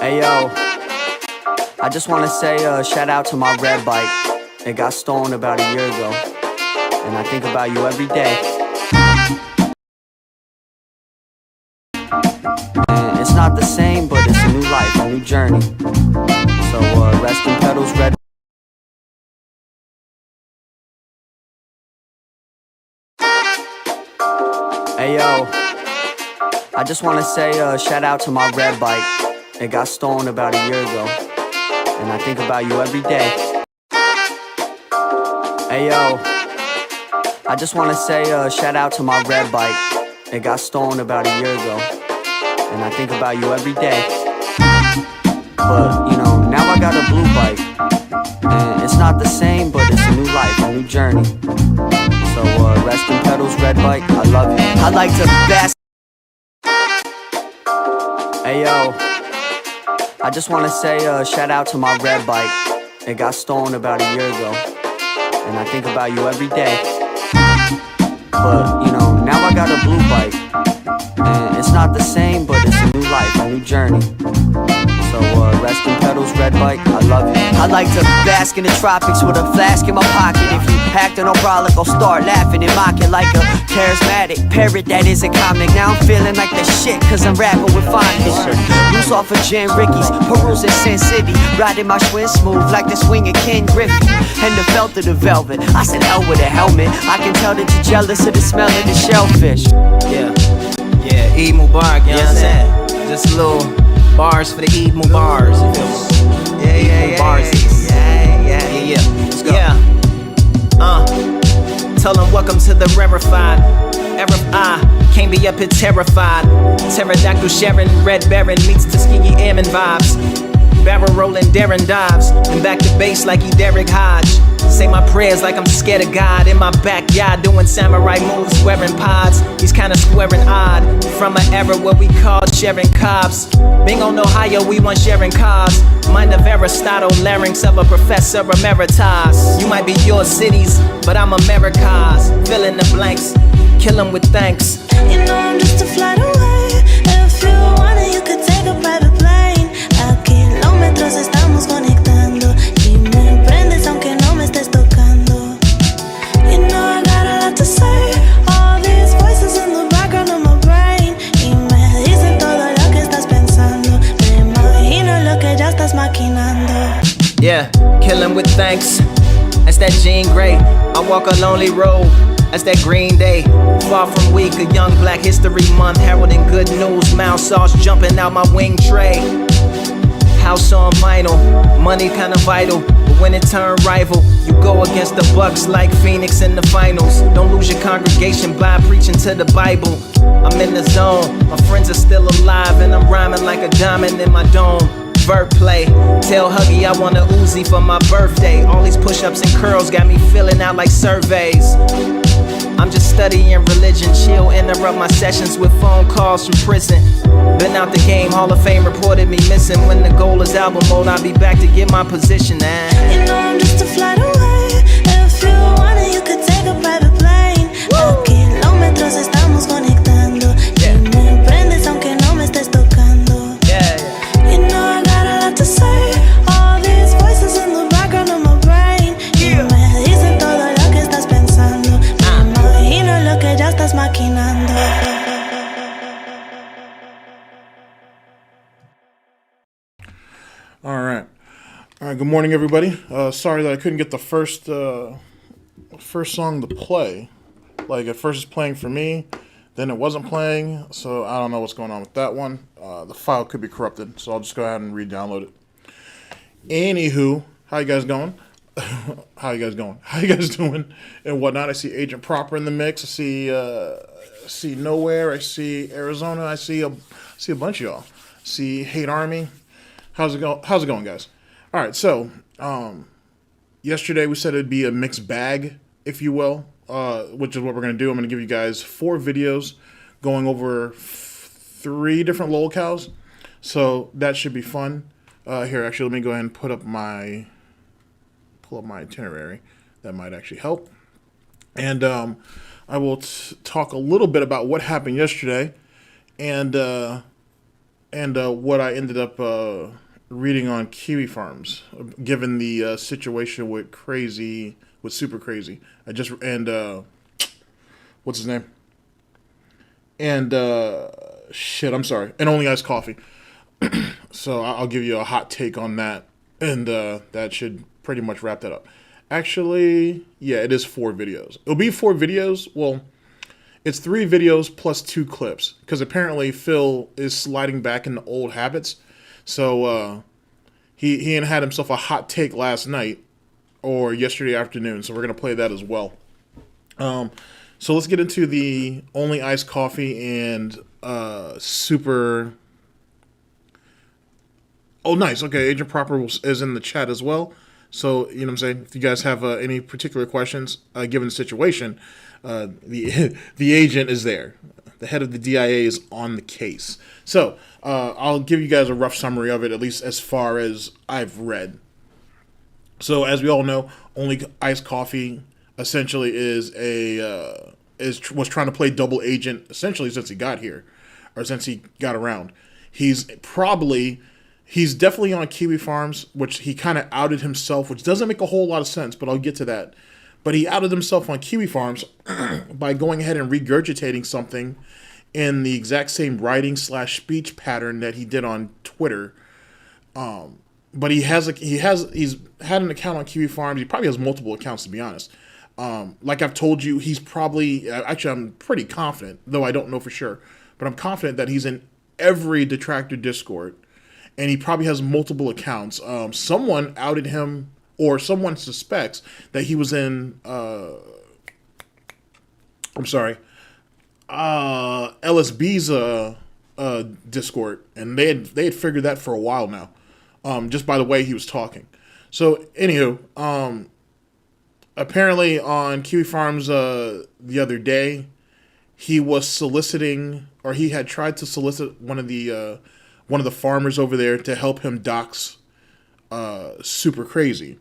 Hey yo, I just want to say shout out to my red bike. It got stolen about a year ago, and I think about you every day. And it's not the same, but it's a new life, a new journey. So rest in pedals, red. Hey yo, I just want to say shout out to my red bike. It got stolen about a year ago, and I think about you every day. Hey yo, I just want to say shout out to my red bike. It got stolen about a year ago, and I think about you every day. But you know, now I got a blue bike, and it's not the same, but it's a new life, a new journey. So rest in pedals, red bike, I love you. I like to bask. Hey yo, I just want to say shout out to my red bike. It got stolen about a year ago, and I think about you every day. But you know, now I got a blue bike, and it's not the same, but it's a new life, a new journey. So rest in pedals, red bike, I love you. I like to bask in the tropics with a flask in my pocket. If you act no brolic, I'll start laughing and mocking like a charismatic parrot that isn't comic. Now I'm feeling like the shit, cause I'm rapping with fondness. Loose off of Jen Ricky's, perusing Sin City, riding my Schwinn smooth like the swing of Ken Griffey. And the felt of the velvet, I said hell with a helmet. I can tell that you're jealous of the smell of the shellfish. Yeah, Eid Mubarak, you know what I'm saying? Just a little bars for the Eid Mubars, you feel me? Yeah. Let's go. Tell them welcome to the rarefied. I can't be up here terrified. Pterodactyl sharing, red baron meets Tuskegee Airmen vibes. Barrel rolling, Darren dives, and back to base like he Derek Hodge. Say my prayers like I'm scared of God. In my backyard doing samurai moves, wearing pods. He's kinda squaring odd from an era where we called sharing cobs. Being on Ohio, we want sharing cars. Mind of Aristotle, larynx of a professor emeritus. You might be your cities, but I'm America's. Fill in the blanks, kill 'em with thanks. You know I'm just a flight away. If you want it, you could take a private plane. A kilómetros estamos conectando. Y me prendes aunque no me estés tocando. You know I got a lot to say. All these voices in the background of my brain. Y me dicen todo lo que estás pensando. Me imagino lo que ya estás maquinando. Yeah, kill 'em with thanks. That's that Jean Grey. I walk a lonely road. That's that Green Day. Far from weak, a young Black History Month, heralding good news. Mouth sauce jumping out my wing tray. House on vinyl, money kinda vital. But when it turn rival, you go against the Bucks like Phoenix in the finals. Don't lose your congregation by preaching to the Bible. I'm in the zone, my friends are still alive, and I'm rhyming like a diamond in my dome. Wordplay, tell Huggy I want a Uzi for my birthday. All these push-ups and curls got me filling out like surveys. I'm just studying religion, chill, interrupt my sessions with phone calls from prison. Been out the game, Hall of Fame reported me missing. When the goal is album mode, I'll be back to get my position. You know I'm just a flight away. If you want it, you could take a private plane. A kilómetros estamos conectando. Y me prendes aunque no me estés tocando. You know I got a lot to say. All these voices in the background of my brain. Y me dicen todo lo que estás pensando. Me imagino lo que ya estás maquinando. All right, good morning, everybody. Sorry that I couldn't get the first song to play. Like, at first it's playing for me, then it wasn't playing, so I don't know what's going on with that one. The file could be corrupted, so I'll just go ahead and re-download it. Anywho, how you guys going? How you guys doing? And whatnot. I see Agent Proper in the mix. I see Nowhere. I see Arizona. I see a bunch of y'all. See Hate Army. How's it going, guys? All right, so yesterday we said it'd be a mixed bag, if you will, which is what we're going to do. I'm going to give you guys 4 videos going over 3 different lolcows, so that should be fun. Here, actually, let me go ahead and pull up my itinerary. That might actually help. And I will talk a little bit about what happened yesterday, and and what I ended up reading on Kiwi Farms, given the situation with Super Crazy. What's his name? And I'm sorry. And Only Iced Coffee. So I'll give you a hot take on that, and that should pretty much wrap that up. Actually, yeah, it is 4 videos. It'll be 4 videos. Well, it's 3 videos plus 2 clips, because apparently Phil is sliding back into old habits. So he had himself a hot take last night or yesterday afternoon. So we're gonna play that as well. So let's get into the Only Iced Coffee and Super. Oh, nice. Okay, Agent Proper is in the chat as well. So, you know what I'm saying? If you guys have any particular questions, given the situation, the agent is there. The head of the DIA is on the case. So, I'll give you guys a rough summary of it, at least as far as I've read. So, as we all know, Only Iced Coffee essentially was trying to play double agent essentially since he got here, or since he got around. He's definitely on Kiwi Farms, which he kind of outed himself, which doesn't make a whole lot of sense, but I'll get to that. But he outed himself on Kiwi Farms by going ahead and regurgitating something in the exact same writing/speech pattern that he did on Twitter. But he's had an account on Kiwi Farms. He probably has multiple accounts, to be honest. Like I've told you, he's probably, actually I'm pretty confident, though I don't know for sure, but I'm confident that he's in every detractor Discord. And he probably has multiple accounts. Someone outed him, or someone suspects that he was in, LSB's Discord, and they had figured that for a while now, just by the way he was talking. So, anywho, apparently on Kiwi Farms the other day, he was soliciting, or he had tried to solicit one of the farmers over there to help him dox Super Crazy,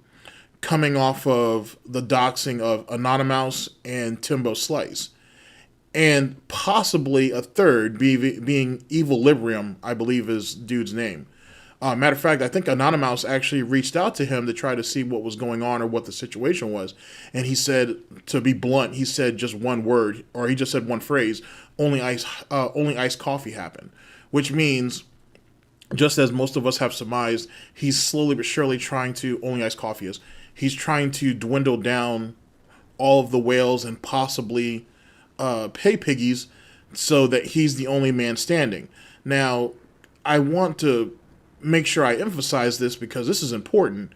coming off of the doxing of Anonymous and Timbo Slice, and possibly a third being Evil Librium, I believe is dude's name. Matter of fact, I think Anonymous actually reached out to him to try to see what was going on or what the situation was, and he said, to be blunt, he said just one word, or he just said one phrase: only iced coffee happened, which means, just as most of us have surmised, he's slowly but surely trying to, Only Iced Coffee is, he's trying to dwindle down all of the whales and possibly pay piggies so that he's the only man standing. Now, I want to make sure I emphasize this because this is important.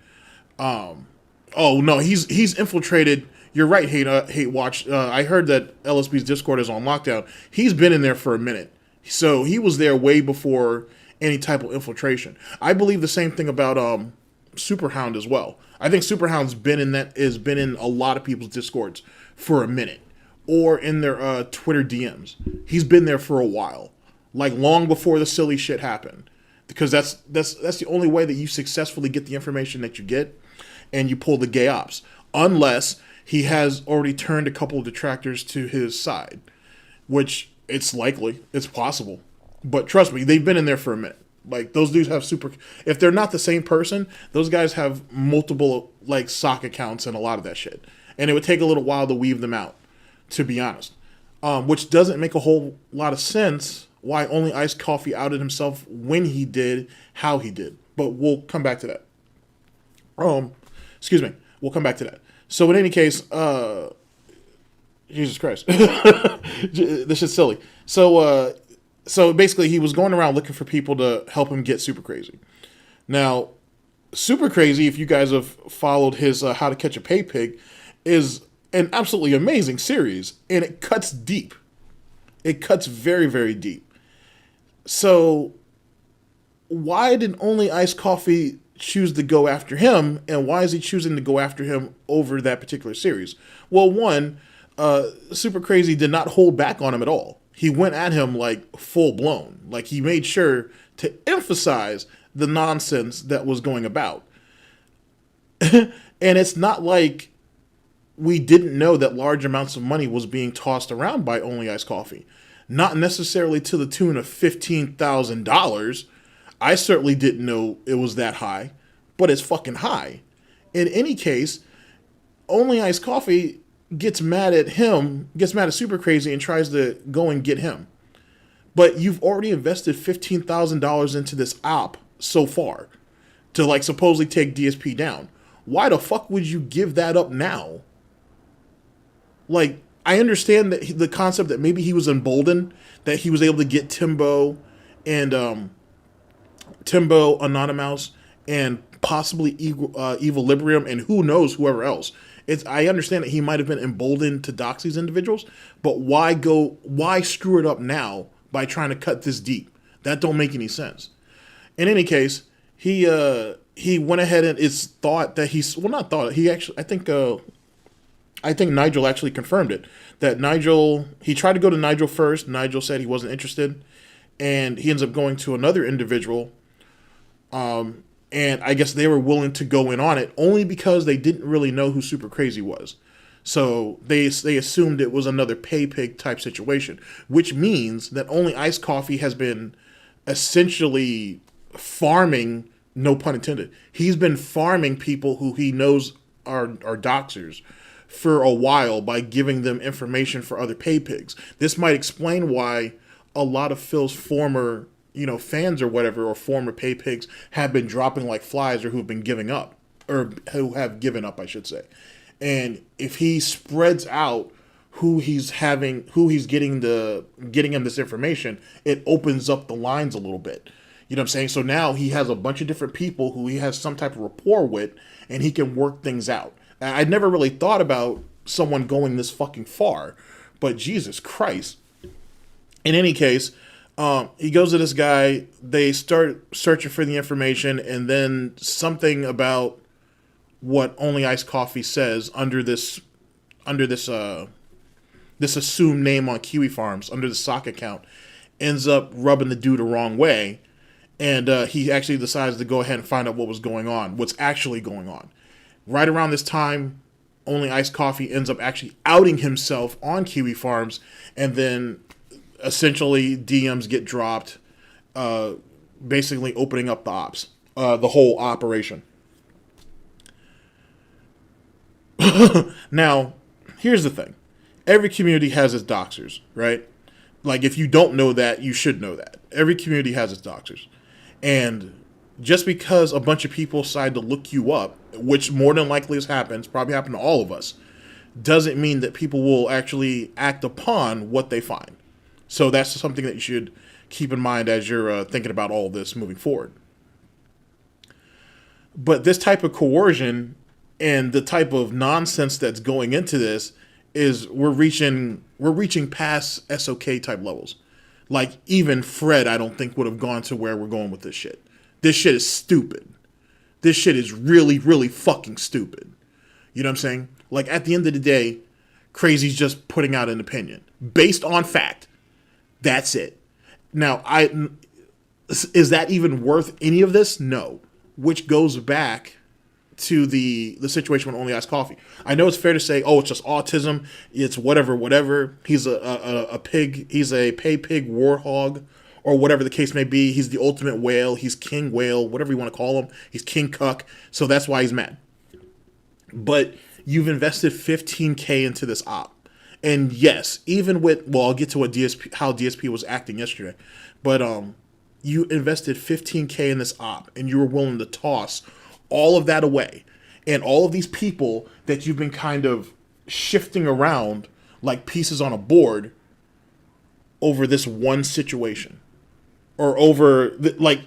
He's infiltrated. You're right, Hate Watch. I heard that LSB's Discord is on lockdown. He's been in there for a minute. So he was there way before any type of infiltration. I believe the same thing about Superhound as well. I think Superhound's been in a lot of people's Discords for a minute, or in their Twitter DMs. He's been there for a while, like long before the silly shit happened, because that's the only way that you successfully get the information that you get, and you pull the gay ops, unless he has already turned a couple of detractors to his side, which it's likely, it's possible. But trust me, they've been in there for a minute. Like, those dudes have if they're not the same person, those guys have multiple, like, sock accounts and a lot of that shit. And it would take a little while to weave them out, to be honest. Which doesn't make a whole lot of sense why Only Iced Coffee outed himself when he did, how he did. But we'll come back to that. We'll come back to that. So in any case, Jesus Christ. This shit's silly. So basically, he was going around looking for people to help him get Super Crazy. Now, Super Crazy, if you guys have followed his How to Catch a Pay Pig, is an absolutely amazing series, and it cuts deep. It cuts very, very deep. So, why did Only Iced Coffee choose to go after him, and why is he choosing to go after him over that particular series? Well, one, Super Crazy did not hold back on him at all. He went at him like full blown. Like, he made sure to emphasize the nonsense that was going about. And it's not like we didn't know that large amounts of money was being tossed around by Only Iced Coffee. Not necessarily to the tune of $15,000, I certainly didn't know it was that high, but it's fucking high. In any case, Only Iced Coffee gets mad at Super Crazy and tries to go and get him. But you've already invested $15,000 into this op so far to like supposedly take DSP down. Why the fuck would you give that up now? Like, I understand that the concept that maybe he was emboldened, that he was able to get Timbo and Timbo, Anonymous, and possibly Equilibrium, and who knows, whoever else. I understand that he might have been emboldened to dox these individuals, but why screw it up now by trying to cut this deep? That don't make any sense. In any case, he went ahead and it's thought that I think Nigel actually confirmed it. That he tried to go to Nigel first. Nigel said he wasn't interested, and he ends up going to another individual. And I guess they were willing to go in on it only because they didn't really know who Super Crazy was. So they assumed it was another pay pig type situation, which means that Only Iced Coffee has been essentially farming, no pun intended. He's been farming people who he knows are doxers for a while by giving them information for other pay pigs. This might explain why a lot of Phil's former fans or whatever, or former pay pigs have been dropping like flies, or who've been giving up, or who have given up, I should say. And if he spreads out who he's getting him this information, it opens up the lines a little bit. You know what I'm saying? So now he has a bunch of different people who he has some type of rapport with, and he can work things out. I'd never really thought about someone going this fucking far, but Jesus Christ. In any case, he goes to this guy, they start searching for the information, and then something about what Only Iced Coffee says under this assumed name on Kiwi Farms, under the sock account, ends up rubbing the dude the wrong way, and he actually decides to go ahead and find out what's actually going on. Right around this time, Only Iced Coffee ends up actually outing himself on Kiwi Farms, and then essentially DMs get dropped, basically opening up the whole operation. Now, here's the thing. Every community has its doxers, right? Like, if you don't know that, you should know that. Every community has its doxers. And just because a bunch of people decide to look you up, which more than likely has happened, it's probably happened to all of us, doesn't mean that people will actually act upon what they find. So that's something that you should keep in mind as you're thinking about all of this moving forward. But this type of coercion and the type of nonsense that's going into this is we're reaching past SOK type levels. Like, even Fred, I don't think, would have gone to where we're going with this shit. This shit is stupid. This shit is really, really fucking stupid. You know what I'm saying? Like, at the end of the day, Crazy's just putting out an opinion based on fact. That's it. Now, is that even worth any of this? No. Which goes back to the situation with Only Iced Coffee. I know it's fair to say, oh, it's just autism. It's whatever. He's a pig. He's a pay pig warhog, or whatever the case may be. He's the ultimate whale. He's King Whale, whatever you want to call him. He's King Cuck. So that's why he's mad. But you've invested $15K into this op. And yes, even with, well, I'll get to how DSP was acting yesterday, but you invested $15K in this op, and you were willing to toss all of that away, and all of these people that you've been kind of shifting around like pieces on a board over this one situation, or over like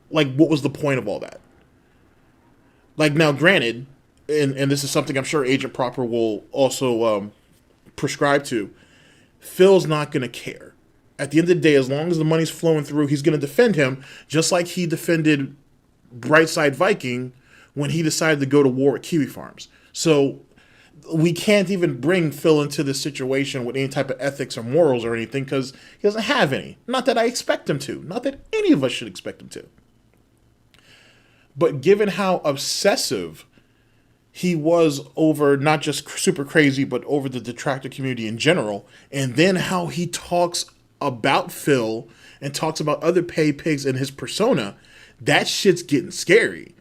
what was the point of all that? Like, now, granted, and this is something I'm sure Agent Proper will also prescribe to, Phil's not going to care. At the end of the day, as long as the money's flowing through, he's going to defend him, just like he defended Brightside Viking when he decided to go to war with Kiwi Farms. So we can't even bring Phil into this situation with any type of ethics or morals or anything, because he doesn't have any. Not that I expect him to. Not that any of us should expect him to. But given how obsessive he was over not just Super Crazy, but over the detractor community in general, and then how he talks about Phil and talks about other pay pigs in his persona, that shit's getting scary.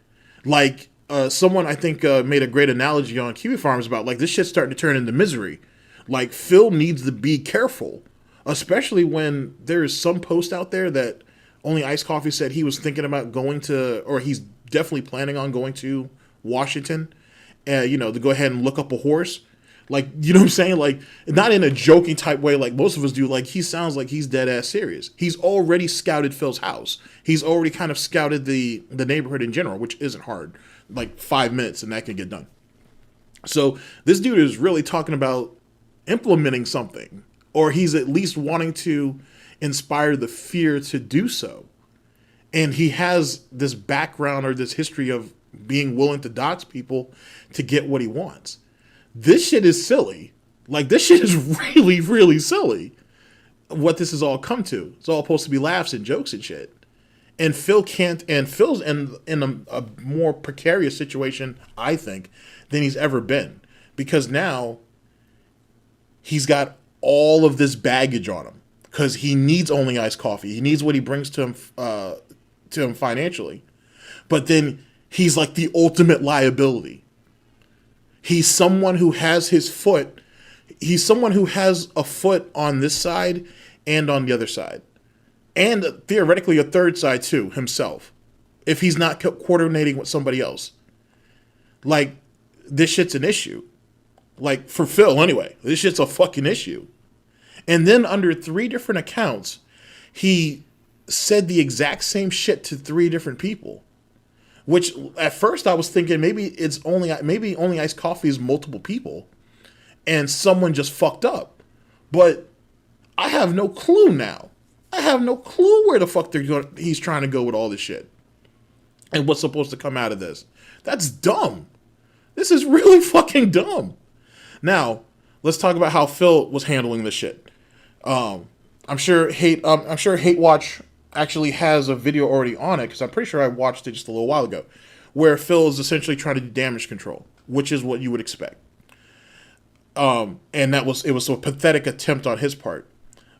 Like, someone I think made a great analogy on Kiwi Farms about, like, this shit's starting to turn into misery. Like, Phil needs to be careful, especially when there is some post out there that Only Iced Coffee said he was thinking about going to, or he's definitely planning on going to Washington, to go ahead and look up a horse. Like, you know what I'm saying? Like, not in a joking type way like most of us do. Like, he sounds like he's dead ass serious. He's already scouted Phil's house. He's already kind of scouted the neighborhood in general, which isn't hard. Like 5 minutes and that can get done. So this dude is really talking about implementing something, or he's at least wanting to inspire the fear to do so. And he has this background or this history of being willing to dox people to get what he wants. This shit is silly. Like, this shit is really, really silly. What this has all come to. It's all supposed to be laughs and jokes and shit. And Phil can't, and Phil's in a more precarious situation, I think, than he's ever been. Because now he's got all of this baggage on him. Because he needs Only Iced Coffee. He needs what he brings to him financially. But then he's like the ultimate liability. He's someone who has his foot. He's someone who has a foot on this side and on the other side. And theoretically a third side too, himself. If he's not coordinating with somebody else. Like, this shit's an issue. Like, for Phil anyway. This shit's a fucking issue. And then under 3 different accounts, he said the exact same shit to 3 different people. Which at first I was thinking maybe Only Iced Coffee is multiple people, and someone just fucked up. But I have no clue now. I have no clue where the fuck he's trying to go with all this shit, and what's supposed to come out of this. That's dumb. This is really fucking dumb. Now let's talk about how Phil was handling this shit. I'm sure Hate Watch actually has a video already on it, because I'm pretty sure I watched it just a little while ago, where Phil is essentially trying to do damage control, which is what you would expect. And it was a pathetic attempt on his part.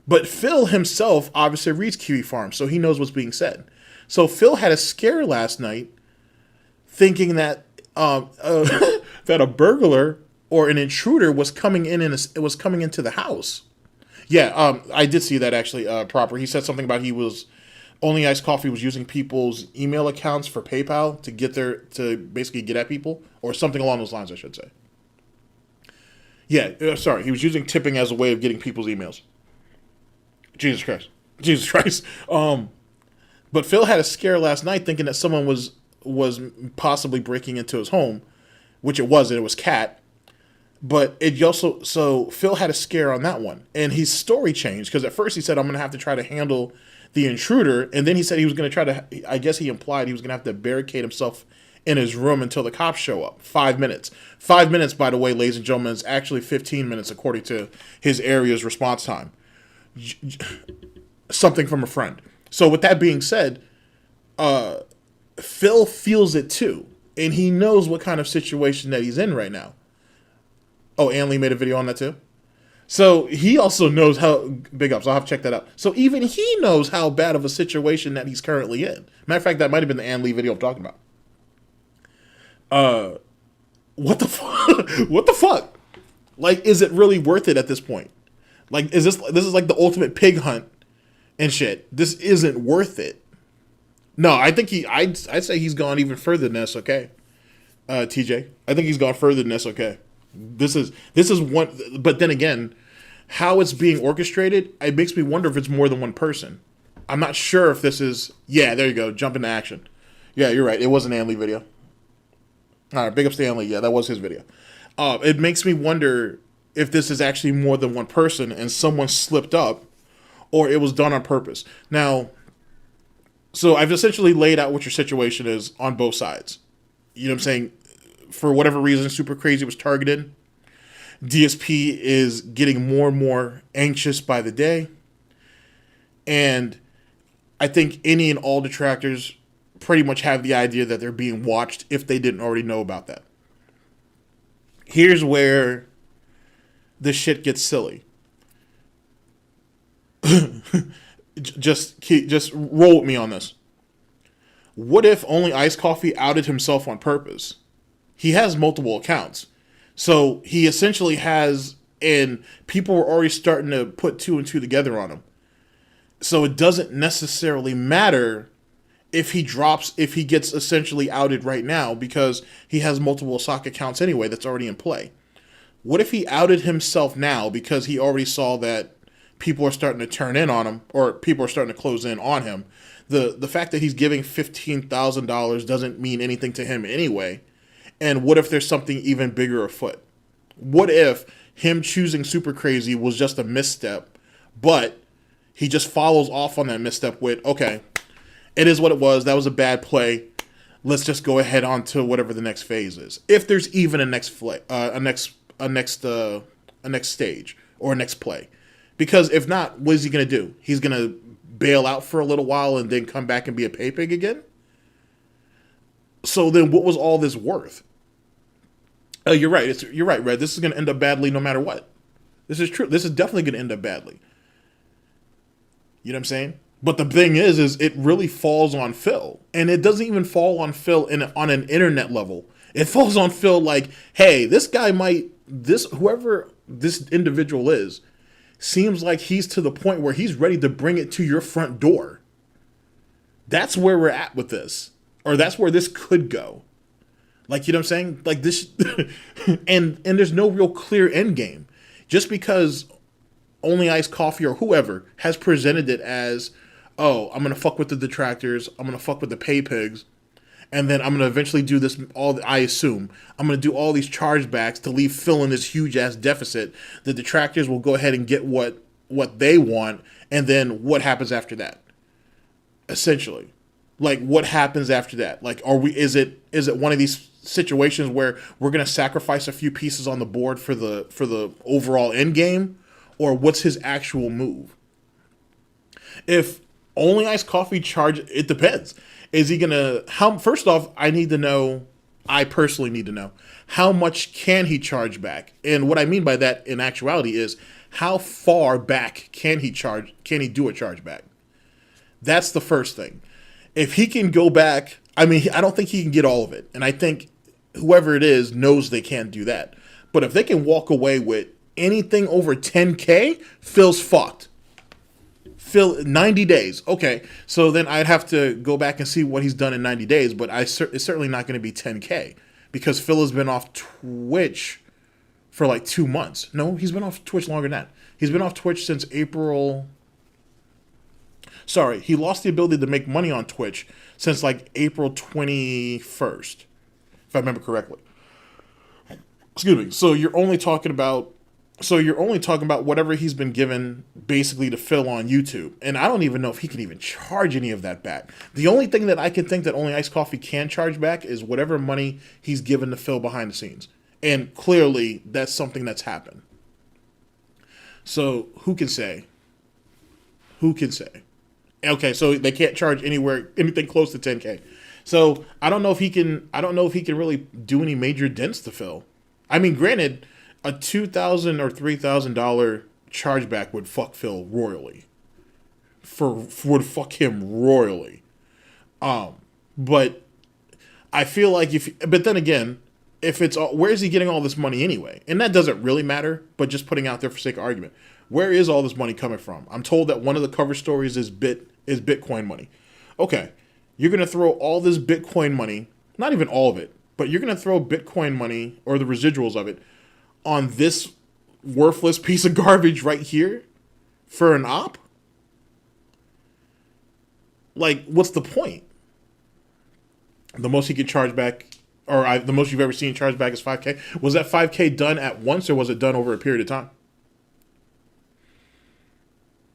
But Phil himself obviously reads Kiwi Farm, so he knows what's being said. So Phil had a scare last night, thinking that that a burglar or an intruder was coming in, and it was coming into the house. Yeah, I did see that actually. Proper. He said something about Only Iced Coffee was using people's email accounts for PayPal to basically get at people, or something along those lines, I should say. Yeah, sorry, he was using tipping as a way of getting people's emails. Jesus Christ. But Phil had a scare last night, thinking that someone was possibly breaking into his home, which it wasn't. It was Kat. But so Phil had a scare on that one, and his story changed, because at first he said, I'm going to have to try to handle the intruder, and then he said he was going to try to, I guess he implied he was going to have to barricade himself in his room until the cops show up. 5 minutes. 5 minutes, by the way, ladies and gentlemen, is actually 15 minutes according to his area's response time. Something from a friend. So with that being said, Phil feels it too, and he knows what kind of situation that he's in right now. Oh, Ann Lee made a video on that too? So he also knows how, big ups, I'll have to check that out. So even he knows how bad of a situation that he's currently in. Matter of fact, that might have been the Ann Lee video I'm talking about. What the fuck? What the fuck? Like, is it really worth it at this point? Like, this is like the ultimate pig hunt and shit. This isn't worth it. No, I think I'd say he's gone even further than SOK. TJ. I think he's gone further than SOK. This is one, but then again, how it's being orchestrated, it makes me wonder if it's more than one person. I'm not sure if this is, yeah, there you go, jump into action. Yeah, you're right, it was an Ann Lee video. Alright, big ups to Ann Lee, yeah, that was his video. It makes me wonder if this is actually more than one person and someone slipped up, or it was done on purpose. Now, so I've essentially laid out what your situation is on both sides. You know what I'm saying? For whatever reason, Super Crazy was targeted. DSP is getting more and more anxious by the day. And I think any and all detractors pretty much have the idea that they're being watched if they didn't already know about that. Here's where the shit gets silly. Just roll with me on this. What if Only Iced Coffee outed himself on purpose? He has multiple accounts. So he essentially has, and people were already starting to put two and two together on him. So it doesn't necessarily matter if he gets essentially outed right now, because he has multiple sock accounts anyway that's already in play. What if he outed himself now because he already saw that people are starting to turn in on him, or people are starting to close in on him? The fact that he's giving $15,000 doesn't mean anything to him anyway. And what if there's something even bigger afoot? What if him choosing Super Crazy was just a misstep, but he just follows off on that misstep with, okay, it is what it was. That was a bad play. Let's just go ahead on to whatever the next phase is. If there's even a next stage or a next play. Because if not, what is he going to do? He's going to bail out for a little while and then come back and be a pay pig again? So then what was all this worth? You're right. You're right, Red. This is going to end up badly no matter what. This is true. This is definitely going to end up badly. You know what I'm saying? But the thing is it really falls on Phil. And it doesn't even fall on Phil on an internet level. It falls on Phil like, hey, whoever this individual is, seems like he's to the point where he's ready to bring it to your front door. That's where we're at with this. Or that's where this could go. Like, you know what I'm saying? Like this, and there's no real clear end game. Just because Only Iced Coffee or whoever has presented it as, oh, I'm going to fuck with the detractors, I'm going to fuck with the pay pigs, and then I'm going to eventually do this, I assume, I'm going to do all these chargebacks to leave Phil in this huge-ass deficit. The detractors will go ahead and get what they want, and then what happens after that? Essentially. Like, what happens after that? Like, is it one of these situations where we're going to sacrifice a few pieces on the board for the overall end game? Or what's his actual move? If Only Iced Coffee it depends. Is he gonna first off, I personally need to know how much can he charge back? And what I mean by that in actuality is how far back can he do a chargeback? That's the first thing. If he can go back, I don't think he can get all of it. And I think whoever it is knows they can't do that. But if they can walk away with anything over 10K, Phil's fucked. Phil, 90 days. Okay, so then I'd have to go back and see what he's done in 90 days, but it's certainly not going to be 10K because Phil has been off Twitch for like 2 months. No, he's been off Twitch longer than that. He's been off Twitch since April. Sorry, he lost the ability to make money on Twitch since like April 21st, if I remember correctly. Excuse me. So you're only talking about whatever he's been given basically to Phil on YouTube. And I don't even know if he can even charge any of that back. The only thing that I can think that Only Iced Coffee can charge back is whatever money he's given to Phil behind the scenes. And clearly that's something that's happened. So who can say? Okay, so they can't charge anything close to 10K. So I don't know if he can really do any major dents to Phil. I mean, granted, a $2,000 or $3,000 chargeback would fuck Phil royally. Would fuck him royally. But I feel like but then again, if it's where is he getting all this money anyway? And that doesn't really matter. But just putting out there for sake of argument, where is all this money coming from? I'm told that one of the cover stories is Bitcoin money. Okay, you're gonna throw all this Bitcoin money, not even all of it, but you're gonna throw Bitcoin money or the residuals of it on this worthless piece of garbage right here for an op? Like, what's the point? The most he could charge back, or the most you've ever seen charged back is 5K. Was that 5K done at once, or was it done over a period of time? Three or four whales out to make 7? Jesus Christ. Nah, he didn't lose that. He hasn't actually really lost at trolling, Red. He's still in play.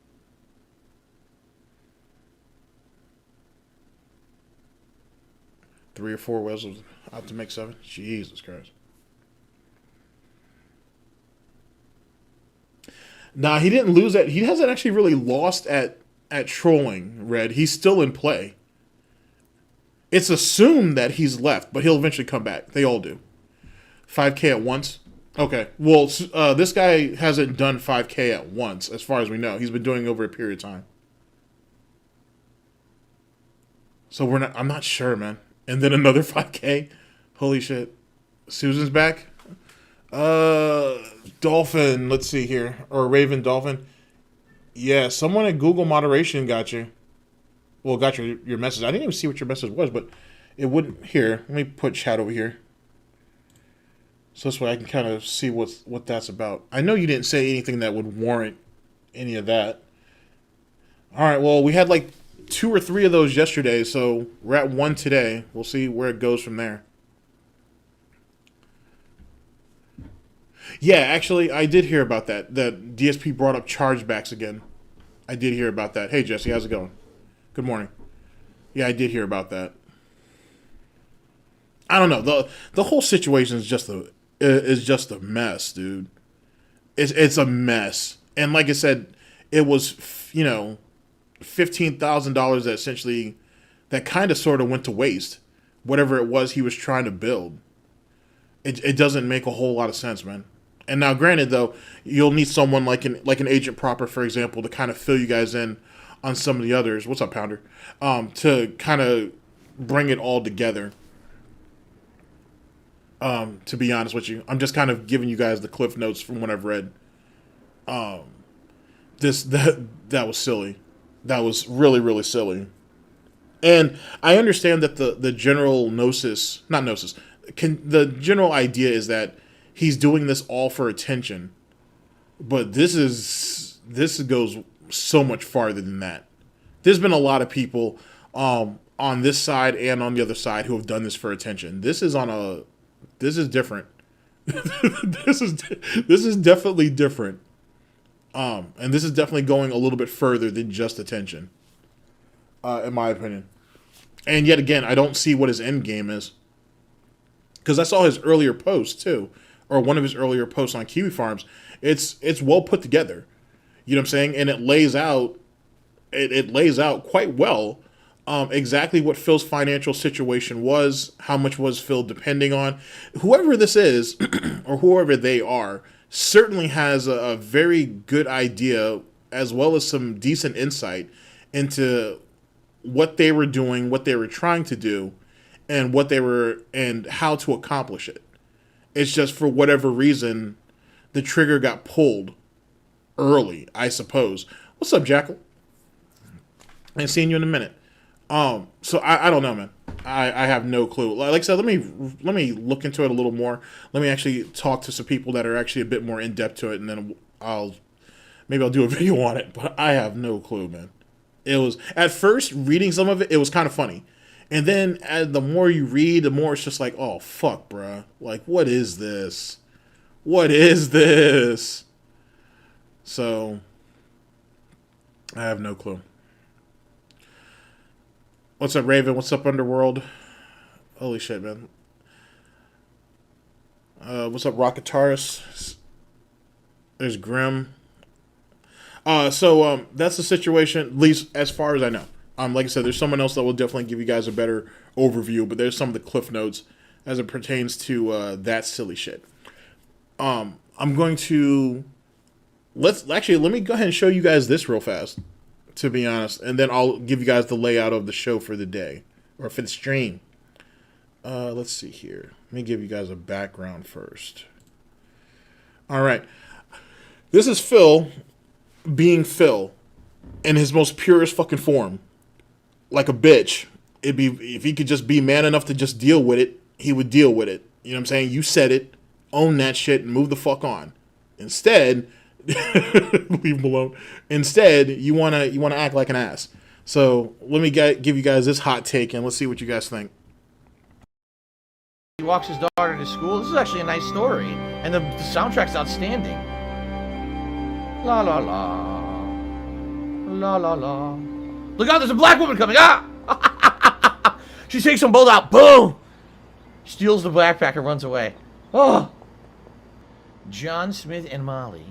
It's assumed that he's left, but he'll eventually come back. They all do. 5K at once? Okay. Well, this guy hasn't done 5K at once, as far as we know. He's been doing it over a period of time. 3 or 4 whales out to make 7. Jesus Christ. Nah, he didn't lose that. He hasn't actually really lost at trolling, Red. He's still in play. It's assumed that he's left, but he'll eventually come back. They all do. 5K at once? Okay. Well, this guy hasn't done 5K at once, as far as we know. He's been doing it over a period of time. So I'm not sure, man. And then another 5K. Holy shit. Susan's back. Dolphin, let's see here. Or Ravensdolphin. Yeah, someone at Google Moderation got you. Well, got your message. I didn't even see what your message was, but it wouldn't. Here, let me put chat over here. So this way I can kind of see what that's about. I know you didn't say anything that would warrant any of that. All right, well, we had like 2 or 3 of those yesterday, so we're at 1 today. We'll see where it goes from there. Yeah, actually, I did hear about that. That DSP brought up chargebacks again. I did hear about that. Hey, Jesse, how's it going? Good morning. Yeah, I did hear about that. I don't know. The whole situation is just a mess, dude. It's a mess. And like I said, it was, you know, $15,000 that essentially that kind of sort of went to waste. Whatever it was he was trying to build. It doesn't make a whole lot of sense, man. And now, granted, though, you'll need someone like an Agent Proper, for example, to kind of fill you guys in on some of the others. What's up, Pounder? To kind of bring it all together. To be honest with you, I'm just kind of giving you guys the cliff notes from what I've read. That was silly. That was really, really silly. And I understand that the general the general idea is that he's doing this all for attention, but this goes so much farther than that. There's been a lot of people on this side and on the other side who have done this for attention. This is different. this is definitely different. And this is definitely going a little bit further than just attention, in my opinion. And yet again, I don't see what his end game is. Because I saw his earlier post too, or one of his earlier posts on Kiwi Farms. It's well put together. You know what I'm saying? And it lays out quite well exactly what Phil's financial situation was, how much was Phil depending on. Whoever this is, or whoever they are, certainly has a very good idea, as well as some decent insight into what they were doing, what they were trying to do, and how to accomplish it. It's just for whatever reason, the trigger got pulled early, I suppose. What's up, Jackal? I ain't seen you in a minute. So I don't know, man. I have no clue. Like I said, let me look into it a little more. Let me actually talk to some people that are actually a bit more in depth to it, and then maybe I'll do a video on it. But I have no clue, man. It was at first reading some of it. It was kind of funny. And then the more you read, the more it's just like, oh, fuck, bruh. Like, what is this? What is this? So, I have no clue. What's up, Raven? What's up, Underworld? Holy shit, man. What's up, Rocketaurus? There's Grim. So that's the situation, at least as far as I know. Like I said, there's someone else that will definitely give you guys a better overview, but there's some of the cliff notes as it pertains to that silly shit. I'm going to let me go ahead and show you guys this real fast, to be honest, and then I'll give you guys the layout of the show for the day, or for the stream. Let's see here. Let me give you guys a background first. All right. This is Phil being Phil in his most purest fucking form. Like a bitch. If he could just be man enough to just deal with it, he would deal with it. You know what I'm saying? You said it, own that shit, and move the fuck on. Instead, leave him alone. Instead, you wanna act like an ass. So let me give you guys this hot take, and let's see what you guys think. He walks his daughter to school. This is actually a nice story, and the soundtrack's outstanding. La la la, la la la. Look out! There's a black woman coming! Ah! She takes them both out. Boom! Steals the backpack and runs away. Oh! John Smith and Molly.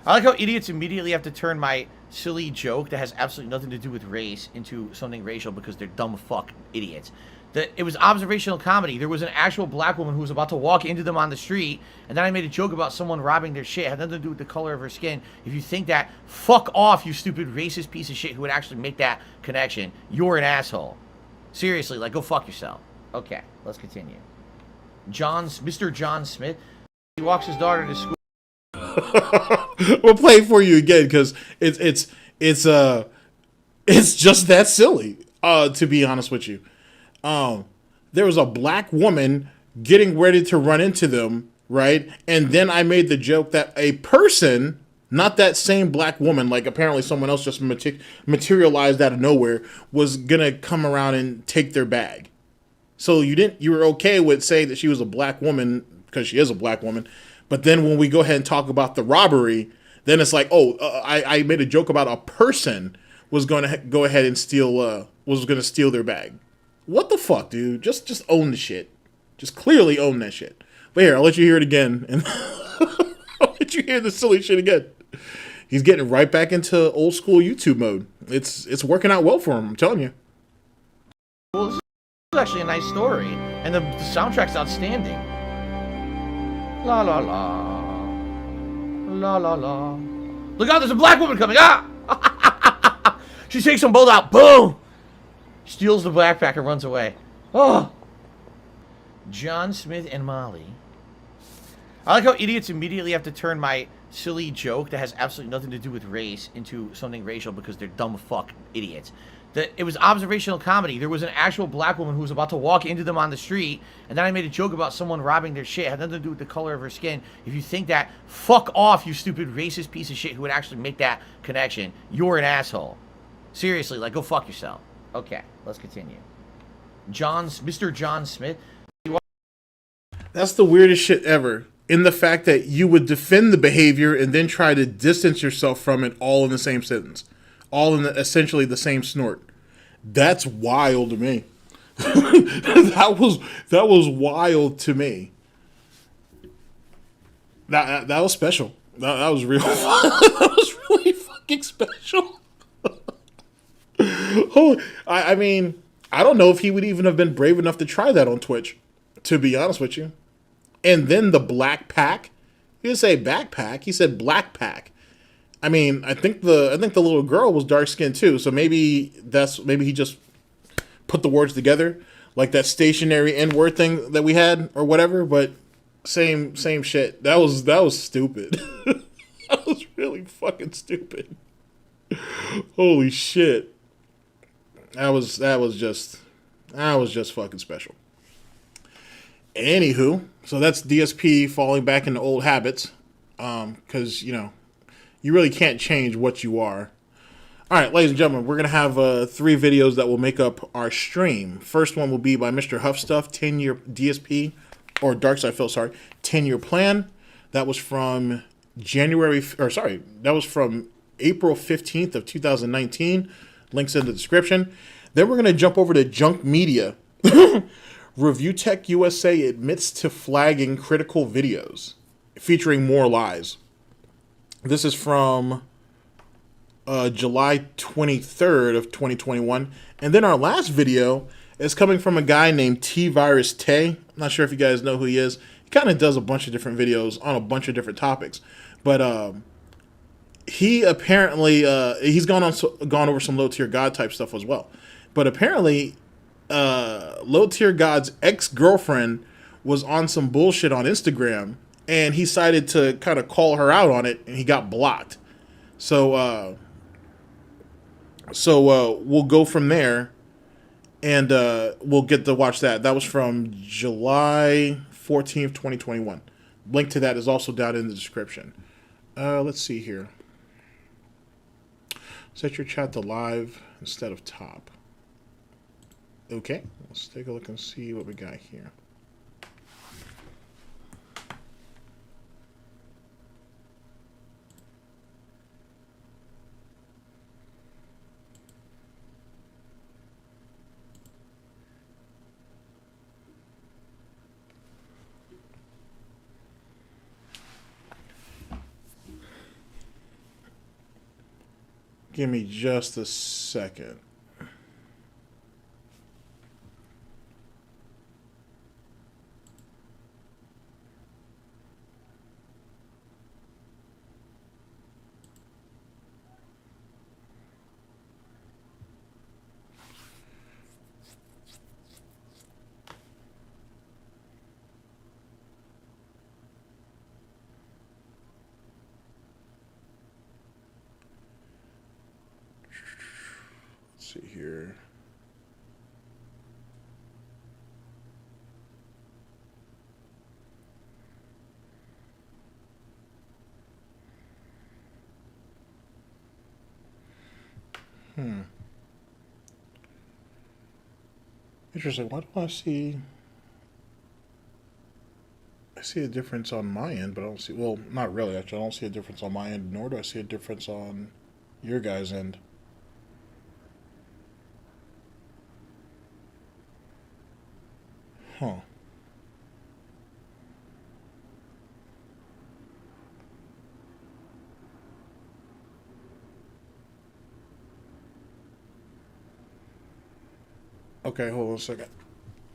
I like how idiots immediately have to turn my silly joke that has absolutely nothing to do with race into something racial because they're dumb fuck idiots. That it was observational comedy. There was an actual black woman who was about to walk into them on the street, and then I made a joke about someone robbing their shit. It had nothing to do with the color of her skin. If you think that, fuck off, you stupid racist piece of shit who would actually make that connection. You're an asshole. Seriously, like, go fuck yourself. Okay, let's continue. Mr. John Smith, he walks his daughter to school. We'll play it for you again because it's just that silly. To be honest with you, there was a black woman getting ready to run into them, right? And then I made the joke that a person, not that same black woman, like apparently someone else just materialized out of nowhere, was gonna come around and take their bag. So you were okay with saying that she was a black woman because she is a black woman. But then when we go ahead and talk about the robbery, then it's like, I made a joke about a person was going to go ahead and steal their bag. What the fuck, dude? Just own the shit. Just clearly own that shit. But here, I'll let you hear it again, and I'll let you hear the silly shit again. He's getting right back into old school YouTube mode. It's working out well for him, I'm telling you. Well, this is actually a nice story, and the soundtrack's outstanding. La la la. La la la. Look out, there's a black woman coming. Ah! She takes them both out. Boom! Steals the backpack and runs away. Oh! John Smith and Molly. I like how idiots immediately have to turn my silly joke that has absolutely nothing to do with race into something racial because they're dumb fuck idiots. That it was observational comedy. There was an actual black woman who was about to walk into them on the street, and then I made a joke about someone robbing their shit. It had nothing to do with the color of her skin. If you think that, fuck off, you stupid racist piece of shit who would actually make that connection. You're an asshole. Seriously, like, go fuck yourself. Okay, let's continue. Mr. John Smith. That's the weirdest shit ever. In the fact that you would defend the behavior and then try to distance yourself from it all in the same sentence. All in essentially the same snort. That's wild to me. that was wild to me. That was special. That was real. That was really fucking special. I mean, I don't know if he would even have been brave enough to try that on Twitch, to be honest with you. And then the black pack. He didn't say backpack. He said black pack. I mean, I think the little girl was dark skinned too, so maybe he just put the words together, like that stationary N-word thing that we had or whatever. But same shit. That was stupid. That was really fucking stupid. Holy shit. That was just fucking special. Anywho, so that's DSP falling back into old habits, because you really can't change what you are. All right, ladies and gentlemen, we're going to have 3 videos that will make up our stream. First one will be by MrHuth Stuff, 10-year DSP, or DarksydePhil, sorry, 10-year plan. That was from that was from April 15th of 2019. Links in the description. Then we're going to jump over to Junk Media. ReviewTechUSA admits to flagging critical videos, featuring more lies. This is from July 23rd of 2021. And then our last video is coming from a guy named T-Virus Tay. I'm not sure if you guys know who he is. He kind of does a bunch of different videos on a bunch of different topics. But he apparently, he's gone over some low-tier God type stuff as well. But apparently, low-tier God's ex-girlfriend was on some bullshit on Instagram, and he decided to kind of call her out on it, and he got blocked. So we'll go from there, and we'll get to watch that. That was from July 14th, 2021. Link to that is also down in the description. Let's see here. Set your chat to live instead of top. Okay, let's take a look and see what we got here. Give me just a second. Interesting. Why do I see... I see a difference on my end, but I don't see... Well, not really, actually. I don't see a difference on my end, nor do I see a difference on your guys' end. Huh. Okay, hold on a second.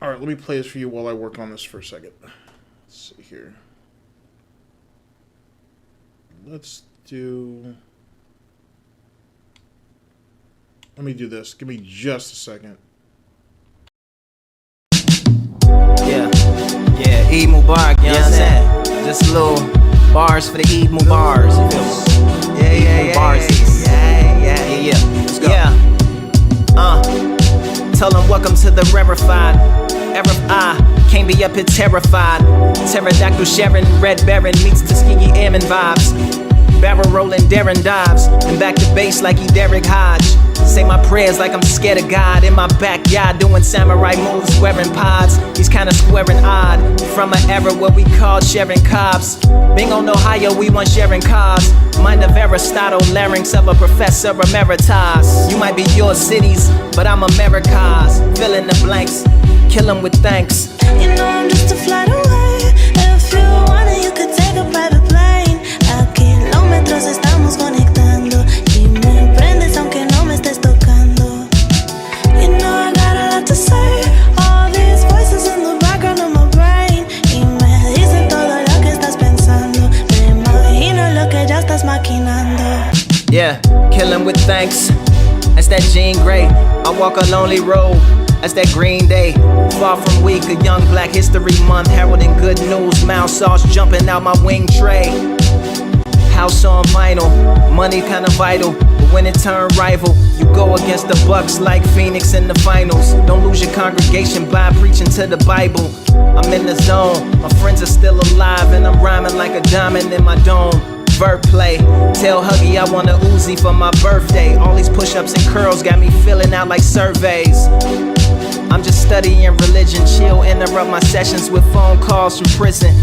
All right, let me play this for you while I work on this for a second. Let's see here. Let's do... Let me do this. Give me just a second. Yeah, Eid Mubarak, you know what I'm saying? Just little bars for the Eid Mubars, you feel me? Yeah. Let's go. Tell them welcome to the rarefied RFI. Can't be up here terrified. Pterodactyl Sharon, Red Baron meets Tuskegee Airman vibes. Barrel rolling, Darren dives, and back to base like he Derek Hodge. Say my prayers like I'm scared of God. In my backyard doing samurai moves, wearing pods. He's kinda square and odd. From an era where we called sharing cobs. Being on Ohio, we want sharing cars. Mind of Aristotle, larynx of a professor emeritus. You might be your cities, but I'm America's. Fill in the blanks, kill 'em with thanks. You know I'm just a flight away. If you want it, you could take a private plane. A kilómetros estamos conectando. Y me prendes aunque no me estés tocando. You know I got a lot to say. All these voices in the background of my brain. Y me dicen todo lo que estás pensando. Me imagino lo que ya estás maquinando. Yeah, kill 'em with thanks. That's that Jean Grey. I walk a lonely road. That's that Green Day. Far from weak, a young Black History Month. Heralding good news. Mouth sauce jumping out my wing tray. House on vinyl. Money kinda vital. But when it turn rival, you go against the Bucks like Phoenix in the finals. Don't lose your congregation by preaching to the Bible. I'm in the zone. My friends are still alive. And I'm rhyming like a diamond in my dome. Wordplay. Tell Huggy I want a Uzi for my birthday. All these push-ups and curls got me filling out like surveys. I'm just studying religion, chill, interrupt my sessions with phone calls from prison.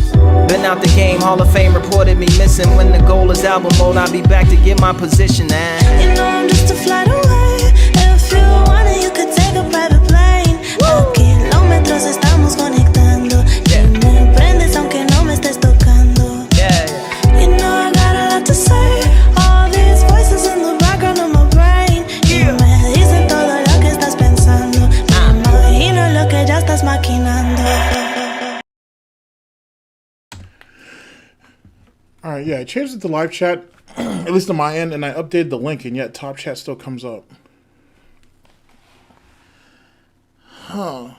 Been out the game, Hall of Fame reported me missing. When the goal is album mode, I'll be back to get my position. You know I'm just a flight away. If you want it, you could take a private plane. A kilómetros estamos conectando. Y me prendes aunque no me estés tocando. You know I got a lot to say. All these voices in the background of my brain. Y me dicen todo lo que estás pensando. Me imagino lo que ya estás maquinando. Alright, yeah, I changed it to live chat, at least on my end, and I updated the link, and yet top chat still comes up. Huh.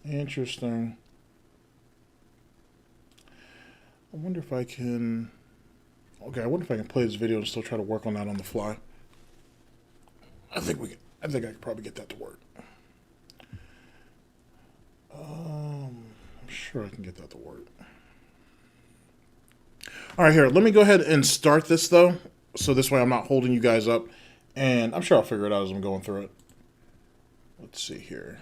Interesting. I wonder if I can... Okay, I wonder if I can play this video and still try to work on that on the fly. I think I could probably get that to work. I'm sure I can get that to work. All right, here, let me go ahead and start this, though, so this way I'm not holding you guys up, and I'm sure I'll figure it out as I'm going through it. Let's see here.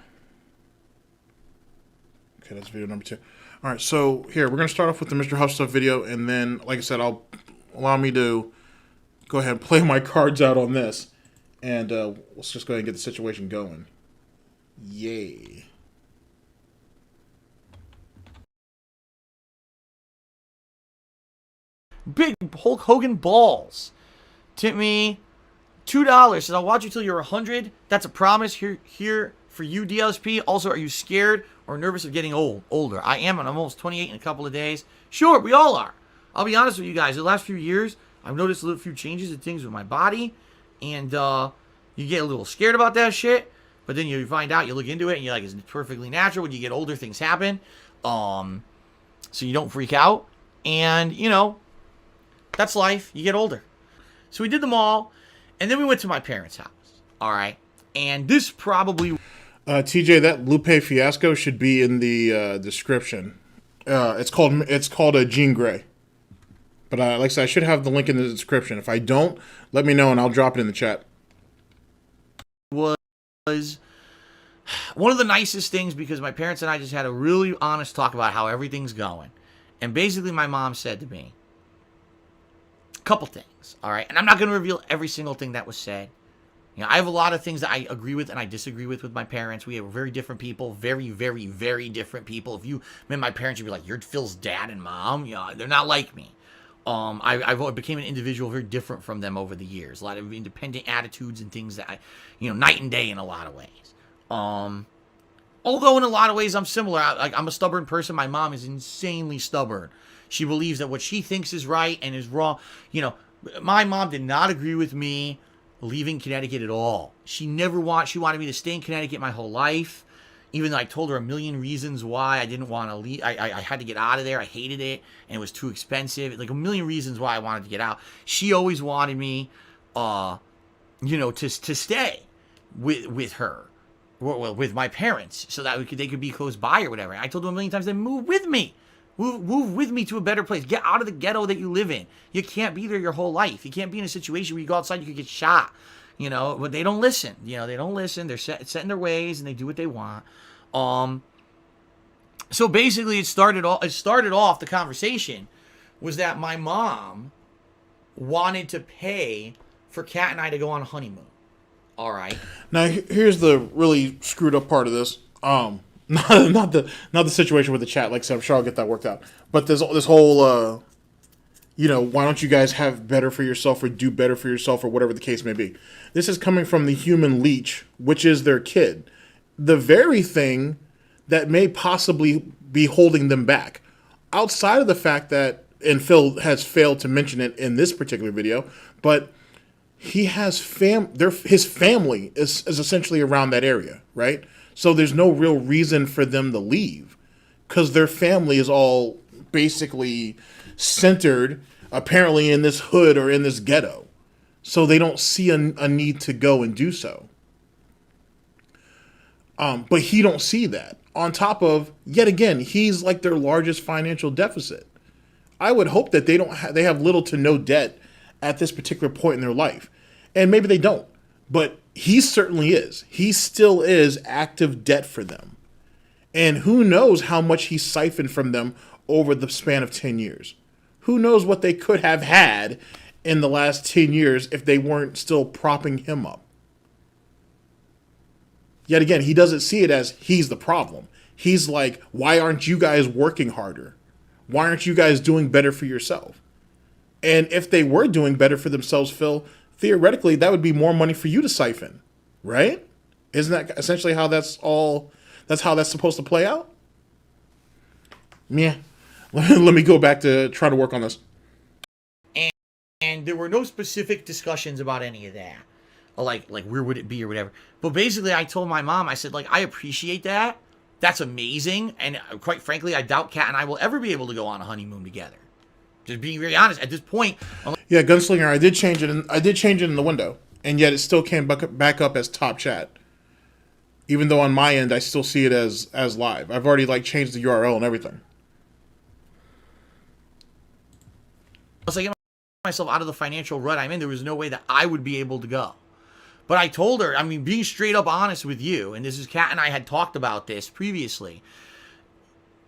Okay, that's video number 2. All right, so here, we're going to start off with the MrHuth stuff video, and then, like I said, allow me to go ahead and play my cards out on this, and let's just go ahead and get the situation going. Yay. Big Hulk Hogan balls. Tip me $2. Says I'll watch you till you're 100. That's a promise here for you, DLSP. Also, are you scared or nervous of getting older? I am, and I'm almost 28 in a couple of days. Sure, we all are. I'll be honest with you guys. The last few years, I've noticed a little few changes and things with my body, and you get a little scared about that shit. But then you find out, you look into it, and you're like, it's perfectly natural. When you get older, things happen. So you don't freak out, and you know. That's life. You get older. So we did them all, and then we went to my parents' house. All right. And this probably... TJ, that Lupe Fiasco should be in the description. It's called a Jean Grey. But like I said, I should have the link in the description. If I don't, let me know and I'll drop it in the chat. Was one of the nicest things because my parents and I just had a really honest talk about how everything's going. And basically my mom said to me a couple things, all right? And I'm not going to reveal every single thing that was said. You know, I have a lot of things that I agree with and I disagree with my parents. We are very different people, very, very, very different people. If you met my parents, you'd be like, you're Phil's dad and mom. You know, they're not like me. I became an individual very different from them over the years. A lot of independent attitudes and things that night and day in a lot of ways. Although in a lot of ways I'm similar. I'm a stubborn person. My mom is insanely stubborn. She believes that what she thinks is right and is wrong. You know, my mom did not agree with me leaving Connecticut at all. She wanted me to stay in Connecticut my whole life. Even though I told her a million reasons why I didn't want to leave. I had to get out of there. I hated it. And it was too expensive. Like a million reasons why I wanted to get out. She always wanted me, to stay with her. Well, with my parents. So that they could be close by or whatever. I told them a million times, then move with me. Move with me to a better place. Get out of the ghetto that you live in. You can't be there your whole life. You can't be in a situation where you go outside, you could get shot. But they don't listen. They don't listen. They're set in their ways and they do what they want. So basically it started off the conversation was that my mom wanted to pay for Kat and I to go on a honeymoon. All right. Now here's the really screwed up part of this. Not the situation with the chat. Like I said, I'm sure I'll get that worked out. But this whole why don't you guys have better for yourself or do better for yourself or whatever the case may be. This is coming from the human leech, which is their kid. The very thing that may possibly be holding them back. Outside of the fact that, and Phil has failed to mention it in this particular video, but he has his family is essentially around that area, right? So there's no real reason for them to leave because their family is all basically centered apparently in this hood or in this ghetto. So they don't see a need to go and do so. But he don't see that. On top of, yet again, he's like their largest financial deficit. I would hope that they have little to no debt at this particular point in their life. And maybe they don't. But he certainly is. He still is active debt for them. And who knows how much he siphoned from them over the span of 10 years. Who knows what they could have had in the last 10 years if they weren't still propping him up. Yet again, he doesn't see it as he's the problem. He's like, why aren't you guys working harder? Why aren't you guys doing better for yourself? And if they were doing better for themselves, Phil, theoretically, that would be more money for you to siphon, right? Isn't that essentially how that's how that's supposed to play out? Yeah. Let me go back to try to work on this. And there were no specific discussions about any of that. Like where would it be or whatever. But basically I told my mom, I said, I appreciate that. That's amazing. And quite frankly, I doubt Kat and I will ever be able to go on a honeymoon together. Just being very honest, at this point. Yeah, Gunslinger, I did change it in the window. And yet it still came back up as top chat. Even though on my end, I still see it as live. I've already changed the URL and everything. Once I get myself out of the financial rut I'm in, there was no way that I would be able to go. But I told her, being straight up honest with you, and this is Kat and I had talked about this previously,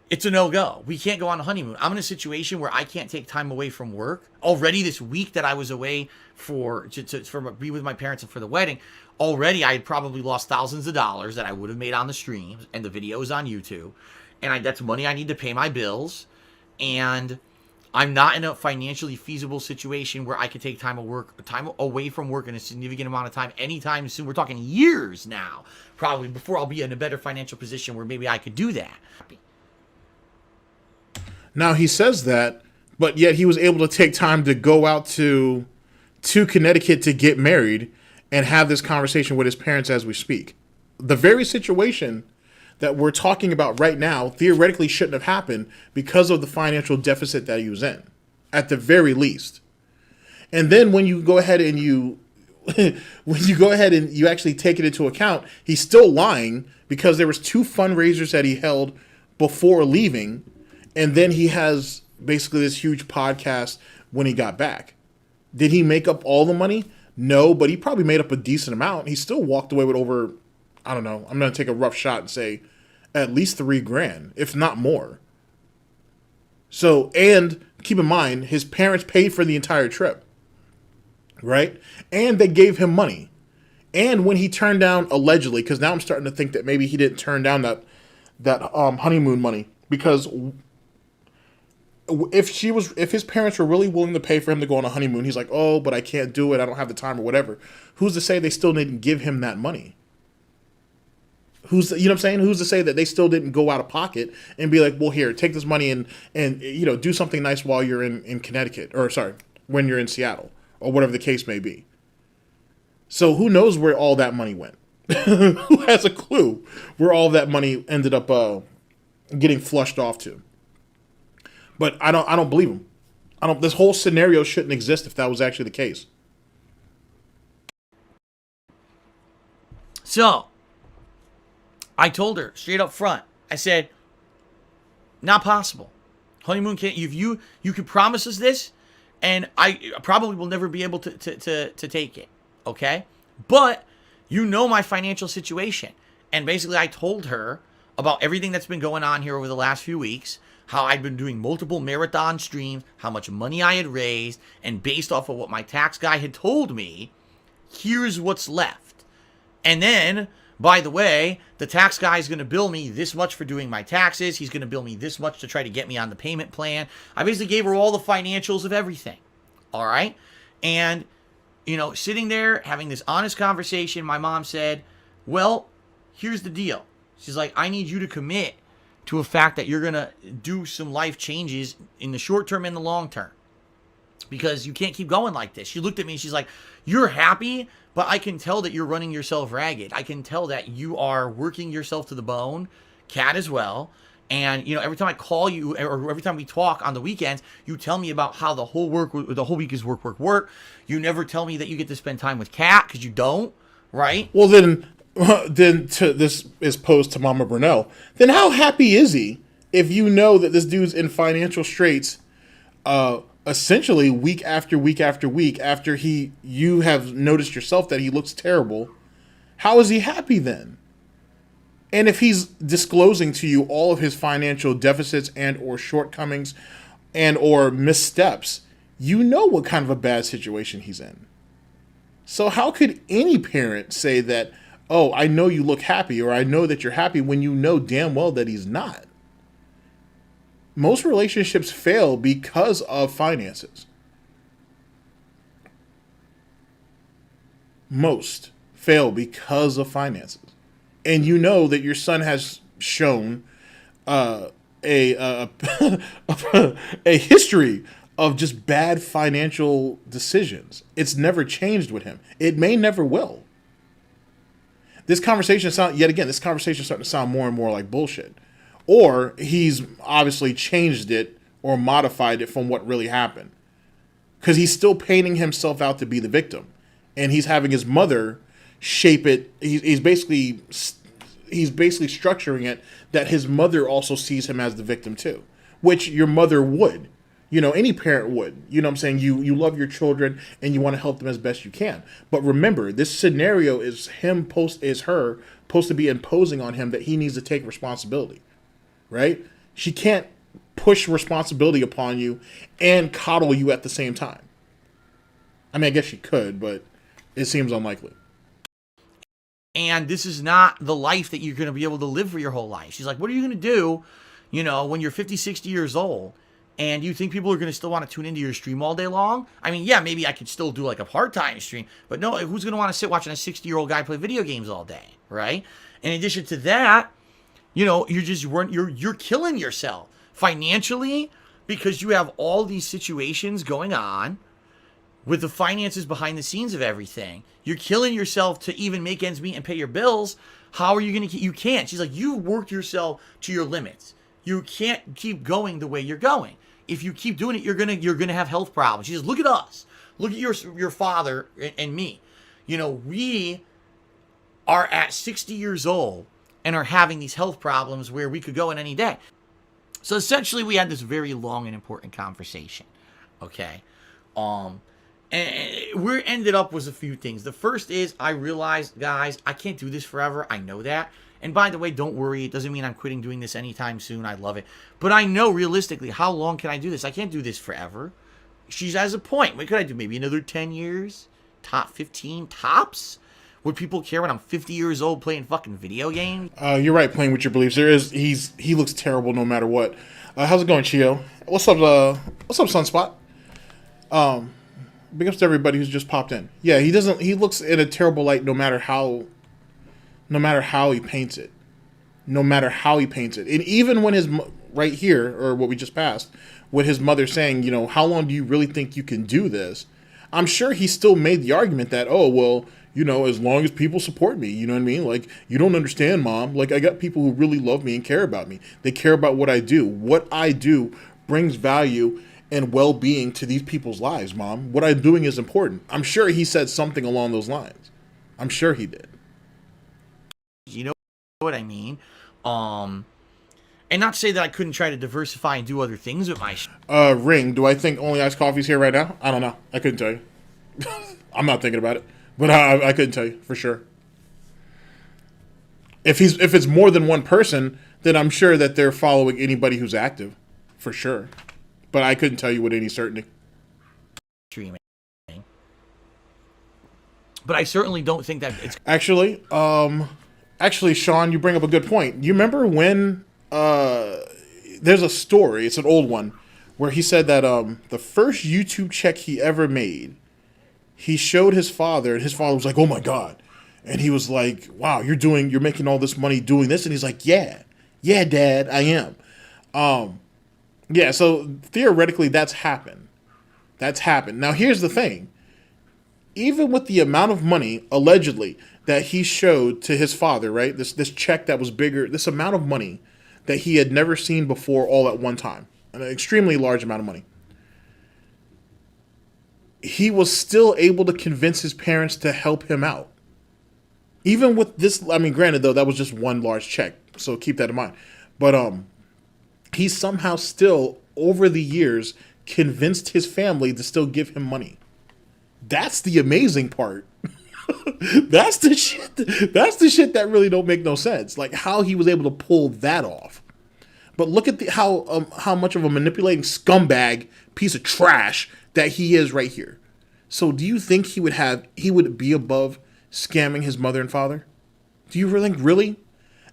it's a no-go. We can't go on a honeymoon. I'm in a situation where I can't take time away from work. Already this week that I was away to be with my parents and for the wedding, already I had probably lost thousands of dollars that I would have made on the streams and the videos on YouTube. And that's money I need to pay my bills. And I'm not in a financially feasible situation where I could take time away from work in a significant amount of time anytime soon. We're talking years now, probably before I'll be in a better financial position where maybe I could do that. Now he says that, but yet he was able to take time to go out to Connecticut to get married and have this conversation with his parents as we speak. The very situation that we're talking about right now theoretically shouldn't have happened because of the financial deficit that he was in, at the very least. And then when you go ahead and you actually take it into account, he's still lying because there was 2 fundraisers that he held before leaving, And then he has basically this huge podcast when he got back. Did he make up all the money? No, but he probably made up a decent amount. He still walked away with over, I don't know, I'm going to take a rough shot and say at least $3,000, if not more. So, and keep in mind, his parents paid for the entire trip, right? And they gave him money. And when he turned down, allegedly, because now I'm starting to think that maybe he didn't turn down that honeymoon money, because if his parents were really willing to pay for him to go on a honeymoon, he's like, oh, but I can't do it, I don't have the time or whatever. Who's to say they still didn't give him that money? You know what I'm saying? Who's to say that they still didn't go out of pocket and be like, well, here, take this money and you know, do something nice while you're in Connecticut, or sorry, when you're in Seattle, or whatever the case may be. So who knows where all that money went? Who has a clue where all that money ended up getting flushed off to? But I don't believe him. This whole scenario shouldn't exist if that was actually the case. So, I told her straight up front. I said, not possible. Honeymoon can't. You could promise us this, and I probably will never be able to take it. Okay? But you know my financial situation. And basically I told her about everything that's been going on here over the last few weeks, how I'd been doing multiple marathon streams, how much money I had raised, and based off of what my tax guy had told me, here's what's left. And then, by the way, the tax guy is going to bill me this much for doing my taxes. He's going to bill me this much to try to get me on the payment plan. I basically gave her all the financials of everything. All right? And, you know, sitting there having this honest conversation, my mom said, well, here's the deal. She's like, I need you to commit to a fact that you're going to do some life changes in the short term and the long term, because you can't keep going like this. She looked at me and she's like, you're happy, but I can tell that you're running yourself ragged. I can tell that you are working yourself to the bone, Kat as well. And, you know, every time I call you or every time we talk on the weekends, you tell me about how the whole week is work. You never tell me that you get to spend time with Kat, because you don't, right? Well, then this is posed to Mama Brunel. Then how happy is he if you know that this dude's in financial straits, essentially week after week after week after you have noticed yourself that he looks terrible? How is he happy then? And if he's disclosing to you all of his financial deficits and or shortcomings and or missteps, you know what kind of a bad situation he's in. So how could any parent say that, oh, I know you look happy, or I know that you're happy, when you know damn well that he's not? Most relationships fail because of finances. Most fail because of finances. And you know that your son has shown a history of just bad financial decisions. It's never changed with him. It may never will. This conversation is starting to sound more and more like bullshit. Or he's obviously changed it or modified it from what really happened. Because he's still painting himself out to be the victim. And he's having his mother shape it. He's basically structuring it that his mother also sees him as the victim too. Which your mother would. You know, any parent would. You know what I'm saying? You love your children and you want to help them as best you can. But remember, this scenario is her supposed to be imposing on him that he needs to take responsibility. Right? She can't push responsibility upon you and coddle you at the same time. I mean, I guess she could, but it seems unlikely. And this is not the life that you're going to be able to live for your whole life. She's like, what are you going to do, you know, when you're 50, 60 years old, and you think people are going to still want to tune into your stream all day long? I mean, yeah, maybe I could still do like a part-time stream, but no, who's going to want to sit watching a 60-year-old guy play video games all day, right? In addition to that, you know, you're killing yourself financially because you have all these situations going on with the finances behind the scenes of everything. You're killing yourself to even make ends meet and pay your bills. How are you going to you can't. She's like, you've worked yourself to your limits. You can't keep going the way you're going. If you keep doing it, you're going to have health problems. She says, look at us. Look at your father and me. You know, we are at 60 years old and are having these health problems where we could go in any day. So essentially, we had this very long and important conversation. Okay. And where it ended up was a few things. The first is I realized, guys, I can't do this forever. I know that. And by the way, don't worry. It doesn't mean I'm quitting doing this anytime soon. I love it. But I know realistically, how long can I do this? I can't do this forever. She has a point. What could I do? Maybe another 10 years? Top 15? Tops? Would people care when I'm 50 years old playing fucking video games? You're right, playing with your beliefs. He looks terrible no matter what. How's it going, Chio? What's up, Sunspot? Big ups to everybody who's just popped in. Yeah, he looks in a terrible light no matter how he paints it. No matter how he paints it. And even when right here, or what we just passed, with his mother saying, how long do you really think you can do this? I'm sure he still made the argument that, oh, well, as long as people support me, you know what I mean? Like, you don't understand, Mom. Like, I got people who really love me and care about me. They care about what I do. What I do brings value and well-being to these people's lives, Mom. What I'm doing is important. I'm sure he said something along those lines. I'm sure he did. You know what I mean? And not to say that I couldn't try to diversify and do other things with my Ring, do I think Only Iced Coffee's here right now? I don't know. I couldn't tell you. I'm not thinking about it. But I couldn't tell you for sure. If it's more than one person, then I'm sure that they're following anybody who's active, for sure. But I couldn't tell you with any certainty. streaming. But I certainly don't think that it's Actually, Sean, you bring up a good point. You remember when there's a story, it's an old one, where he said that the first YouTube check he ever made, he showed his father, and his father was like, "Oh my God." And he was like, "Wow, you're making all this money doing this?" And he's like, Yeah, Dad, I am. Yeah, so theoretically that's happened. Now here's the thing. Even with the amount of money, allegedly, that he showed to his father, right? This check that was bigger, this amount of money that he had never seen before all at one time. An extremely large amount of money. He was still able to convince his parents to help him out. Even with this, I mean, granted though, that was just one large check, so keep that in mind. But he somehow still, over the years, convinced his family to still give him money. That's the amazing part. That's the shit that really don't make no sense. Like how he was able to pull that off. But look at how much of a manipulating scumbag piece of trash that he is right here. So do you think he would be above scamming his mother and father? Do you really think, really?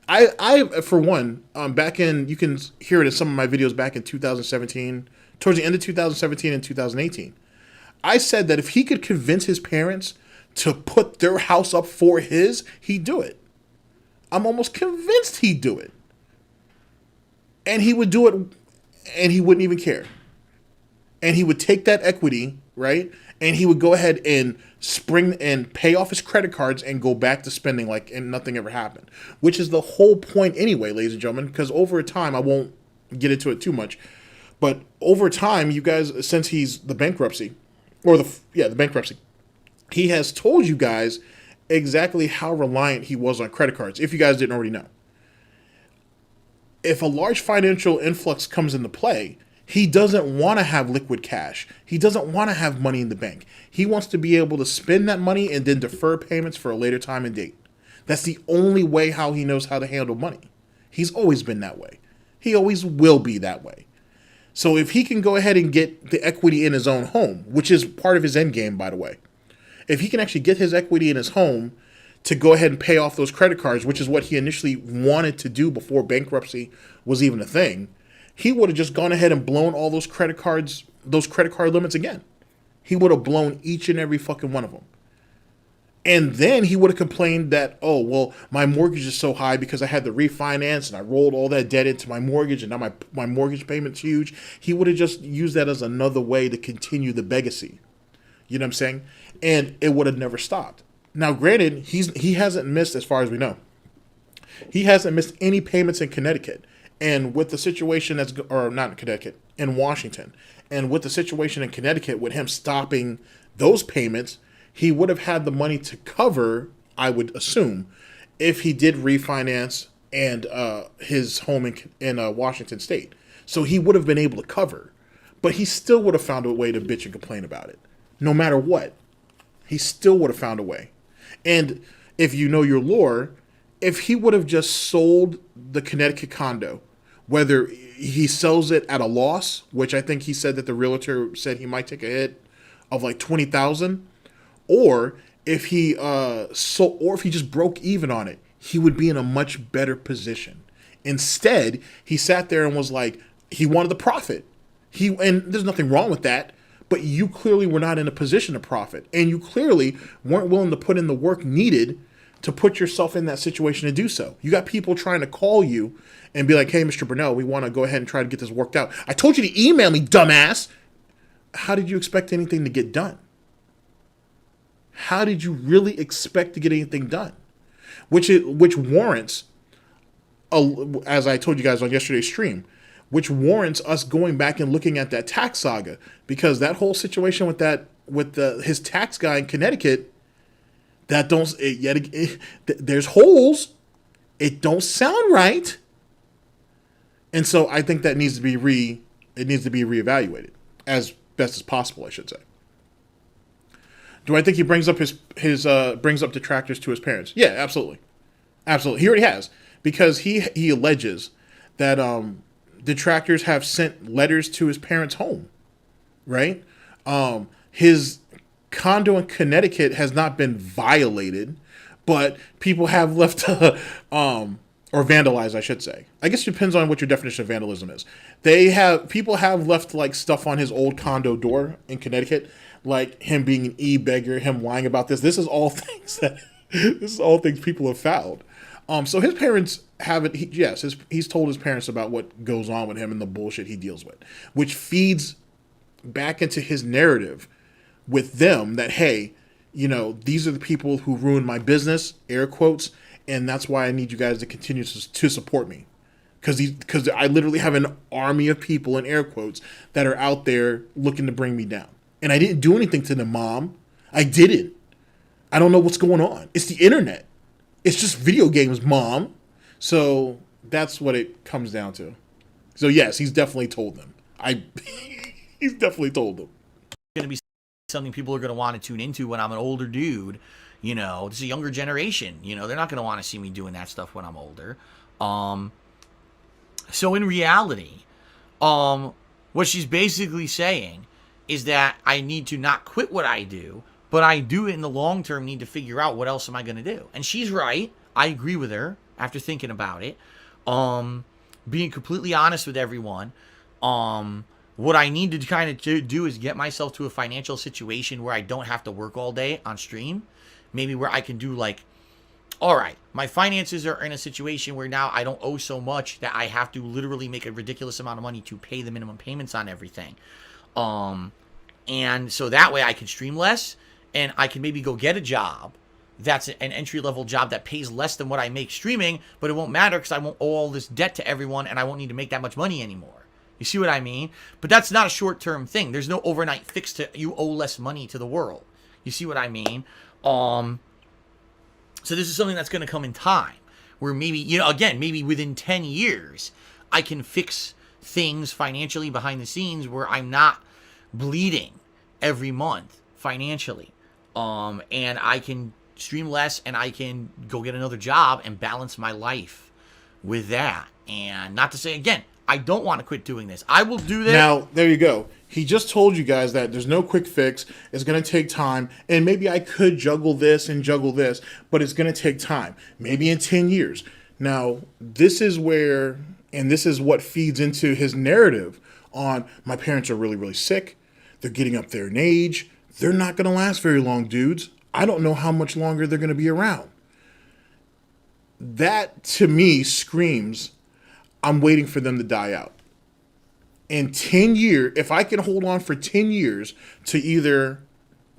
I for one, back in, you can hear it in some of my videos back in 2017, towards the end of 2017 and 2018. I said that if he could convince his parents to put their house up for his, he'd do it. I'm almost convinced he'd do it. And he would do it, and he wouldn't even care. And he would take that equity, right? And he would go ahead and spring and pay off his credit cards and go back to spending like and nothing ever happened. Which is the whole point anyway, ladies and gentlemen, because over time, I won't get into it too much, but over time, you guys, since he's the bankruptcy, the bankruptcy, he has told you guys exactly how reliant he was on credit cards, if you guys didn't already know. If a large financial influx comes into play, he doesn't want to have liquid cash. He doesn't want to have money in the bank. He wants to be able to spend that money and then defer payments for a later time and date. That's the only way how he knows how to handle money. He's always been that way. He always will be that way. So if he can go ahead and get the equity in his own home, which is part of his end game, by the way, if he can actually get his equity in his home to go ahead and pay off those credit cards, which is what he initially wanted to do before bankruptcy was even a thing, he would have just gone ahead and blown all those credit card limits again. He would have blown each and every fucking one of them. And then he would have complained that, oh, well, my mortgage is so high because I had to refinance and I rolled all that debt into my mortgage and now my mortgage payment's huge. He would have just used that as another way to continue the legacy. You know what I'm saying? And it would have never stopped. Now, granted, he hasn't missed, as far as we know, he hasn't missed any payments in Connecticut. And with the situation not in Connecticut, in Washington, and with the situation in Connecticut with him stopping those payments, he would have had the money to cover, I would assume, if he did refinance and his home in Washington State. So he would have been able to cover. But he still would have found a way to bitch and complain about it. No matter what. He still would have found a way. And if you know your lore, if he would have just sold the Connecticut condo, whether he sells it at a loss, which I think he said that the realtor said he might take a hit of like $20,000, or if he or if he just broke even on it, he would be in a much better position. Instead, he sat there and was like, he wanted the profit. And there's nothing wrong with that, but you clearly were not in a position to profit, and you clearly weren't willing to put in the work needed to put yourself in that situation to do so. You got people trying to call you and be like, hey, Mr. Burnell, we want to go ahead and try to get this worked out. I told you to email me, dumbass. How did you expect anything to get done? How did you really expect to get anything done? Which warrants, as I told you guys on yesterday's stream, which warrants us going back and looking at that tax saga, because that whole situation with his tax guy in Connecticut, there's holes. It don't sound right, and so I think that needs to be reevaluated as best as possible, I should say. Do I think he brings up his brings up detractors to his parents? Yeah, absolutely. He already has, because he alleges that detractors have sent letters to his parents' home, right? His condo in Connecticut has not been violated, but people have left or vandalized, I should say. I guess it depends on what your definition of vandalism is. People have left like stuff on his old condo door in Connecticut, like him being an e-beggar, him lying about this. This is all things people have found. So his parents haven't. He's told his parents about what goes on with him and the bullshit he deals with, which feeds back into his narrative with them that, hey, these are the people who ruined my business, air quotes, and that's why I need you guys to continue to support me, because I literally have an army of people, in air quotes, that are out there looking to bring me down, and I didn't do anything to them, Mom. I didn't. I don't know what's going on. It's the internet. It's just video games, Mom. So that's what it comes down to. So yes, he's definitely told them. He's definitely told them. Going to be something people are going to want to tune into when I'm an older dude. This is a younger generation. They're not going to want to see me doing that stuff when I'm older. So in reality, what she's basically saying is that I need to not quit what I do, but I do in the long term need to figure out what else am I going to do. And she's right. I agree with her after thinking about it. Being completely honest with everyone. What I need to kind of do is get myself to a financial situation where I don't have to work all day on stream. Maybe where I can do like, all right, my finances are in a situation where now I don't owe so much that I have to literally make a ridiculous amount of money to pay the minimum payments on everything. And so that way I can stream less, and I can maybe go get a job that's an entry-level job that pays less than what I make streaming, but it won't matter because I won't owe all this debt to everyone, and I won't need to make that much money anymore. You see what I mean? But that's not a short-term thing. There's no overnight fix to you owe less money to the world. You see what I mean? So this is something that's going to come in time, where maybe, again, maybe within 10 years, I can fix things financially behind the scenes where I'm not bleeding every month financially. And I can stream less, and I can go get another job and balance my life with that. And not to say, again, I don't want to quit doing this. I will do this. Now, there you go. He just told you guys that there's no quick fix. It's going to take time. And maybe I could juggle this and juggle this, but it's going to take time. Maybe in 10 years. Now, this is where, and this is what feeds into his narrative on, my parents are really, really sick. They're getting up there in age. They're not going to last very long, dudes. I don't know how much longer they're going to be around. That, to me, screams, I'm waiting for them to die out. In 10 years, if I can hold on for 10 years to either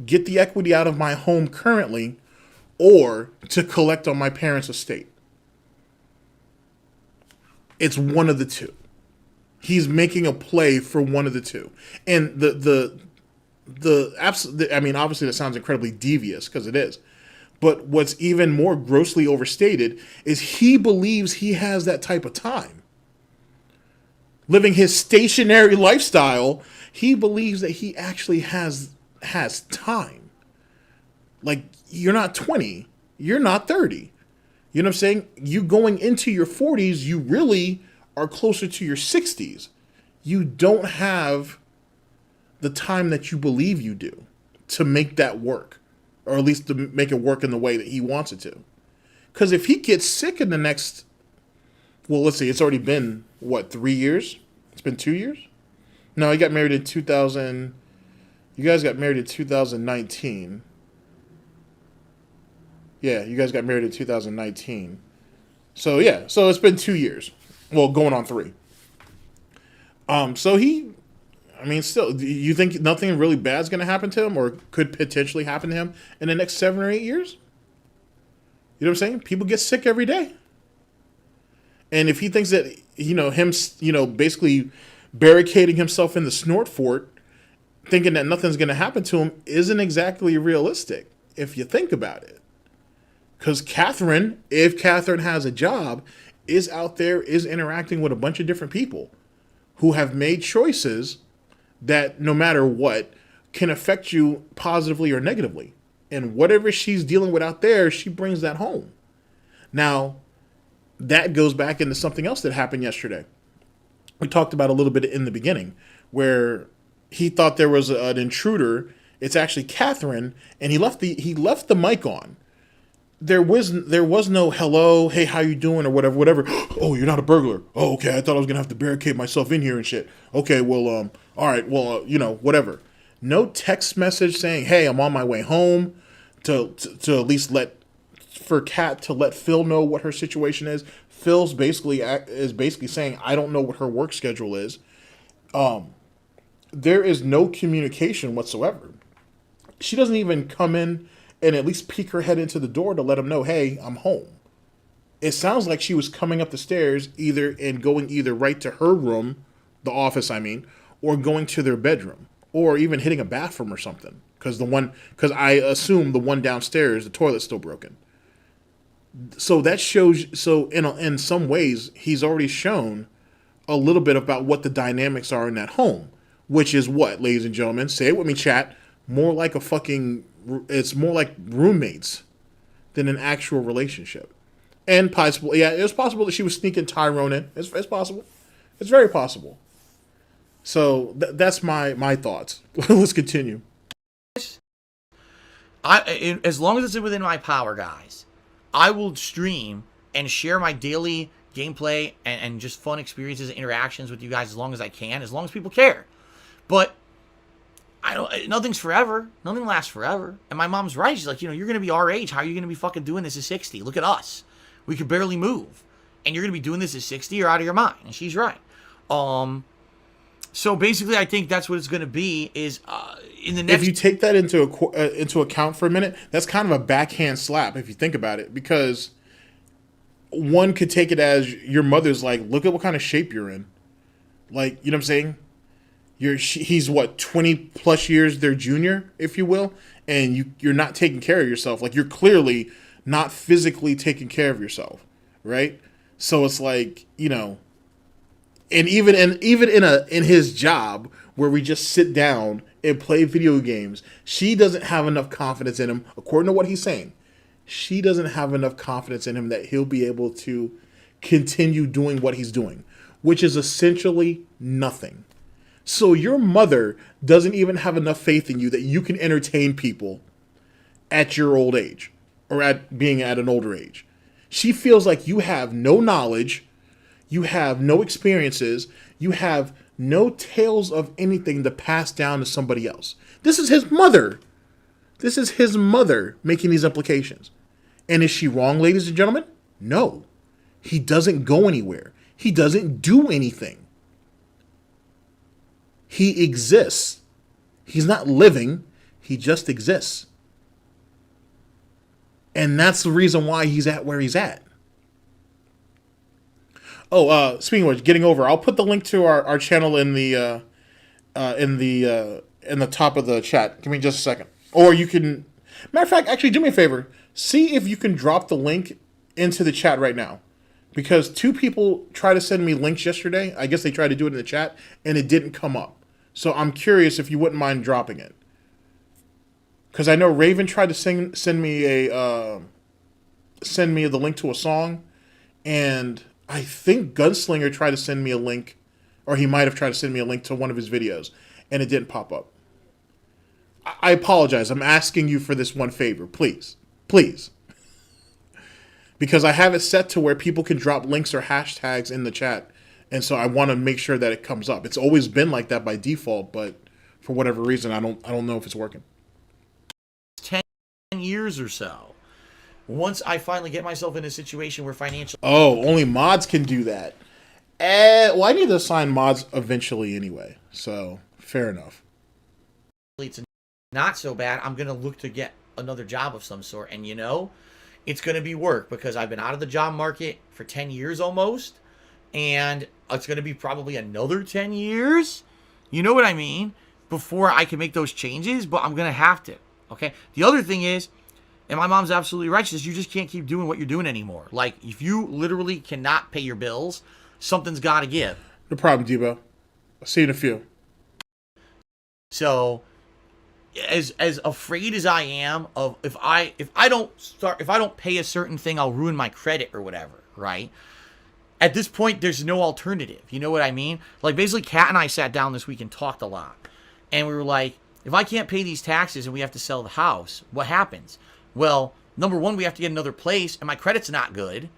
get the equity out of my home currently or to collect on my parents' estate. It's one of the two. He's making a play for one of the two. And I mean, obviously that sounds incredibly devious, because it is. But what's even more grossly overstated is he believes he has that type of time. living his stationary lifestyle, he believes that he actually has time. Like, you're not 20, you're not 30. You know what I'm saying? You going into your 40s, you really are closer to your 60s. You don't have the time that you believe you do to make that work, or at least to make it work in the way that he wants it to. Because if he gets sick in the next, well, let's see, it's already been, 3 years? It's been 2 years? No, he got married in 2000. You guys got married in 2019. Yeah, you guys got married in 2019. So, yeah, so it's been 2 years. Well, going on 3. So still, do you think nothing really bad's going to happen to him or could potentially happen to him in the next 7 or 8 years? You know what I'm saying? People get sick every day. And if he thinks that, him, basically barricading himself in the snort fort, thinking that nothing's going to happen to him, isn't exactly realistic if you think about it. Because Catherine, if Catherine has a job, is out there, is interacting with a bunch of different people who have made choices that no matter what can affect you positively or negatively. And whatever she's dealing with out there, she brings that home. Now, that goes back into something else that happened yesterday. We talked about a little bit in the beginning where he thought there was an intruder. It's actually Catherine, and he left the mic on. There was no hello, hey, how you doing, or whatever. Oh, you're not a burglar. Oh, okay. I thought I was gonna have to barricade myself in here and shit. Okay, well, all right, well, whatever. No text message saying, hey, I'm on my way home, to at least for Kat to let Phil know what her situation is. Phil's basically saying, I don't know what her work schedule is. There is no communication whatsoever. She doesn't even come in and at least peek her head into the door to let him know, hey, I'm home. It sounds like she was coming up the stairs going right to her room, the office, or going to their bedroom, or even hitting a bathroom or something. Because I assume the one downstairs, the toilet's still broken. So that shows, in some ways, he's already shown a little bit about what the dynamics are in that home, which is what, ladies and gentlemen, say it with me, chat, it's more like roommates than an actual relationship. And possible, yeah, it's possible that she was sneaking Tyrone in. It's possible. It's very possible. So that's my thoughts. Let's continue. As long as it's within my power, guys, I will stream and share my daily gameplay and just fun experiences and interactions with you guys as long as I can, as long as people care. But nothing's forever. Nothing lasts forever. And my mom's right. She's like, you're going to be our age. How are you going to be fucking doing this at 60? Look at us. We could barely move. And you're going to be doing this at 60? You're out of your mind. And she's right. So basically, I think that's what it's going to be is in the next... If you take that into account for a minute, that's kind of a backhand slap if you think about it. Because one could take it as your mother's like, look at what kind of shape you're in. Like, you know what I'm saying? He's what, 20 plus years their junior, if you will, and you're not taking care of yourself. Like, you're clearly not physically taking care of yourself, right? So it's like, and even in his job where we just sit down and play video games, she doesn't have enough confidence in him, according to what he's saying. She doesn't have enough confidence in him that he'll be able to continue doing what he's doing, which is essentially nothing. So your mother doesn't even have enough faith in you that you can entertain people at your old age or at being at an older age. She feels like you have no knowledge, you have no experiences, you have no tales of anything to pass down to somebody else. This is his mother. This is his mother making these implications. And is she wrong, ladies and gentlemen? No. He doesn't go anywhere. He doesn't do anything. He exists. He's not living. He just exists. And that's the reason why he's at where he's at. Oh, speaking of which, getting over, I'll put the link to our channel in the top of the chat. Give me just a second. Or you can, matter of fact, actually do me a favor. See if you can drop the link into the chat right now. because 2 people tried to send me links yesterday. I guess they tried to do it in the chat, and it didn't come up. So I'm curious if you wouldn't mind dropping it. Because I know Raven tried to send me the link to a song, and I think Gunslinger tried to send me a link, or he might have tried to send me a link to one of his videos, and it didn't pop up. I apologize. I'm asking you for this one favor, please. Please. Because I have it set to where people can drop links or hashtags in the chat, and so I want to make sure that it comes up. It's always been like that by default, but for whatever reason, I don't know if it's working. 10 years or so. Once I finally get myself in a situation where financial... Oh, only mods can do that. Well, I need to assign mods eventually anyway, so fair enough. It's not so bad. I'm going to look to get another job of some sort, and it's going to be work because I've been out of the job market for 10 years almost, and it's going to be probably another 10 years, you know what I mean, before I can make those changes, but I'm going to have to, okay? The other thing is, and my mom's absolutely right, she says, you just can't keep doing what you're doing anymore. Like, if you literally cannot pay your bills, something's got to give. No problem, Debo. I'll see you in a few. So, as afraid as I am of if I don't pay a certain thing, I'll ruin my credit or whatever, right? At this point, there's no alternative. You know what I mean? Like, basically, Kat and I sat down this week and talked a lot. And we were like, if I can't pay these taxes and we have to sell the house, what happens? Well, number one, we have to get another place, and my credit's not good.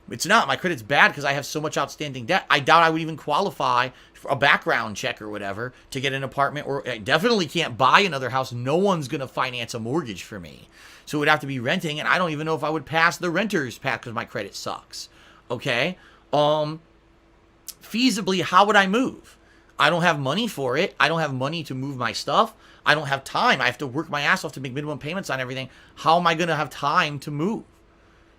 It's not. My credit's bad because I have so much outstanding debt. I doubt I would even qualify for a background check or whatever to get an apartment, or I definitely can't buy another house. No one's going to finance a mortgage for me. So it would have to be renting, and I don't even know if I would pass the renter's pack because my credit sucks. Okay? Feasibly, how would I move? I don't have money for it. I don't have money to move my stuff. I don't have time. I have to work my ass off to make minimum payments on everything. How am I going to have time to move?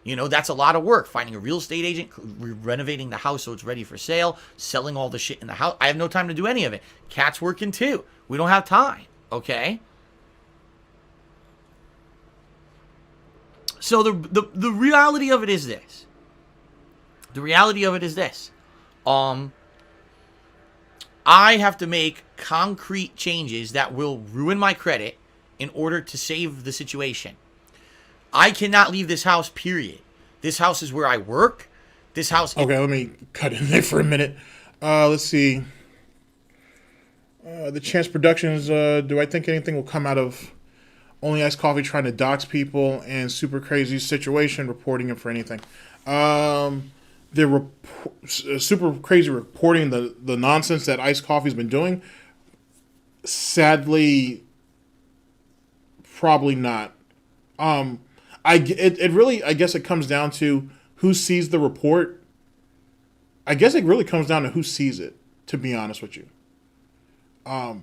That's a lot of work. Finding a real estate agent, renovating the house so it's ready for sale, selling all the shit in the house. I have no time to do any of it. Kat's working too. We don't have time. Okay? So the reality of it is this. The reality of it is this. I have to make concrete changes that will ruin my credit in order to save the situation. I cannot leave this house, period. This house is where I work. This house... Okay, let me cut in there for a minute. Let's see. The Chance Productions, do I think anything will come out of Only Iced Coffee trying to dox people and Super Crazy Situation reporting him for anything? They're Super Crazy reporting the nonsense that Iced Coffee's been doing. Sadly, probably not. It really, I guess it comes down to who sees the report. I guess it really comes down to who sees it, to be honest with you. I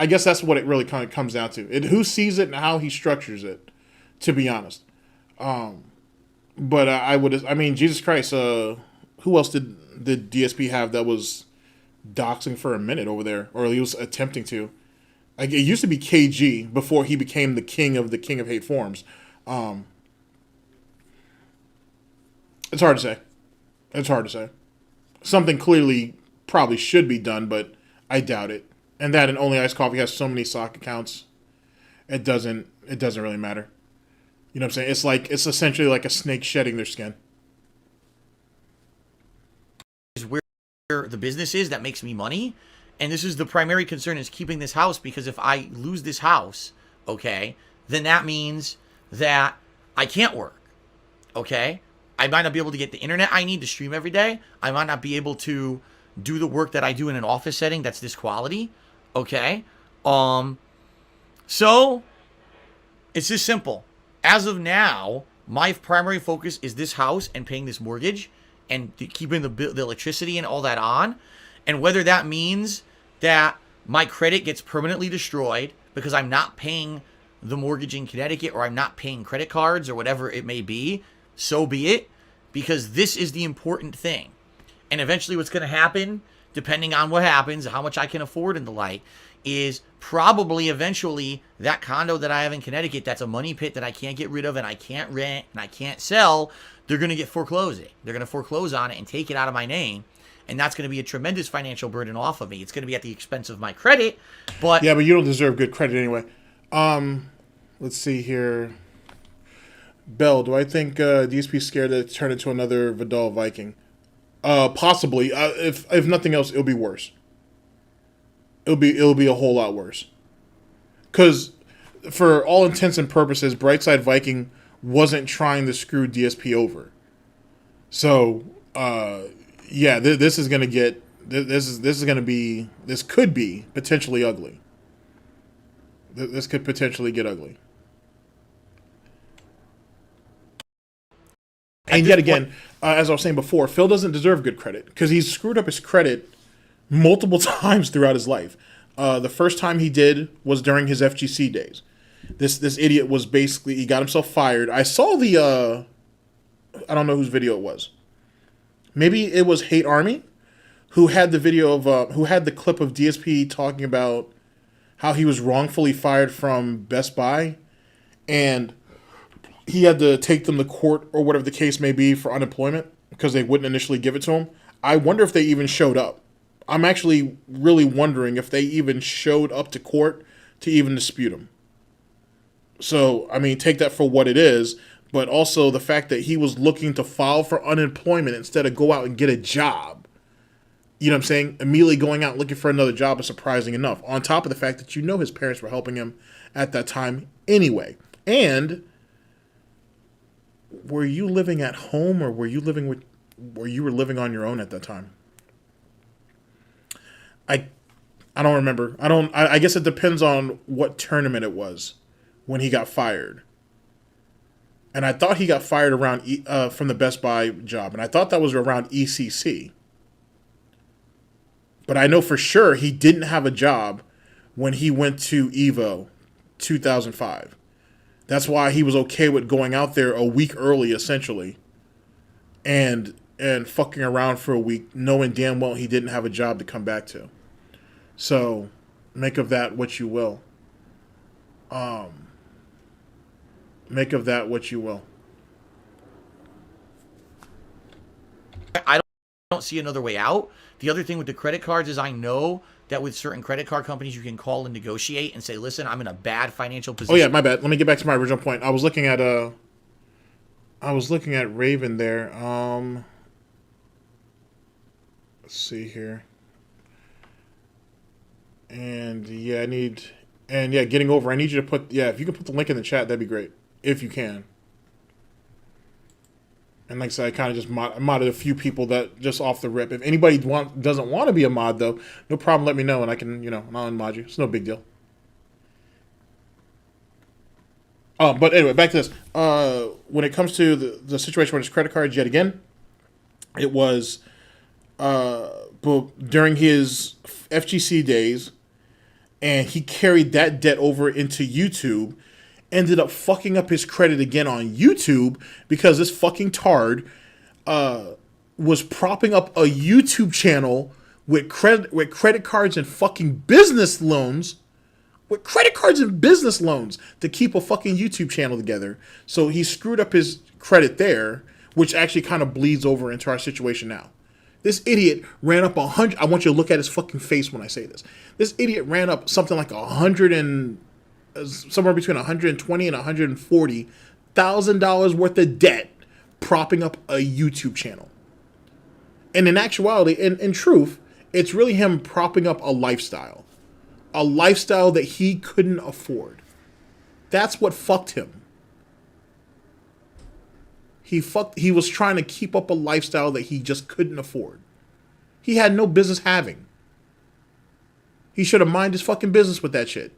guess that's what it really kind of comes down to. Who sees it and how he structures it, to be honest. But Jesus Christ, who else did DSP have that was doxing for a minute over there? Or he was attempting to. It used to be KG before he became the king of hate forums. It's hard to say. Something clearly probably should be done, but I doubt it. And that and Only Iced Coffee has so many sock accounts, it doesn't really matter. You know what I'm saying? It's essentially like a snake shedding their skin. Is where the business is that makes me money. And this is the primary concern, is keeping this house, because if I lose this house, okay, then that means that I can't work, okay? I might not be able to get the internet I need to stream every day. I might not be able to do the work that I do in an office setting that's this quality, okay? So, it's just simple. As of now, my primary focus is this house and paying this mortgage and keeping the electricity and all that on. And whether that means that my credit gets permanently destroyed because I'm not paying the mortgage in Connecticut, or I'm not paying credit cards, or whatever it may be, so be it, because this is the important thing. And eventually what's going to happen depending on what happens, how much I can afford and the like, is probably eventually that condo that I have in Connecticut that's a money pit that I can't get rid of and I can't rent and I can't sell, they're going to get foreclosed. They're going to foreclose on it and take it out of my name. And that's going to be a tremendous financial burden off of me. It's going to be at the expense of my credit, but... Yeah, but you don't deserve good credit anyway. Let's see here. Bell, do I think DSP's scared that it turn into another Vidal Viking? Possibly. If nothing else, it'll be worse. It'll be a whole lot worse. Because for all intents and purposes, Brightside Viking wasn't trying to screw DSP over. So, yeah, this is gonna get this could be potentially ugly. This could potentially get ugly. And yet again, as I was saying before, Phil doesn't deserve good credit because he's screwed up his credit multiple times throughout his life. The first time he did was during his FGC days. This idiot was basically, he got himself fired. I saw the, I don't know whose video it was. Maybe it was Hate Army, who had the video of, who had the clip of DSP talking about how he was wrongfully fired from Best Buy, and he had to take them to court or whatever the case may be for unemployment because they wouldn't initially give it to him. I wonder if they even showed up. I'm actually really wondering if they even showed up to court to even dispute him. So, I mean, take that for what it is, but also the fact that he was looking to file for unemployment instead of go out and get a job. You know what I'm saying? Immediately going out and looking for another job is surprising enough. On top of the fact that you know his parents were helping him at that time anyway. And were you living at home or were you living on your own at that time? I don't remember. I guess it depends on what tournament it was when he got fired. And I thought he got fired around from the Best Buy job, and I thought that was around ECC. But I know for sure he didn't have a job when he went to EVO 2005. That's why he was okay with going out there a week early, essentially, and fucking around for a week, knowing damn well he didn't have a job to come back to. So, make of that what you will. Make of that what you will. I don't see another way out. The other thing with the credit cards is I know that with certain credit card companies, you can call and negotiate and say, listen, I'm in a bad financial position. Oh, yeah, my bad. Let me get back to my original point. I was looking at Raven there. Let's see here. And yeah, getting over. I need you to put, if you can put the link in the chat, that'd be great. If you can. And like I said, I kind of just modded a few people that just off the rip. If anybody doesn't want to be a mod, though, no problem. Let me know, and I can, I'll unmod you. It's no big deal. But anyway, back to this. When it comes to the situation with his credit cards, yet again, it was during his FGC days, and he carried that debt over into YouTube. Ended up fucking up his credit again on YouTube because this fucking tard was propping up a YouTube channel with credit cards and fucking business loans. With credit cards and business loans to keep a fucking YouTube channel together. So he screwed up his credit there, which actually kind of bleeds over into our situation now. This idiot ran up 100. I want you to look at his fucking face when I say this. This idiot ran up something like somewhere between $120,000 and $140,000 worth of debt propping up a YouTube channel. And in actuality, in truth, it's really him propping up a lifestyle that he couldn't afford. That's what fucked him. He was trying to keep up a lifestyle that he just couldn't afford. He had no business having. He should have minded his fucking business with that shit.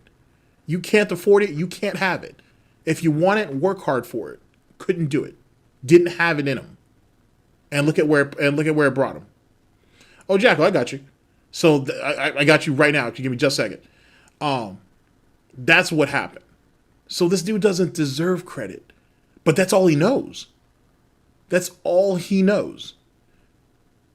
You can't afford it, you can't have it. If you want it, work hard for it. Couldn't do it. Didn't have it in him. And look at where it brought him. Oh, Jacko, I got you. So I got you right now. If you give me just a second. That's what happened. So this dude doesn't deserve credit. But that's all he knows. That's all he knows.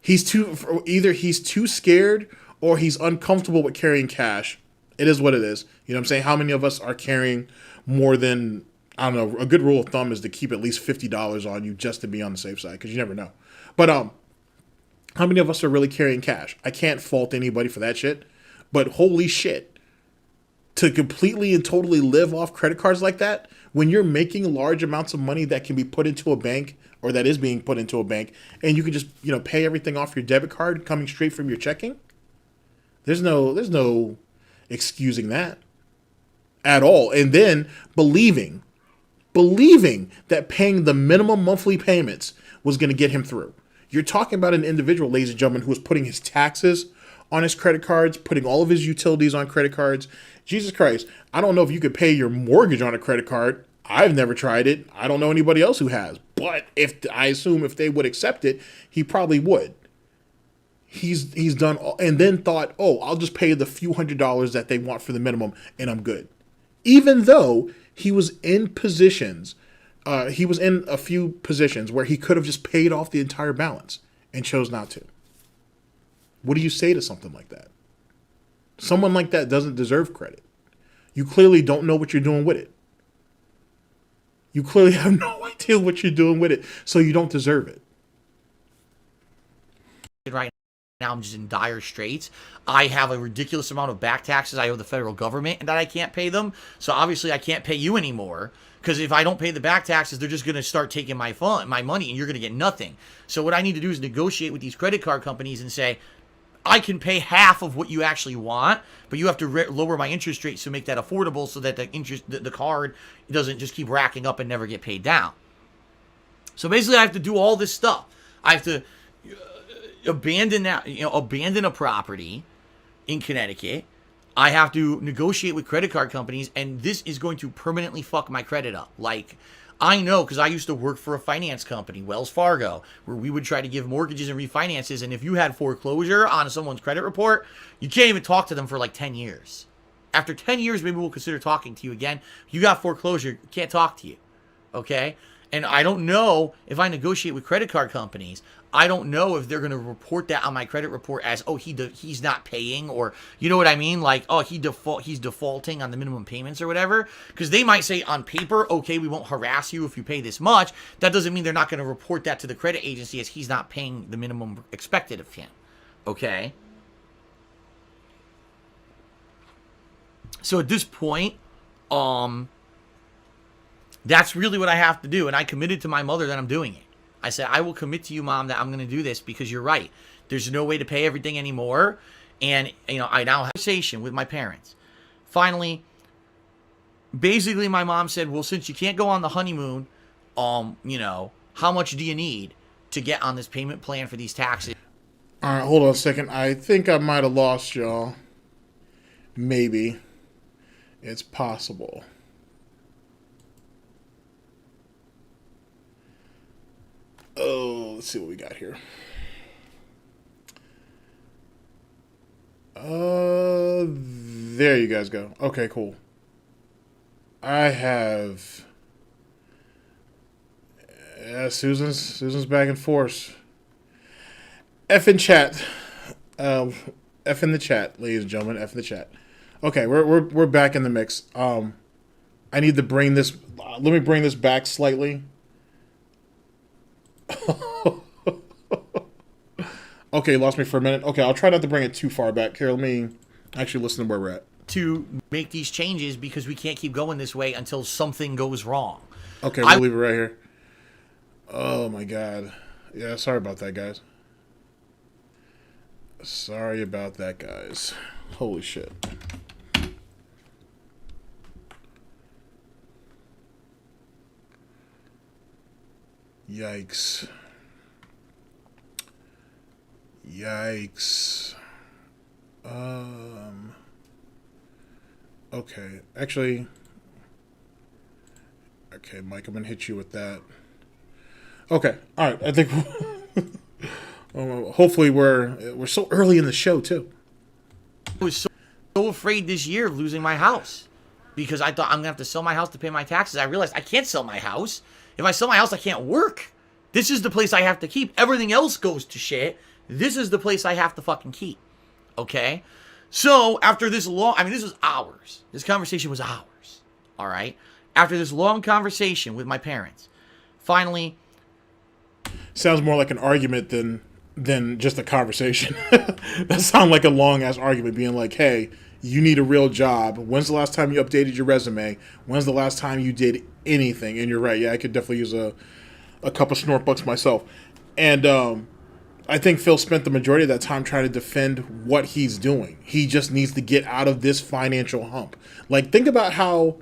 Either he's too scared or he's uncomfortable with carrying cash. It is what it is. You know what I'm saying? How many of us are carrying more than, I don't know, a good rule of thumb is to keep at least $50 on you just to be on the safe side, because you never know. But how many of us are really carrying cash? I can't fault anybody for that shit. But holy shit, to completely and totally live off credit cards like that, when you're making large amounts of money that can be put into a bank, or that is being put into a bank, and you can just, you know, pay everything off your debit card coming straight from your checking, there's no excusing that at all. And then believing that paying the minimum monthly payments was going to get him through. You're talking about an individual, ladies and gentlemen, who was putting his taxes on his credit cards, putting all of his utilities on credit cards. Jesus Christ, I don't know if you could pay your mortgage on a credit card. I've never tried it. I don't know anybody else who has. But I assume if they would accept it, he probably would. He's done all, and then thought, oh, I'll just pay the few $100s that they want for the minimum, and I'm good. Even though he was in positions, he was in a few positions where he could have just paid off the entire balance and chose not to. What do you say to something like that? Someone like that doesn't deserve credit. You clearly don't know what you're doing with it. You clearly have no idea what you're doing with it, so you don't deserve it. Right now, I'm just in dire straits. I have a ridiculous amount of back taxes I owe the federal government, and that I can't pay them. So obviously, I can't pay you anymore, because if I don't pay the back taxes, they're just going to start taking my money, and you're going to get nothing. So what I need to do is negotiate with these credit card companies and say, I can pay half of what you actually want, but you have to lower my interest rates to make that affordable, so that the card doesn't just keep racking up and never get paid down. So basically, I have to do all this stuff. I have to abandon a property in Connecticut. I have to negotiate with credit card companies, and this is going to permanently fuck my credit up. Like, I know, because I used to work for a finance company, Wells Fargo, where we would try to give mortgages and refinances, and if you had foreclosure on someone's credit report, you can't even talk to them for like 10 years. After 10 years, maybe we'll consider talking to you again. You got foreclosure, can't talk to you, okay? And I don't know if I negotiate with credit card companies, I don't know if they're going to report that on my credit report as, oh, he's not paying, or, you know what I mean? Like, oh, he's defaulting on the minimum payments or whatever. Because they might say on paper, okay, we won't harass you if you pay this much. That doesn't mean they're not going to report that to the credit agency as he's not paying the minimum expected of him. Okay? So at this point, that's really what I have to do. And I committed to my mother that I'm doing it. I said, I will commit to you, Mom, that I'm going to do this because you're right. There's no way to pay everything anymore. And, you know, I now have a conversation with my parents. Finally, basically my mom said, well, since you can't go on the honeymoon, you know, how much do you need to get on this payment plan for these taxes? All right, hold on a second. I think I might have lost y'all. Maybe. It's possible. Oh, let's see what we got here. There you guys go. Okay, cool. I have... Yeah, Susan's back and forth. F in chat. F in the chat, ladies and gentlemen. F in the chat. Okay, we're back in the mix. I need to bring this... let me bring this back slightly. Okay, lost me for a minute. Okay, I'll try not to bring it too far back. Here, let me actually listen to where we're at. To make these changes because we can't keep going this way until something goes wrong. Okay, we'll leave it right here. Oh my god. Yeah, sorry about that, guys. Sorry about that, guys. Holy shit. Yikes. Yikes. Okay. Actually. Okay, Mike, I'm gonna hit you with that. Okay. All right. I think. Hopefully, we're so early in the show too. I was so afraid this year of losing my house because I thought I'm gonna have to sell my house to pay my taxes. I realized I can't sell my house. If I sell my house, I can't work. This is the place I have to keep. Everything else goes to shit. this is the place I have to fucking keep. Okay? So, after this long, I mean, this was hours. This conversation was hours. All right? After this long conversation with my parents, finally... Sounds more like an argument than just a conversation. That sounds like a long-ass argument, being like, hey, you need a real job. When's the last time you updated your resume? When's the last time you did anything? And you're right. Yeah, I could definitely use a couple snort bucks myself. And I think Phil spent the majority of that time trying to defend what he's doing. He just needs to get out of this financial hump. Like, think about how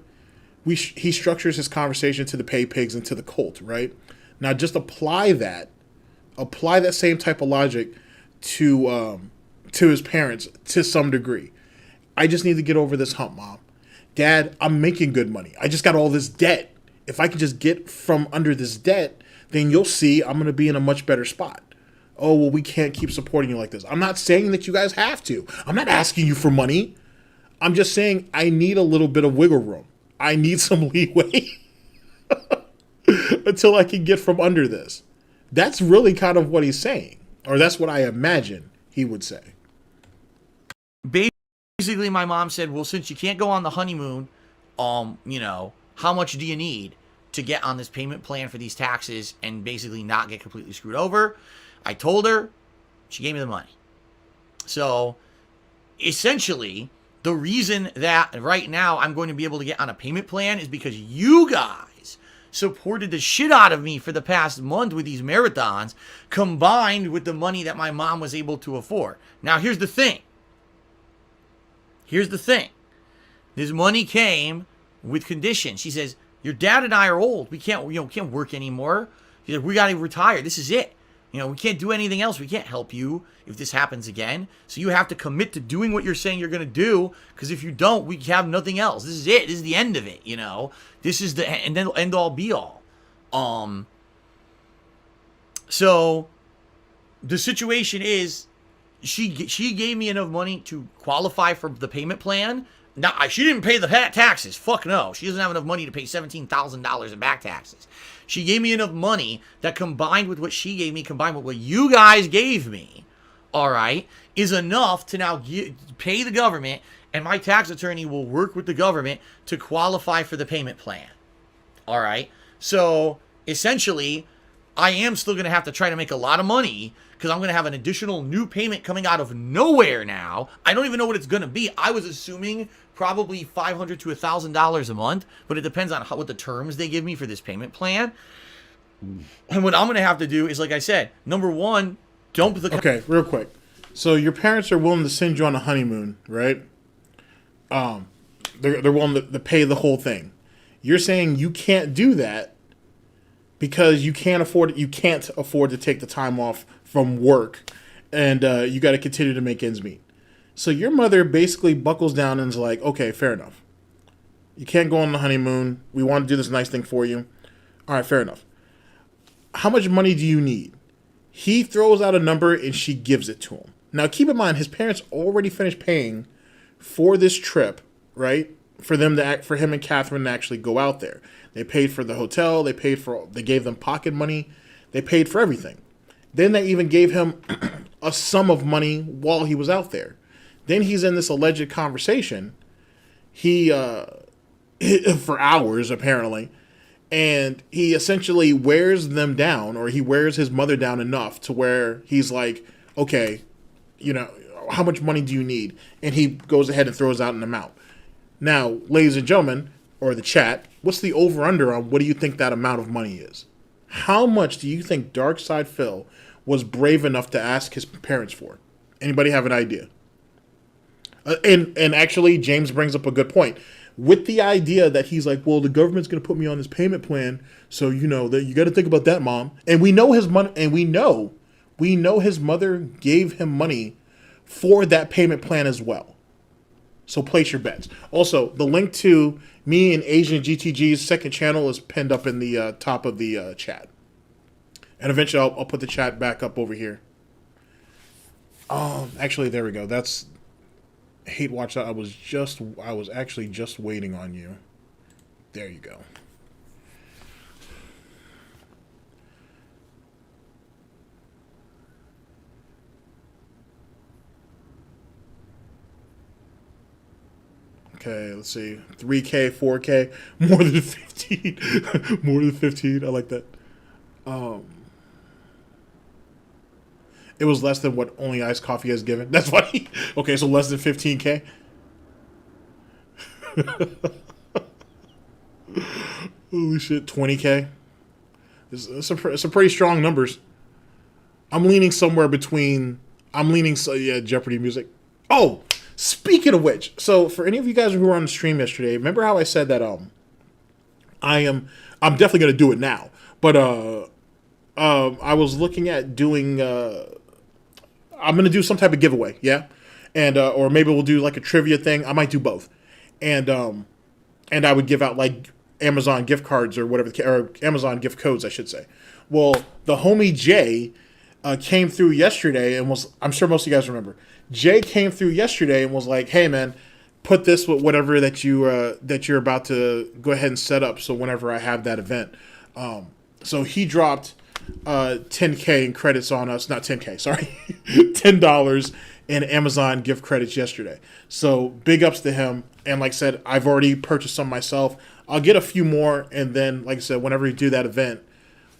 he structures his conversation to the pay pigs and to the cult, right? Now, just apply that same type of logic to his parents to some degree. I just need to get over this hump, Mom. Dad, I'm making good money. I just got all this debt. If I can just get from under this debt, then you'll see I'm going to be in a much better spot. Oh, well, we can't keep supporting you like this. I'm not saying that you guys have to. I'm not asking you for money. I'm just saying I need a little bit of wiggle room. I need some leeway until I can get from under this. That's really kind of what he's saying. Or that's what I imagine he would say. Basically, my mom said, well, since you can't go on the honeymoon, how much do you need to get on this payment plan for these taxes and basically not get completely screwed over? I told her, she gave me the money. So, essentially, the reason that right now I'm going to be able to get on a payment plan is because you guys supported the shit out of me for the past month with these marathons, combined with the money that my mom was able to afford. Now, here's the thing. This money came with conditions. She says, your dad and I are old. We can't work anymore. She said, we got to retire. This is it. We can't do anything else. We can't help you if this happens again. So you have to commit to doing what you're saying you're going to do, because if you don't, we have nothing else. This is it. This is the end of it, This is the end all be all. So the situation is, she gave me enough money to qualify for the payment plan. Now, she didn't pay the taxes. Fuck no. She doesn't have enough money to pay $17,000 in back taxes. She gave me enough money that, combined with what she gave me, combined with what you guys gave me, all right, is enough to now pay the government, and my tax attorney will work with the government to qualify for the payment plan. All right? So, essentially, I am still going to have to try to make a lot of money, because I'm going to have an additional new payment coming out of nowhere now. I don't even know what it's going to be. I was assuming probably $500 to $1,000 a month, but it depends on what the terms they give me for this payment plan. And what I'm going to have to do is, like I said, number one, dump the... Okay, real quick. So your parents are willing to send you on a honeymoon, right? They're willing to pay the whole thing. You're saying you can't do that because you can't afford it. You can't afford to take the time off from work, and you got to continue to make ends meet. So your mother basically buckles down and is like, okay, fair enough. You can't go on the honeymoon. We want to do this nice thing for you. All right, fair enough. How much money do you need? He throws out a number and she gives it to him. Now, keep in mind, his parents already finished paying for this trip, right? For him and Catherine to actually go out there. They paid for the hotel. They gave them pocket money. They paid for everything. Then they even gave him a sum of money while he was out there. Then he's in this alleged conversation. For hours, apparently. And he essentially wears them down, or he wears his mother down enough to where he's like, okay, how much money do you need? And he goes ahead and throws out an amount. Now, ladies and gentlemen, or the chat, what's the over-under on what do you think that amount of money is? How much do you think DarksydePhil was brave enough to ask his parents for? Anybody have an idea? And actually, James brings up a good point. With the idea that he's like, well, the government's going to put me on this payment plan, so that you got to think about that, Mom. And we know his money, and we know his mother gave him money for that payment plan as well. So place your bets. Also, the link to me and Asian GTG's second channel is pinned up in the top of the chat. And eventually I'll put the chat back up over here. Actually, there we go. That's Hate Watch. I was actually just waiting on you. There you go. Okay, let's see. 3K, 4K, more than 15. More than 15. I like that. It was less than what Only Iced Coffee has given. That's funny. Okay, so less than 15K. Holy shit, 20K. It's a pretty strong numbers. I'm leaning somewhere between. Yeah, Jeopardy music. Oh, speaking of which, so for any of you guys who were on the stream yesterday, remember how I said that I'm definitely gonna do it now. But I was looking at doing. I'm gonna do some type of giveaway, yeah, and or maybe we'll do like a trivia thing. I might do both, and I would give out like Amazon gift cards or whatever, or Amazon gift codes, I should say. Well, the homie Jay came through yesterday and was, I'm sure most of you guys remember, Jay came through yesterday and was like, hey man, put this with whatever that you're about to go ahead and set up, so whenever I have that event. So he dropped 10K in credits on us, not 10K, sorry, $10 in Amazon gift credits yesterday. So big ups to him. And like I said, I've already purchased some myself. I'll get a few more, and then, like I said, whenever we do that event,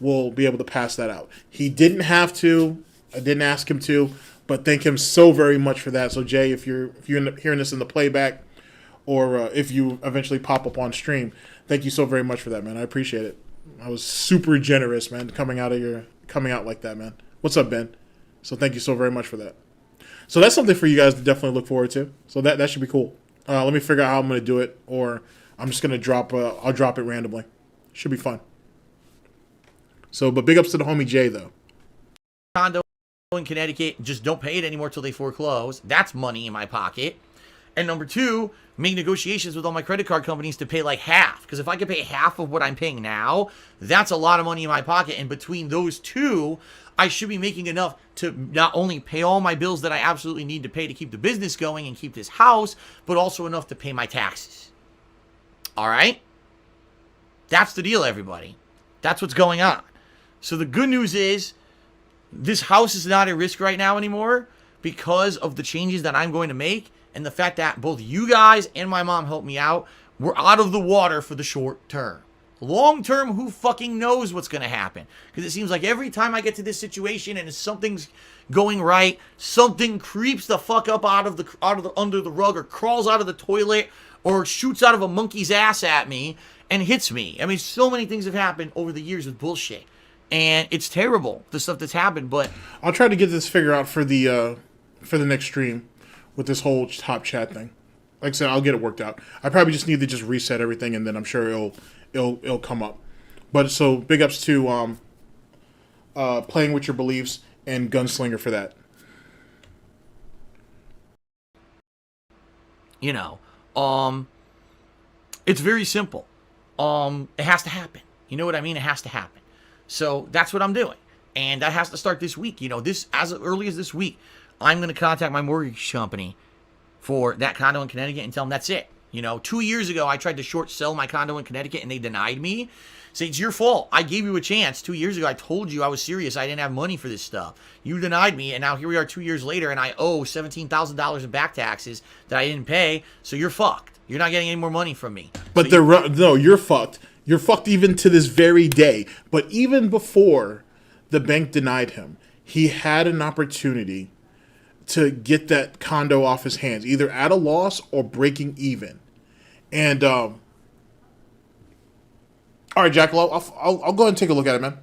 we'll be able to pass that out. He didn't have to. I didn't ask him to, but thank him so very much for that. So Jay, if you end up hearing this in the playback, or if you eventually pop up on stream, thank you so very much for that, man. I appreciate it. I was super generous, man, coming out like that, man. What's up, Ben? So thank you so very much for that. So that's something for you guys to definitely look forward to. So that should be cool. Let me figure out how I'm going to do it, or I'm just going to drop. I'll drop it randomly. Should be fun. So, but big ups to the homie Jay, though. Condo in Connecticut, just don't pay it anymore till they foreclose. That's money in my pocket. And number two, make negotiations with all my credit card companies to pay like half. Because if I could pay half of what I'm paying now, that's a lot of money in my pocket. And between those two, I should be making enough to not only pay all my bills that I absolutely need to pay to keep the business going and keep this house, but also enough to pay my taxes. All right? That's the deal, everybody. That's what's going on. So the good news is this house is not at risk right now anymore because of the changes that I'm going to make and the fact that both you guys and my mom helped me out. We're out of the water for the short term. Long term, who fucking knows what's going to happen? Because it seems like every time I get to this situation and something's going right, something creeps the fuck up out of the under the rug, or crawls out of the toilet, or shoots out of a monkey's ass at me and hits me. I mean, so many things have happened over the years with bullshit, and it's terrible, the stuff that's happened. But I'll try to get this figured out for the next stream with this whole top chat thing. Like I said, I'll get it worked out. I probably just need to just reset everything, and then I'm sure it'll come up. But so big ups to Playing With Your Beliefs and Gunslinger for that. You know, it's very simple. It has to happen. You know what I mean? It has to happen. So that's what I'm doing. And that has to start this week. You know, as early as this week, I'm going to contact my mortgage company for that condo in Connecticut and tell them that's it. You know, 2 years ago, I tried to short sell my condo in Connecticut and they denied me. Say, it's your fault. I gave you a chance. 2 years ago, I told you I was serious. I didn't have money for this stuff. You denied me, and now here we are 2 years later, and I owe $17,000 in back taxes that I didn't pay, so you're fucked. You're not getting any more money from me. But no, you're fucked. You're fucked even to this very day. But even before the bank denied him, he had an opportunity to get that condo off his hands, either at a loss or breaking even. And, all right, Jackal, I'll go ahead and take a look at it, man.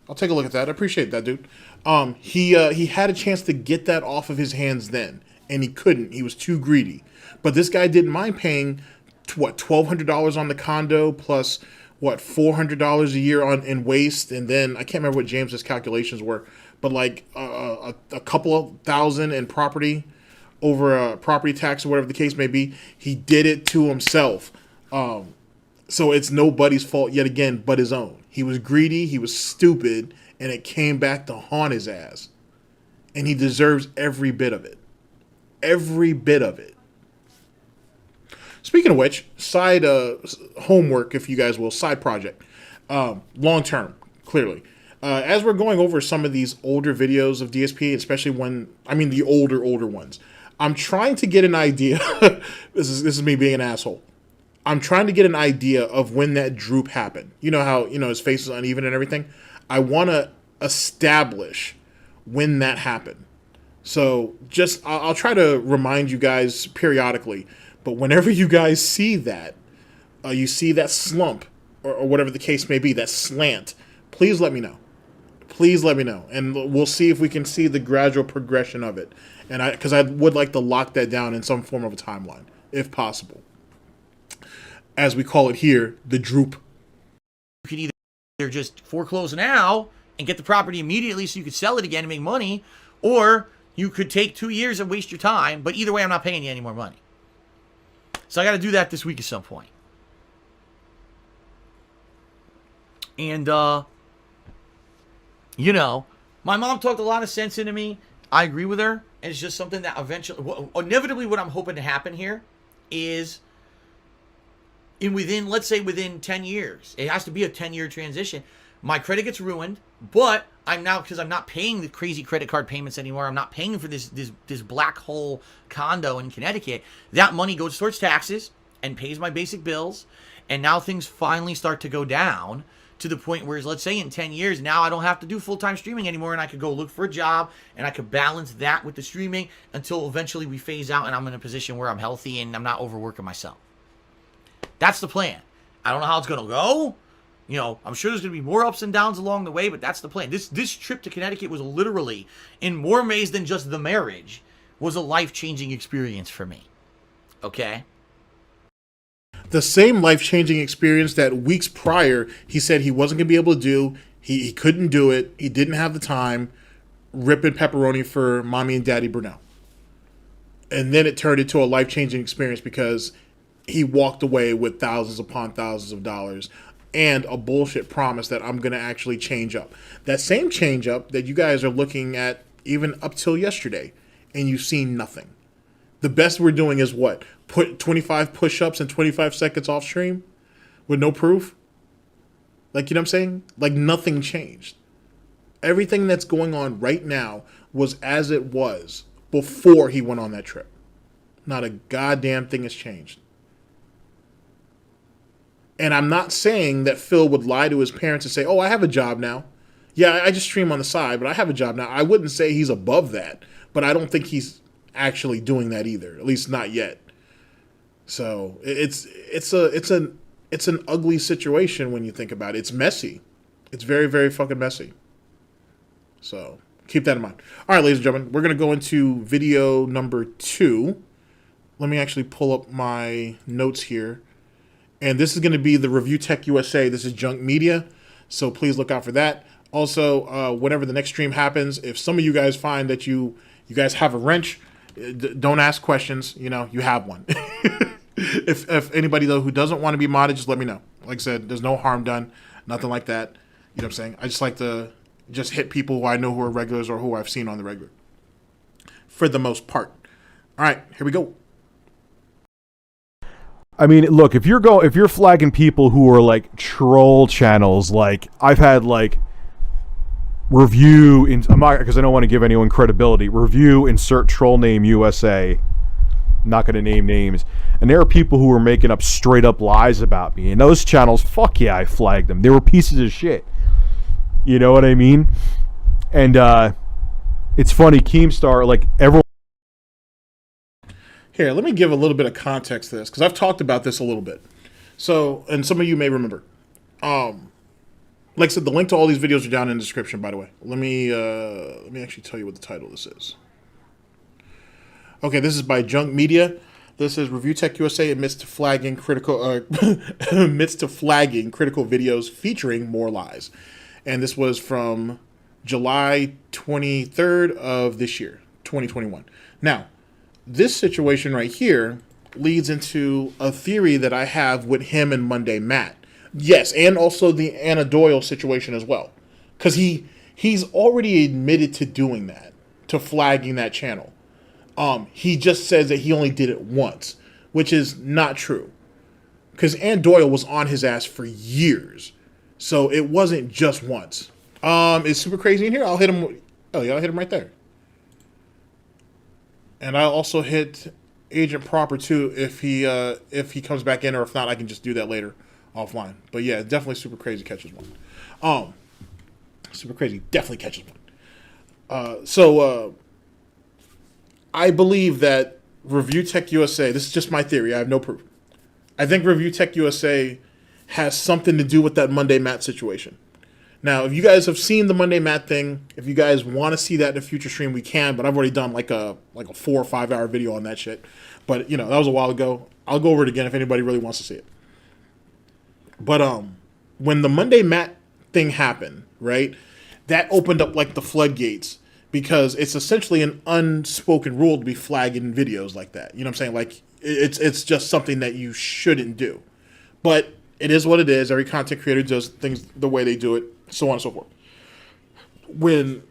I'll take a look at that. I appreciate that, dude. He had a chance to get that off of his hands then, and he couldn't. He was too greedy. But this guy didn't mind paying, $1,200 on the condo plus, $400 a year in waste, and then I can't remember what James's calculations were, but like a couple of thousand in property over a property tax or whatever the case may be. He did it to himself. So it's nobody's fault yet again but his own. He was greedy, he was stupid, and it came back to haunt his ass. And he deserves every bit of it. Every bit of it. Speaking of which, side homework, if you guys will, side project. Long term, clearly. As we're going over some of these older videos of DSP, especially the older ones, I'm trying to get an idea. This is me being an asshole. I'm trying to get an idea of when that droop happened. You know how, his face is uneven and everything? I want to establish when that happened. So I'll try to remind you guys periodically. But whenever you guys see that, you see that slump or whatever the case may be, that slant, please let me know. Please let me know. And we'll see if we can see the gradual progression of it. And because I would like to lock that down in some form of a timeline, if possible. As we call it here, the droop. You could either just foreclose now and get the property immediately so you could sell it again and make money, or you could take 2 years and waste your time. But either way, I'm not paying you any more money. So I got to do that this week at some point. And, my mom talked a lot of sense into me. I agree with her. And it's just something that inevitably what I'm hoping to happen here is within 10 years, it has to be a 10-year transition. My credit gets ruined, but because I'm not paying the crazy credit card payments anymore. I'm not paying for this black hole condo in Connecticut. That money goes towards taxes and pays my basic bills. And now things finally start to go down to the point where, let's say in 10 years, now I don't have to do full-time streaming anymore, and I could go look for a job, and I could balance that with the streaming until eventually we phase out and I'm in a position where I'm healthy and I'm not overworking myself. That's the plan. I don't know how it's going to go. I'm sure there's going to be more ups and downs along the way, but that's the plan. This trip to Connecticut was literally, in more ways than just the marriage, was a life-changing experience for me. Okay? The same life-changing experience that weeks prior he said he wasn't going to be able to do. He couldn't do it. He didn't have the time. Ripping pepperoni for mommy and daddy Brunel. And then it turned into a life-changing experience because he walked away with thousands upon thousands of dollars and a bullshit promise that I'm going to actually change up. That same change up that you guys are looking at even up till yesterday, and you've seen nothing. The best we're doing is what? Put 25 push-ups in 25 seconds off stream with no proof? Like, you know what I'm saying? Like, nothing changed. Everything that's going on right now was as it was before he went on that trip. Not a goddamn thing has changed. And I'm not saying that Phil would lie to his parents and say, oh, I have a job now. Yeah, I just stream on the side, but I have a job now. I wouldn't say he's above that, but I don't think he's actually doing that either, at least not yet. So it's an ugly situation when you think about it. It's messy. It's very, very fucking messy. So keep that in mind. All right, ladies and gentlemen, we're going to go into video number 2. Let me actually pull up my notes here. And this is going to be the ReviewTechUSA. This is junk media, so please look out for that. Also, whenever the next stream happens, if some of you guys find that you guys have a wrench, don't ask questions. You have one. If anybody, though, who doesn't want to be modded, just let me know. Like I said, there's no harm done. Nothing like that. You know what I'm saying? I just like to just hit people who I know who are regulars or who I've seen on the regular. For the most part. All right, here we go. I mean, look, if you're flagging people who are like troll channels, like I've had like review in, because I don't want to give anyone credibility. Review insert troll name USA. Not going to name names. And there are people who are making up straight up lies about me. And those channels, fuck yeah, I flagged them. They were pieces of shit. You know what I mean? And it's funny, Keemstar, like everyone. Here, let me give a little bit of context to this, because I've talked about this a little bit. So, and some of you may remember. Like I said, the link to all these videos are down in the description, by the way. Let me actually tell you what the title of this is. Okay, this is by Junk Media. This is ReviewTechUSA amidst to flagging critical videos featuring more lies. And this was from July 23rd of this year, 2021. Now, this situation right here leads into a theory that I have with him and Monday Matt. Yes, and also the Anna Doyle situation as well. Because he's already admitted to doing that, to flagging that channel. He just says that he only did it once, which is not true. Because Ann Doyle was on his ass for years. So it wasn't just once. Is Super Crazy in here? I'll hit him. Oh, yeah, I'll hit him right there. And I'll also hit Agent Proper too if he comes back in, or if not, I can just do that later offline. But yeah, definitely Super Crazy catches one. Super Crazy definitely catches one. So I believe that ReviewTechUSA, this is just my theory, I have no proof. I think ReviewTechUSA has something to do with that Monday Matt situation. Now, if you guys have seen the Monday Matt thing, if you guys want to see that in a future stream, we can, but I've already done like a 4 or 5 hour video on that shit. But, you know, that was a while ago. I'll go over it again if anybody really wants to see it. But when the Monday Matt thing happened, right, that opened up like the floodgates, because it's essentially an unspoken rule to be flagging videos like that. You know what I'm saying? Like, it's just something that you shouldn't do. But it is what it is. Every content creator does things the way they do it, so on and so forth. When,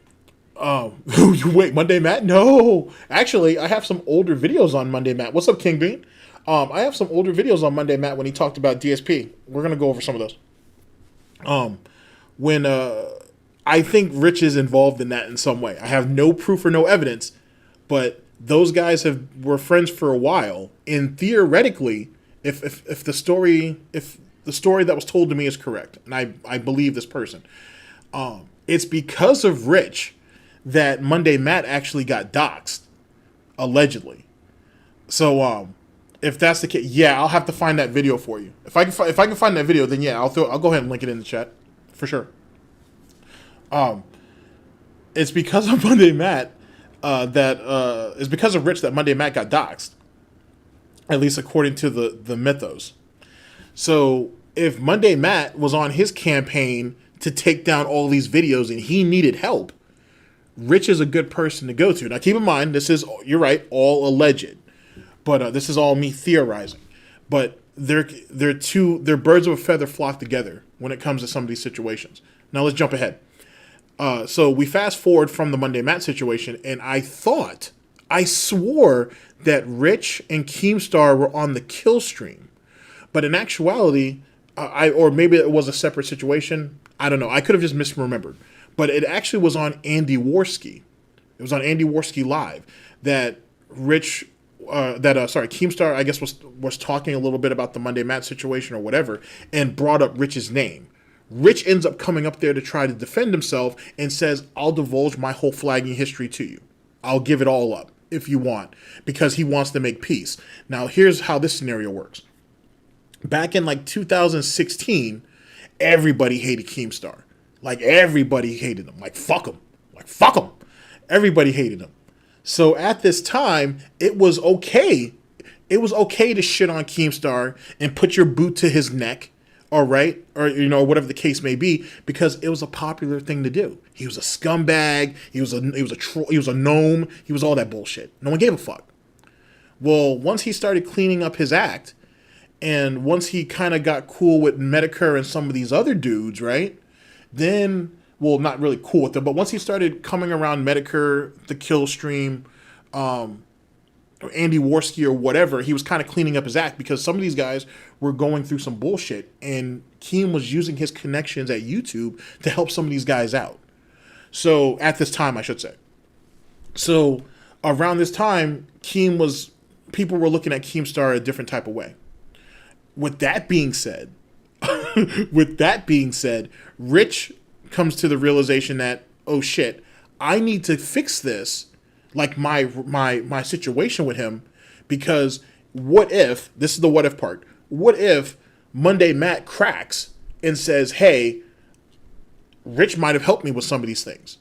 wait, Monday Matt? No. Actually, I have some older videos on Monday Matt. What's up, King Bean? I have some older videos on Monday Matt when he talked about DSP. We're going to go over some of those. When I think Rich is involved in that in some way. I have no proof or no evidence, but those guys were friends for a while, and theoretically, if the story that was told to me is correct, and I believe this person, it's because of Rich that Monday Matt actually got doxxed, allegedly. So if that's the case, yeah, I'll have to find that video for you. If I can find that video, then yeah, I'll go ahead and link it in the chat for sure. It's because of Monday Matt it's because of Rich that Monday Matt got doxxed, at least according to the mythos. So if Monday Matt was on his campaign to take down all these videos and he needed help, Rich is a good person to go to. Now keep in mind, this is, you're right, all alleged, but this is all me theorizing. But they're birds of a feather flock together when it comes to some of these situations. Now let's jump ahead. So we fast forward from the Monday Matt situation, and I swore that Rich and Keemstar were on the kill stream, but in actuality, or maybe it was a separate situation. I don't know. I could have just misremembered, but it actually was on Andy Worski. It was on Andy Worski Live that Keemstar, I guess, was talking a little bit about the Monday Matt situation or whatever, and brought up Rich's name. Rich ends up coming up there to try to defend himself and says, I'll divulge my whole flagging history to you. I'll give it all up if you want, because he wants to make peace. Now, here's how this scenario works. Back in like 2016, everybody hated Keemstar. Like, everybody hated him. Like, fuck him. Like, fuck him. Everybody hated him. So at this time, it was okay. It was okay to shit on Keemstar and put your boot to his neck. All right, or whatever the case may be, because it was a popular thing to do. He was a scumbag. He was a troll. He was a gnome. He was all that bullshit. No one gave a fuck. Well, once he started cleaning up his act, and once he kind of got cool with Medicare and some of these other dudes, right? Then, well, not really cool with them, but once he started coming around Medicare, the kill stream, Andy Worski or whatever, he was kind of cleaning up his act, because some of these guys were going through some bullshit, and Keem was using his connections at YouTube to help some of these guys out. So at this time, I should say. So around this time, people were looking at Keemstar a different type of way. With that being said, Rich comes to the realization that, oh shit, I need to fix this, like my situation with him, because what if, this is the what if part, what if Monday Matt cracks and says, hey, Rich might have helped me with some of these things,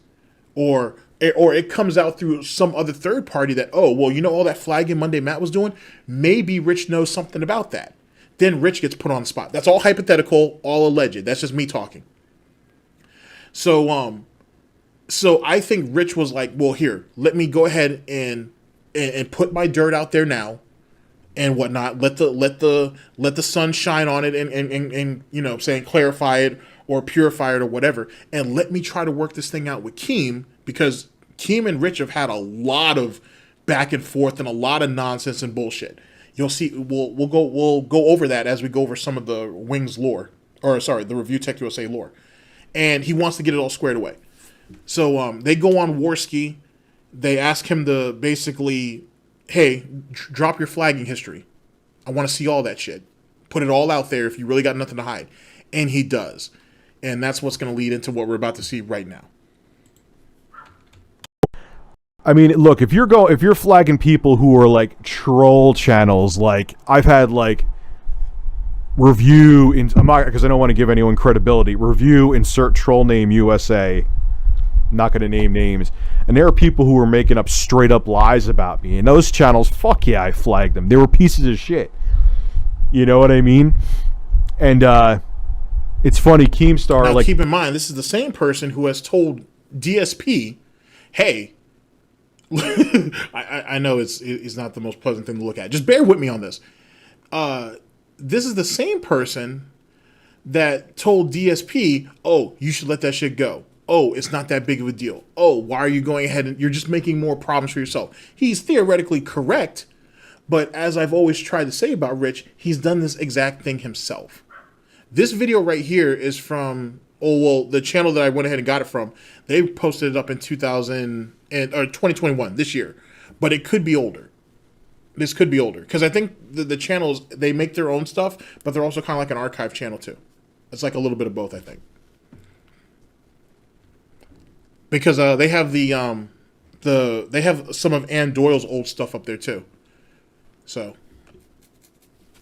or it comes out through some other third party that, oh, well, all that flagging Monday Matt was doing, maybe Rich knows something about that. Then Rich gets put on the spot. That's all hypothetical, all alleged. That's just me talking. So I think Rich was like, well, here, let me go ahead and put my dirt out there now and whatnot. Let the sun shine on it and saying clarify it or purify it or whatever. And let me try to work this thing out with Keem, because Keem and Rich have had a lot of back and forth and a lot of nonsense and bullshit. You'll see, we'll go over that as we go over some of the Wings lore, the ReviewTechUSA lore. And he wants to get it all squared away. So they go on Worski. They ask him to basically hey, drop your flagging history. I want to see all that shit. Put it all out there if you really got nothing to hide. And he does. And that's what's going to lead into what we're about to see right now. I mean, look, if you're flagging people who are like troll channels, like I've had like review in, because I don't want to give anyone credibility. Review insert troll name USA. I'm not going to name names. And there are people who are making up straight up lies about me. And those channels, fuck yeah, I flagged them. They were pieces of shit. You know what I mean? And it's funny, Keemstar. Now, like, keep in mind, this is the same person who has told DSP, hey. I know it's not the most pleasant thing to look at. Just bear with me on this. This is the same person that told DSP, oh, you should let that shit go. Oh, it's not that big of a deal. Oh, why are you going ahead and you're just making more problems for yourself? He's theoretically correct, but as I've always tried to say about Rich, he's done this exact thing himself. This video right here is from, the channel that I went ahead and got it from. They posted it up in 2021, this year, but it could be older. This could be older because I think the channels, they make their own stuff, but they're also kind of like an archive channel too. It's like a little bit of both, I think, because they have they have some of Ann Doyle's old stuff up there too. So,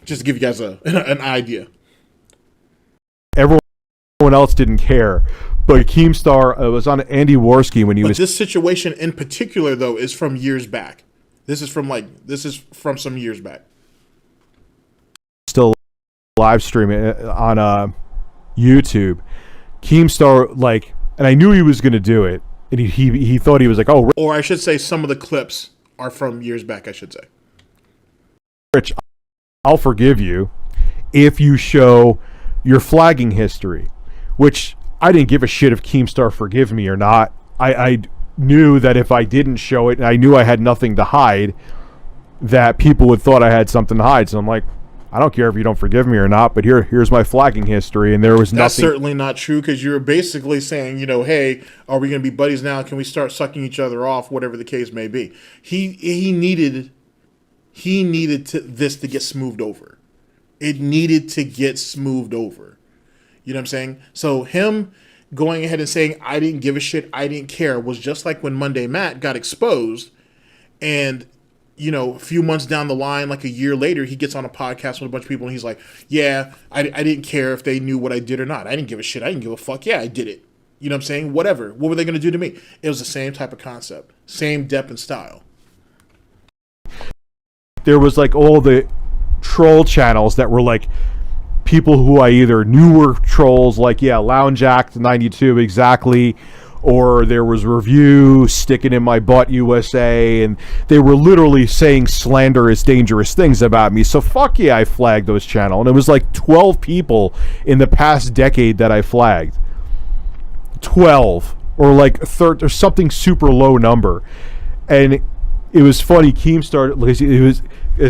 just to give you guys an idea. Everyone else didn't care. But Keemstar was on Andy Worski when he was. This situation in particular, though, is from years back. This is from some years back. Still live streaming on YouTube. Keemstar, like, and I knew he was going to do it, and he thought he was like, oh. Or I should say, some of the clips are from years back. I should say. Rich, I'll forgive you if you show your flagging history, which. I didn't give a shit if Keemstar forgive me or not. I knew that if I didn't show it, and I knew I had nothing to hide, that people would thought I had something to hide. So I'm like, I don't care if you don't forgive me or not, but here's my flagging history, and there was nothing. That's certainly not true, because you're basically saying, hey, are we going to be buddies now? Can we start sucking each other off? Whatever the case may be. He needed this to get smoothed over. It needed to get smoothed over. You know what I'm saying? So him going ahead and saying, I didn't give a shit, I didn't care, was just like when Monday Matt got exposed. And, a few months down the line, like a year later, he gets on a podcast with a bunch of people and he's like, yeah, I didn't care if they knew what I did or not. I didn't give a shit. I didn't give a fuck. Yeah, I did it. You know what I'm saying? Whatever. What were they going to do to me? It was the same type of concept. Same depth and style. There was like all the troll channels that were like, people who I either knew were trolls, like, Lounge Act 92 exactly, or there was Review, Sticking in My Butt USA, and they were literally saying slanderous, dangerous things about me. So fuck yeah, I flagged those channels. And it was like 12 people in the past decade that I flagged. 12. Or like or something super low number. And it was funny, Keemstar,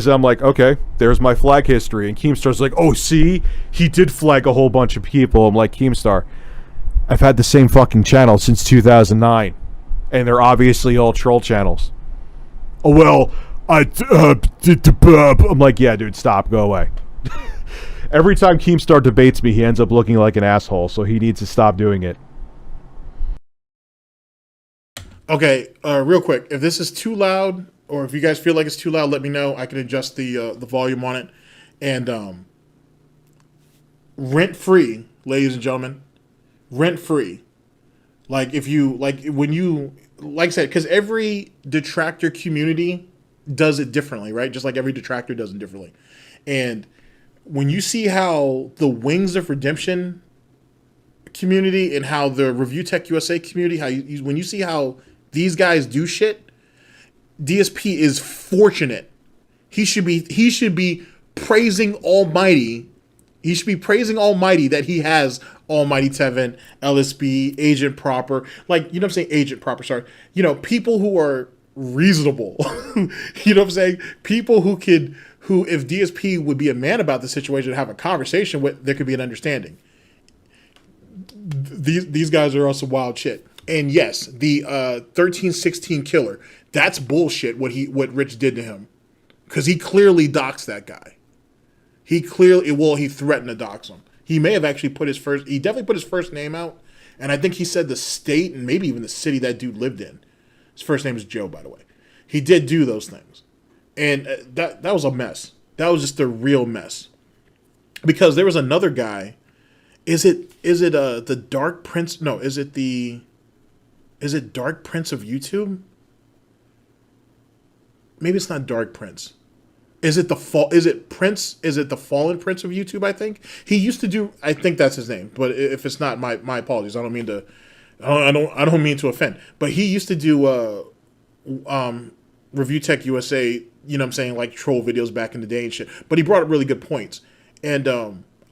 I'm like, okay, there's my flag history. And Keemstar's like, oh, see? He did flag a whole bunch of people. I'm like, Keemstar, I've had the same fucking channel since 2009. And they're obviously all troll channels. Oh, well, I'm like, yeah, dude, stop, go away. Every time Keemstar debates me, he ends up looking like an asshole, so he needs to stop doing it. Okay, real quick, if this is too loud, or if you guys feel like it's too loud, let me know. I can adjust the volume on it. And rent-free, ladies and gentlemen, rent-free. Like, if you, like, when you, like I said, because every detractor community does it differently, right? Just like every detractor does it differently. And when you see how the Wings of Redemption community and how the ReviewTechUSA community, when you see how these guys do shit, DSP is fortunate. He should be praising Almighty. He should be praising Almighty that he has Almighty Tevin, LSB, Agent Proper. Like, you know what I'm saying? Agent Proper, sorry. People who are reasonable. You know what I'm saying? People who, if DSP would be a man about the situation and have a conversation with, there could be an understanding. These guys are also wild shit. And yes, the 1316 killer. That's bullshit. What Rich did to him, because he clearly doxed that guy. He threatened to dox him. He may have actually he definitely put his first name out, and I think he said the state and maybe even the city that dude lived in. His first name is Joe, by the way. He did do those things, and that was a mess. That was just a real mess, because there was another guy. Is it the Dark Prince? No, is it Dark Prince of YouTube? Maybe it's not Dark Prince. Is it the Fallen Prince of YouTube? I think he used to do. I think that's his name. But if it's not, my apologies. I don't mean to. I don't mean to offend. But he used to do ReviewTechUSA. You know what I'm saying, like troll videos back in the day and shit. But he brought up really good points. And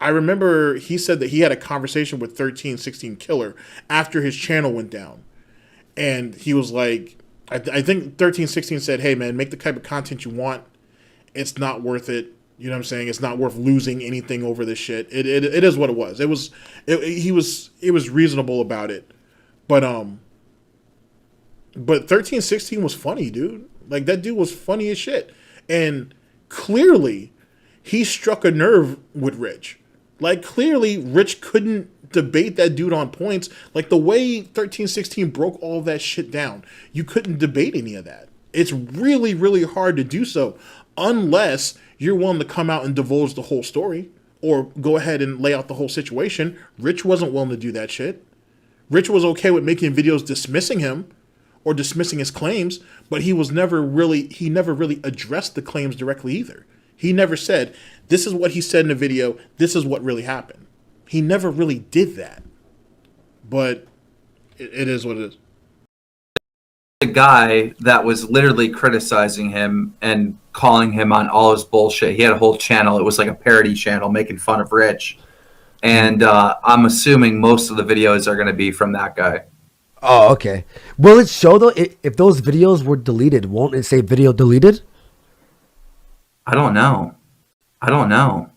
I remember he said that he had a conversation with 1316 Killer after his channel went down, and he was like, I think 1316 said, "Hey man, make the type of content you want. It's not worth it. You know what I'm saying? It's not worth losing anything over this shit. It is what it was. He was reasonable about it. But 1316 was funny, dude. Like, that dude was funny as shit. And clearly he struck a nerve with Rich. Like, clearly Rich couldn't debate that dude on points. Like, the way 1316 broke all that shit down, you couldn't debate any of that. It's really, really hard to do so, unless you're willing to come out and divulge the whole story or go ahead and lay out the whole situation. Rich wasn't willing to do that shit. Rich was okay with making videos dismissing him or dismissing his claims, but he never really addressed the claims directly either. He never said, this is what he said in the video, this is what really happened. He never really did that. But it is what it is. The guy that was literally criticizing him and calling him on all his bullshit. He had a whole channel. It was like a parody channel making fun of Rich. And I'm assuming most of the videos are going to be from that guy. Oh, okay. Will it show, though, if those videos were deleted? Won't it say video deleted? I don't know. I don't know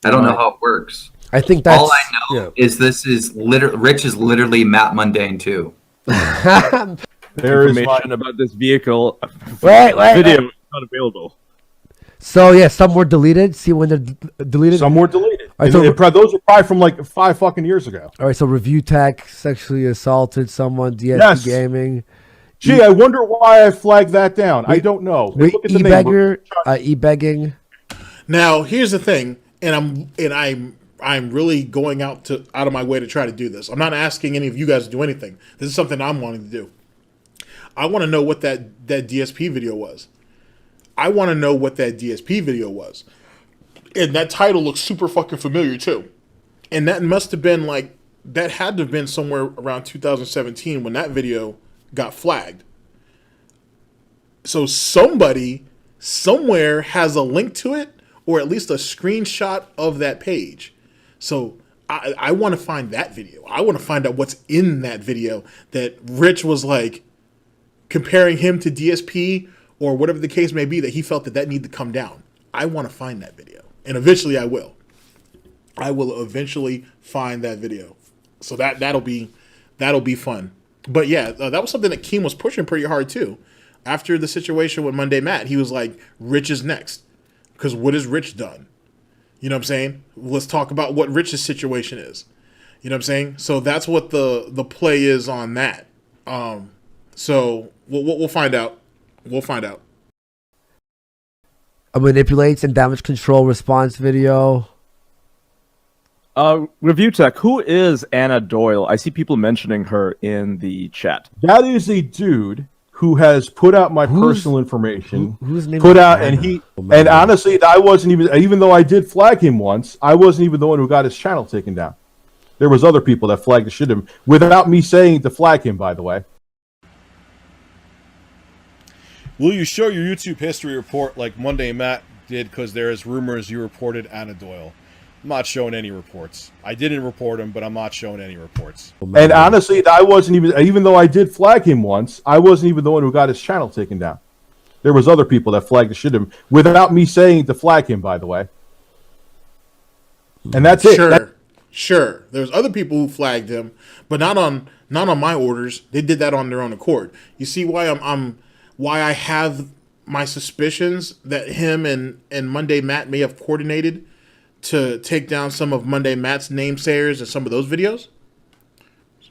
how it works. I think that's... All I know is Rich is literally Matt Mundane too. There is Information about this vehicle. Wait. Video is not available. So, yeah, some were deleted. See when they're deleted? Some were deleted. All right, Those are probably from like 5 fucking years ago. All right, so Review Tech sexually assaulted someone, DSP Gaming. Gee, I wonder why I flagged that down. I don't know. Look at the name. E-begging. Now, here's the thing, and I'm really going out of my way to try to do this. I'm not asking any of you guys to do anything. This is something I'm wanting to do. I want to know what that DSP video was. I want to know what that DSP video was. And that title looks super fucking familiar too. And that must have been that had to have been somewhere around 2017 when that video got flagged. So somebody somewhere has a link to it, or at least a screenshot of that page. So I want to find that video. I want to find out what's in that video that Rich was like comparing him to DSP or whatever the case may be, that he felt that needed to come down. I want to find that video. And eventually I will. I will eventually find that video. So that'll be fun. But yeah, that was something that Keem was pushing pretty hard too. After the situation with Monday Matt, he was like, Rich is next. Because what has Rich done? You know what I'm saying? Let's talk about what Rich's situation is. You know what I'm saying? So that's what the play is on that. So we'll find out. We'll find out. A manipulates and damage control response video. Review Tech, who is Anna Doyle? I see people mentioning her in the chat. That is a dude who has put out my personal information. Whose name put is out Anna? and honestly, I wasn't even though I did flag him once, I wasn't even the one who got his channel taken down. There was other people that flagged the shit him without me saying to flag him, by the way. Will you show your YouTube history report like Monday Matt did, because there is rumors you reported Anna Doyle? I'm not showing any reports. I didn't report him, but I'm not showing any reports. And honestly, I wasn't even though I did flag him once, I wasn't even the one who got his channel taken down. There was other people that flagged the shit him without me saying to flag him, by the way. And that's it. Sure. Sure, there's other people who flagged him, but not on my orders. They did that on their own accord. You see why why I have my suspicions that him and Monday Matt may have coordinated to take down some of Monday Matt's namesayers and some of those videos?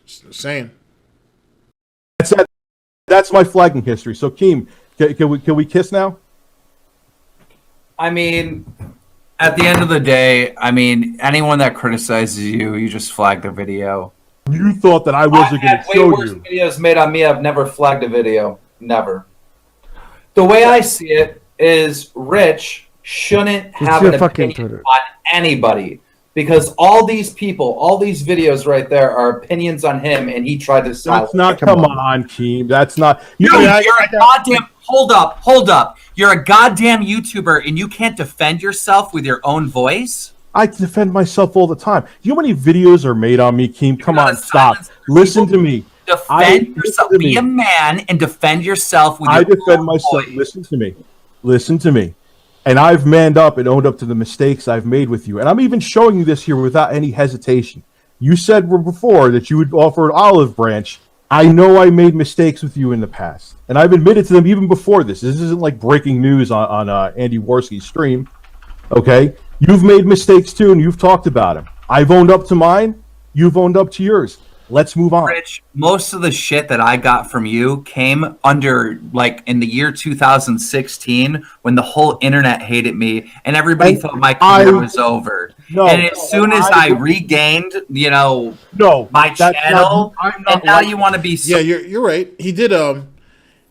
Just saying. That's my flagging history. So, Keem, can we kiss now? I mean, at the end of the day, I mean, anyone that criticizes you, you just flag the video. You thought that I wasn't going to show you. Way worse videos made on me. I've never flagged a video. Never. The way I see it is Rich shouldn't have an opinion on anybody. Because all these people, all these videos right there are opinions on him, and he tried to silence. That's not. Come on, Keem. That's not. You're a goddamn. Hold up. You're a goddamn YouTuber, and you can't defend yourself with your own voice. I defend myself all the time. You know how many videos are made on me, Keem? Come on, stop. Listen to me. Defend yourself. Be a man and defend yourself with your own voice. I defend myself. Listen to me. And I've manned up and owned up to the mistakes I've made with you. And I'm even showing you this here without any hesitation. You said before that you would offer an olive branch. I know I made mistakes with you in the past. And I've admitted to them even before this. This isn't like breaking news on Andy Warski's stream. Okay? You've made mistakes too, and you've talked about them. I've owned up to mine. You've owned up to yours. Let's move on. Rich, most of the shit that I got from you came under, like, in the year 2016 when the whole internet hated me and everybody thought my career was over. And as soon as I regained, my channel, and now you want to be... Yeah, you're right. He did,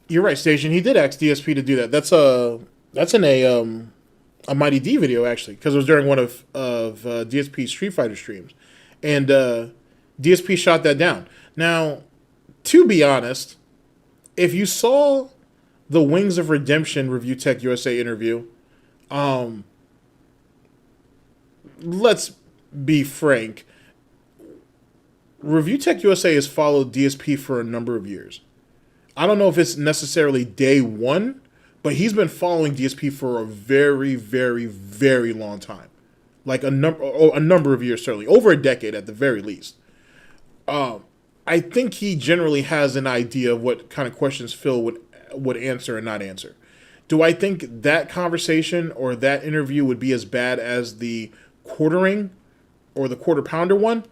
you're right, Station. He did ask DSP to do that. That's in a Mighty D video, actually, because it was during one of DSP's Street Fighter streams. And, DSP shot that down. Now, to be honest, if you saw the Wings of Redemption ReviewTechUSA interview, let's be frank. ReviewTechUSA has followed DSP for a number of years. I don't know if it's necessarily day one, but he's been following DSP for a very, very, very long time. Like a number of years, certainly. Over a decade at the very least. I think he generally has an idea of what kind of questions Phil would answer and not answer. Do I think that conversation or that interview would be as bad as the quartering or the quarter pounder one?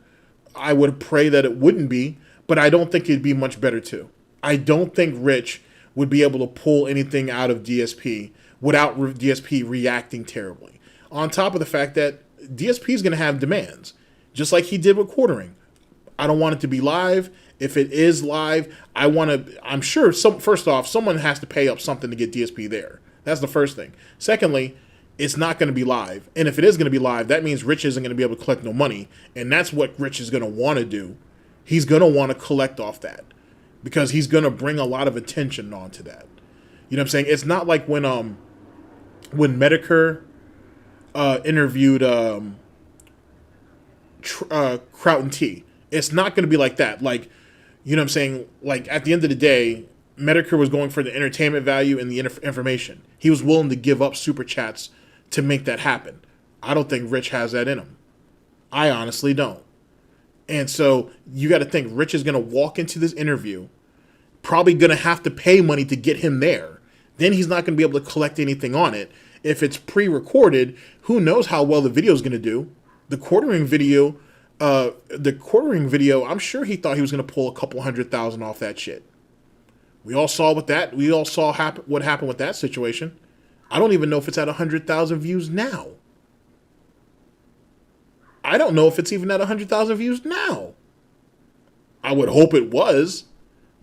I would pray that it wouldn't be, but I don't think it'd be much better too. I don't think Rich would be able to pull anything out of DSP without DSP reacting terribly. On top of the fact that DSP is going to have demands, just like he did with quartering. I don't want it to be live. If it is live, I'm sure first off, someone has to pay up something to get DSP there. That's the first thing. Secondly, it's not going to be live. And if it is going to be live, that means Rich isn't going to be able to collect no money. And that's what Rich is going to want to do. He's going to want to collect off that because he's going to bring a lot of attention onto that. You know what I'm saying? It's not like when Medicare interviewed Kraut and T. It's not going to be like that. Like, you know what I'm saying? Like, at the end of the day, Medicare was going for the entertainment value and the information. He was willing to give up super chats to make that happen. I don't think Rich has that in him. I honestly don't. And so you got to think Rich is going to walk into this interview, probably going to have to pay money to get him there. Then he's not going to be able to collect anything on it. If it's pre-recorded, who knows how well the video is going to do. The quartering video, I'm sure he thought he was going to pull a couple 100,000 off that shit. We all saw what happened with that situation. I don't even know if it's at 100,000 views now. I don't know if it's even at 100,000 views now. I would hope it was,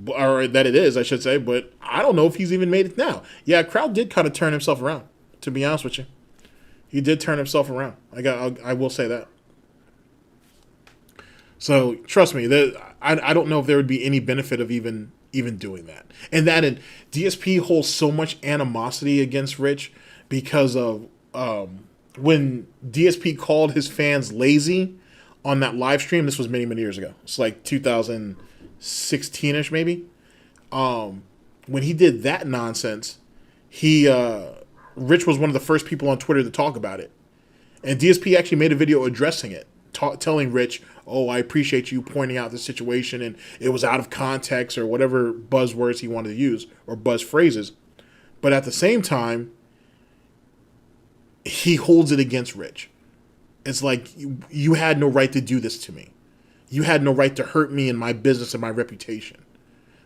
or that it is, I should say, but I don't know if he's even made it now. Yeah, Crowd did kind of turn himself around, to be honest with you. He did turn himself around. I will say that. So trust me, I don't know if there would be any benefit of even doing that. And DSP holds so much animosity against Rich because of when DSP called his fans lazy on that live stream. This was many, many years ago. It's like 2016-ish maybe. When he did that nonsense, Rich was one of the first people on Twitter to talk about it. And DSP actually made a video addressing it. telling Rich, "Oh, I appreciate you pointing out the situation, and it was out of context," or whatever buzzwords he wanted to use or buzz phrases. But at the same time, he holds it against Rich. It's like, you had no right to do this to me. You had no right to hurt me and my business and my reputation.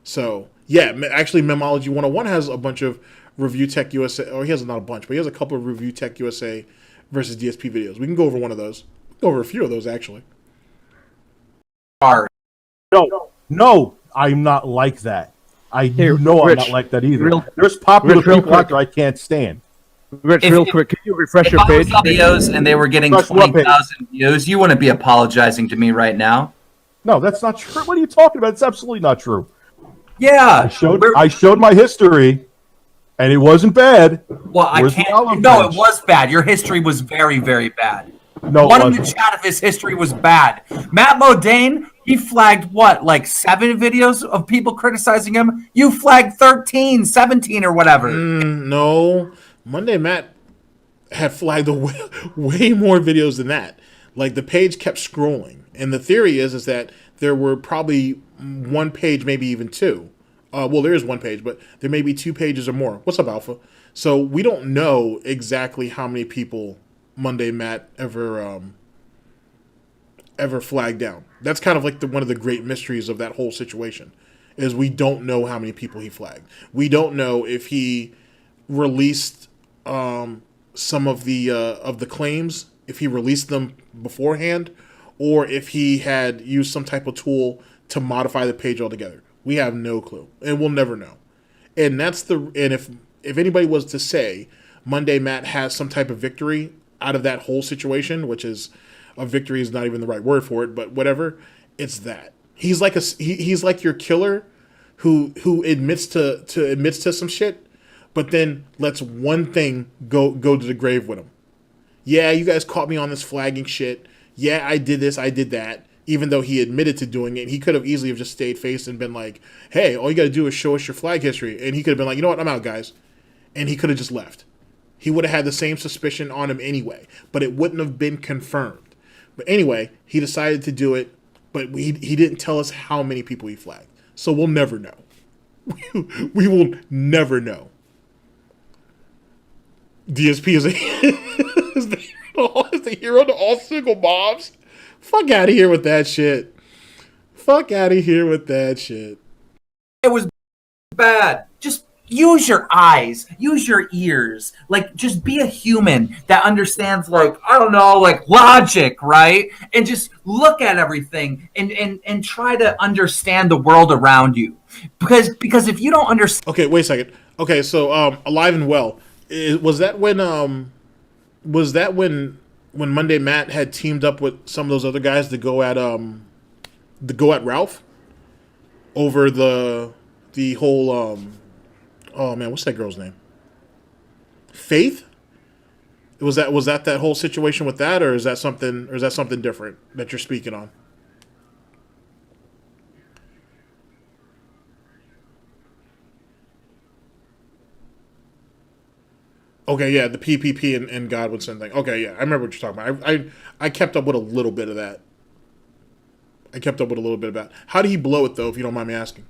So, yeah, actually, Memology 101 has a bunch of ReviewTechUSA, or he has not a bunch, but he has a couple of ReviewTechUSA versus DSP videos. We can go over one of those. Go over a few of those, actually. No, I'm not like that. I'm Rich, not like that either. There's popular people out there I can't stand. Rich, real quick, can you refresh your page? Videos and they were getting 20,000 views. You wouldn't be apologizing to me right now. No, that's not true. What are you talking about? It's absolutely not true. Yeah, I showed my history, and it wasn't bad. Well, I can't. No, it was bad. Your history was very, very bad. No, one in the chat of his history was bad. Matt Modane, he flagged like 7 videos of people criticizing him. You flagged 13, 17, or whatever. No, Monday Matt had flagged way more videos than that. Like, the page kept scrolling, and the theory is that there were probably one page, maybe even 2. Well, there is one page, but there may be 2 pages or more. What's up, Alpha? So we don't know exactly how many people Monday Matt ever flagged down. That's kind of like one of the great mysteries of that whole situation, is we don't know how many people he flagged. We don't know if he released some of the claims, if he released them beforehand, or if he had used some type of tool to modify the page altogether. We have no clue, and we'll never know. And if anybody was to say Monday Matt has some type of victory out of that whole situation, which is a victory is not even the right word for it, but whatever, it's that he's like your killer who admits to some shit, but then lets one thing go to the grave with him. Yeah, you guys caught me on this flagging shit. Yeah, I did this, I did that. Even though he admitted to doing it, he could have easily have just stayed faced and been like, "Hey, all you got to do is show us your flag history," and he could have been like, "You know what, I'm out, guys," and he could have just left. He would have had the same suspicion on him anyway, but it wouldn't have been confirmed. But anyway, he decided to do it, but he didn't tell us how many people he flagged. So we'll never know. We will never know. DSP is the hero to all single moms. Fuck out of here with that shit. Fuck out of here with that shit. It was bad. Just use your eyes, use your ears. Like, just be a human that understands, like, I don't know, like logic, right? And just look at everything and try to understand the world around you. Because if you don't understand. Okay, wait a second. Okay, so Alive and Well, was that when Monday Matt had teamed up with some of those other guys to go at Ralph over the whole oh man, what's that girl's name? Faith? Was that whole situation with that, or is that something different that you're speaking on? Okay, yeah, the PPP and Godwinson thing. Okay, yeah, I remember what you're talking about. I kept up with a little bit of that. How did he blow it, though, if you don't mind me asking?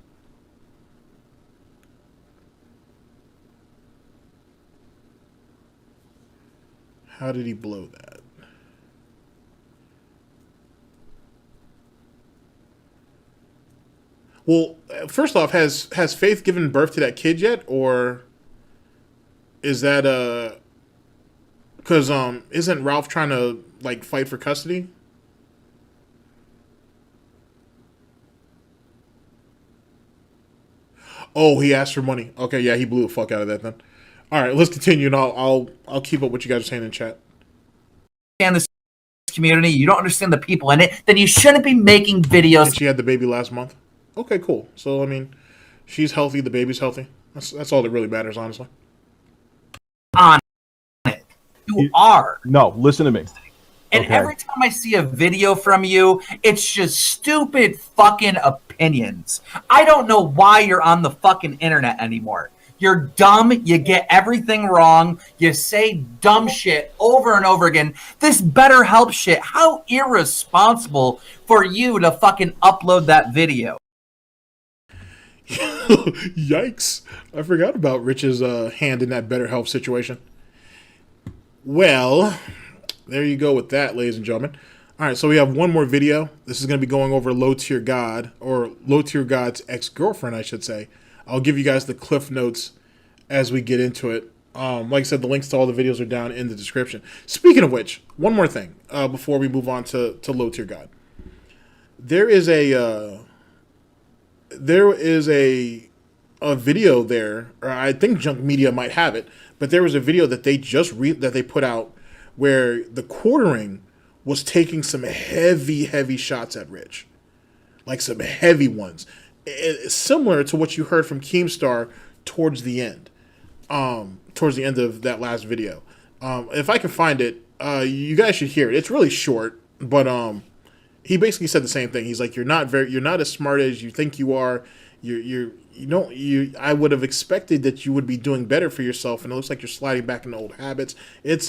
How did he blow that? Well, first off, has Faith given birth to that kid yet, or is that because isn't Ralph trying to like fight for custody? Oh, he asked for money. Okay, yeah, he blew the fuck out of that then. All right, let's continue, and I'll keep up what you guys are saying in chat. Understand this community, you don't understand the people in it, then you shouldn't be making videos. And she had the baby last month. Okay, cool. So I mean, she's healthy, the baby's healthy. That's all that really matters, honestly. On it, you are. No, listen to me. And every time I see a video from you, it's just stupid fucking opinions. I don't know why you're on the fucking internet anymore. You're dumb. You get everything wrong. You say dumb shit over and over again. This BetterHelp shit. How irresponsible for you to fucking upload that video. Yikes. I forgot about Rich's hand in that BetterHelp situation. Well, there you go with that, ladies and gentlemen. All right, so we have one more video. This is going to be going over Low Tier God, or Low Tier God's ex-girlfriend, I should say. I'll give you guys the cliff notes as we get into it. Like I said, the links to all the videos are down in the description. Speaking of which, one more thing before we move on to Low Tier God. There is a video there, or I think Junk Media might have it, but there was a video that they just that they put out where the quartering was taking some heavy shots at Rich. Like some heavy ones. Similar to what you heard from Keemstar towards the end. Towards the end of that last video. If I can find it, you guys should hear it. It's really short, but he basically said the same thing. He's like, you're not as smart as you think you are. I would have expected that you would be doing better for yourself, and it looks like you're sliding back into old habits. It's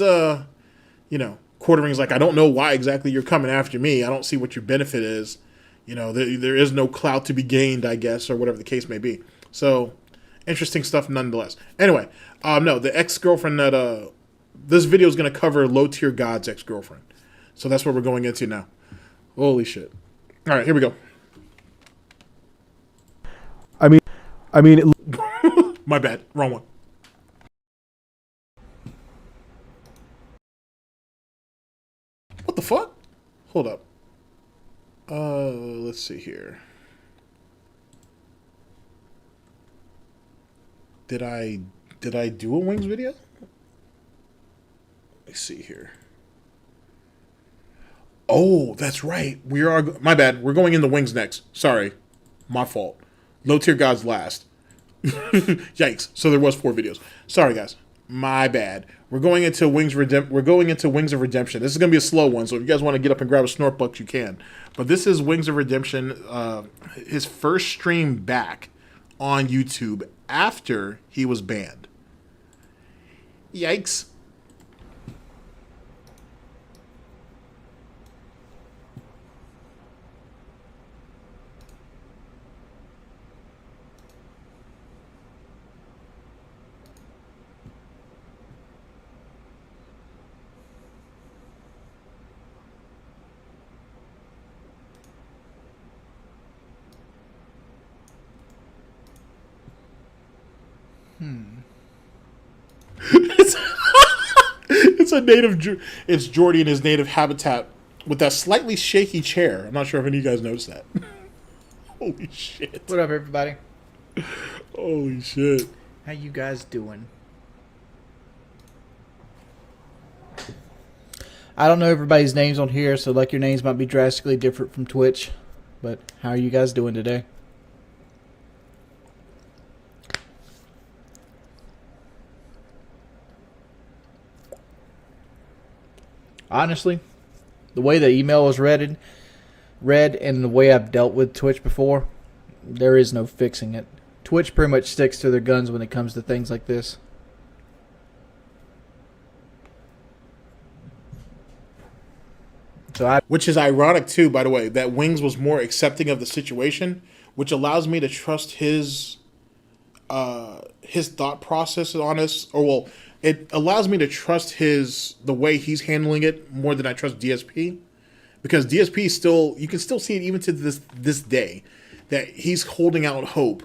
quartering's like, I don't know why exactly you're coming after me. I don't see what your benefit is. There is no clout to be gained, I guess, or whatever the case may be. So, interesting stuff nonetheless. Anyway, no, the ex-girlfriend that, this video is going to cover Low Tier God's ex-girlfriend. So that's what we're going into now. Holy shit. All right, here we go. I mean, my bad. Wrong one. What the fuck? Hold up. Let's see here. Did I do a Wings video? Let's see here. Oh, that's right. My bad. We're going into Wings next. Sorry. My fault. Low Tier God's last. Yikes. So there was 4 videos. Sorry, guys. My bad. We're going into Wings of Redemption. This is going to be a slow one, so if you guys want to get up and grab a snort buck, you can. But this is Wings of Redemption, his first stream back on YouTube after he was banned. Yikes. It's Jordie in his native habitat with that slightly shaky chair. I'm not sure if any of you guys noticed that. Holy shit. What up, everybody? Holy shit. How you guys doing? I don't know everybody's names on here, so like your names might be drastically different from Twitch. But how are you guys doing today? Honestly, the way the email was read and the way I've dealt with Twitch before, there is no fixing it. Twitch pretty much sticks to their guns when it comes to things like this. Which is ironic too, by the way, that Wings was more accepting of the situation, which allows me to trust his thought process on us, it allows me to trust the way he's handling it more than I trust DSP, because DSP is still, you can still see it even to this day, that he's holding out hope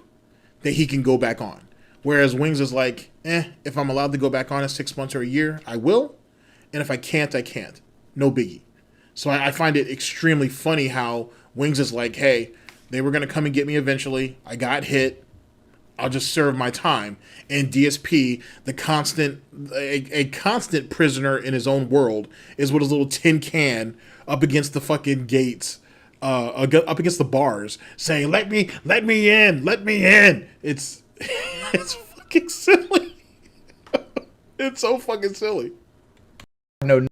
that he can go back on. Whereas Wings is like, if I'm allowed to go back on in 6 months or a year, I will. And if I can't, I can't. No biggie. So I find it extremely funny how Wings is like, hey, they were going to come and get me eventually. I got hit. I'll just serve my time. And DSP, a constant prisoner in his own world, is with his little tin can up against the fucking gates, up against the bars, saying, let me in. It's fucking silly. It's so fucking silly. I know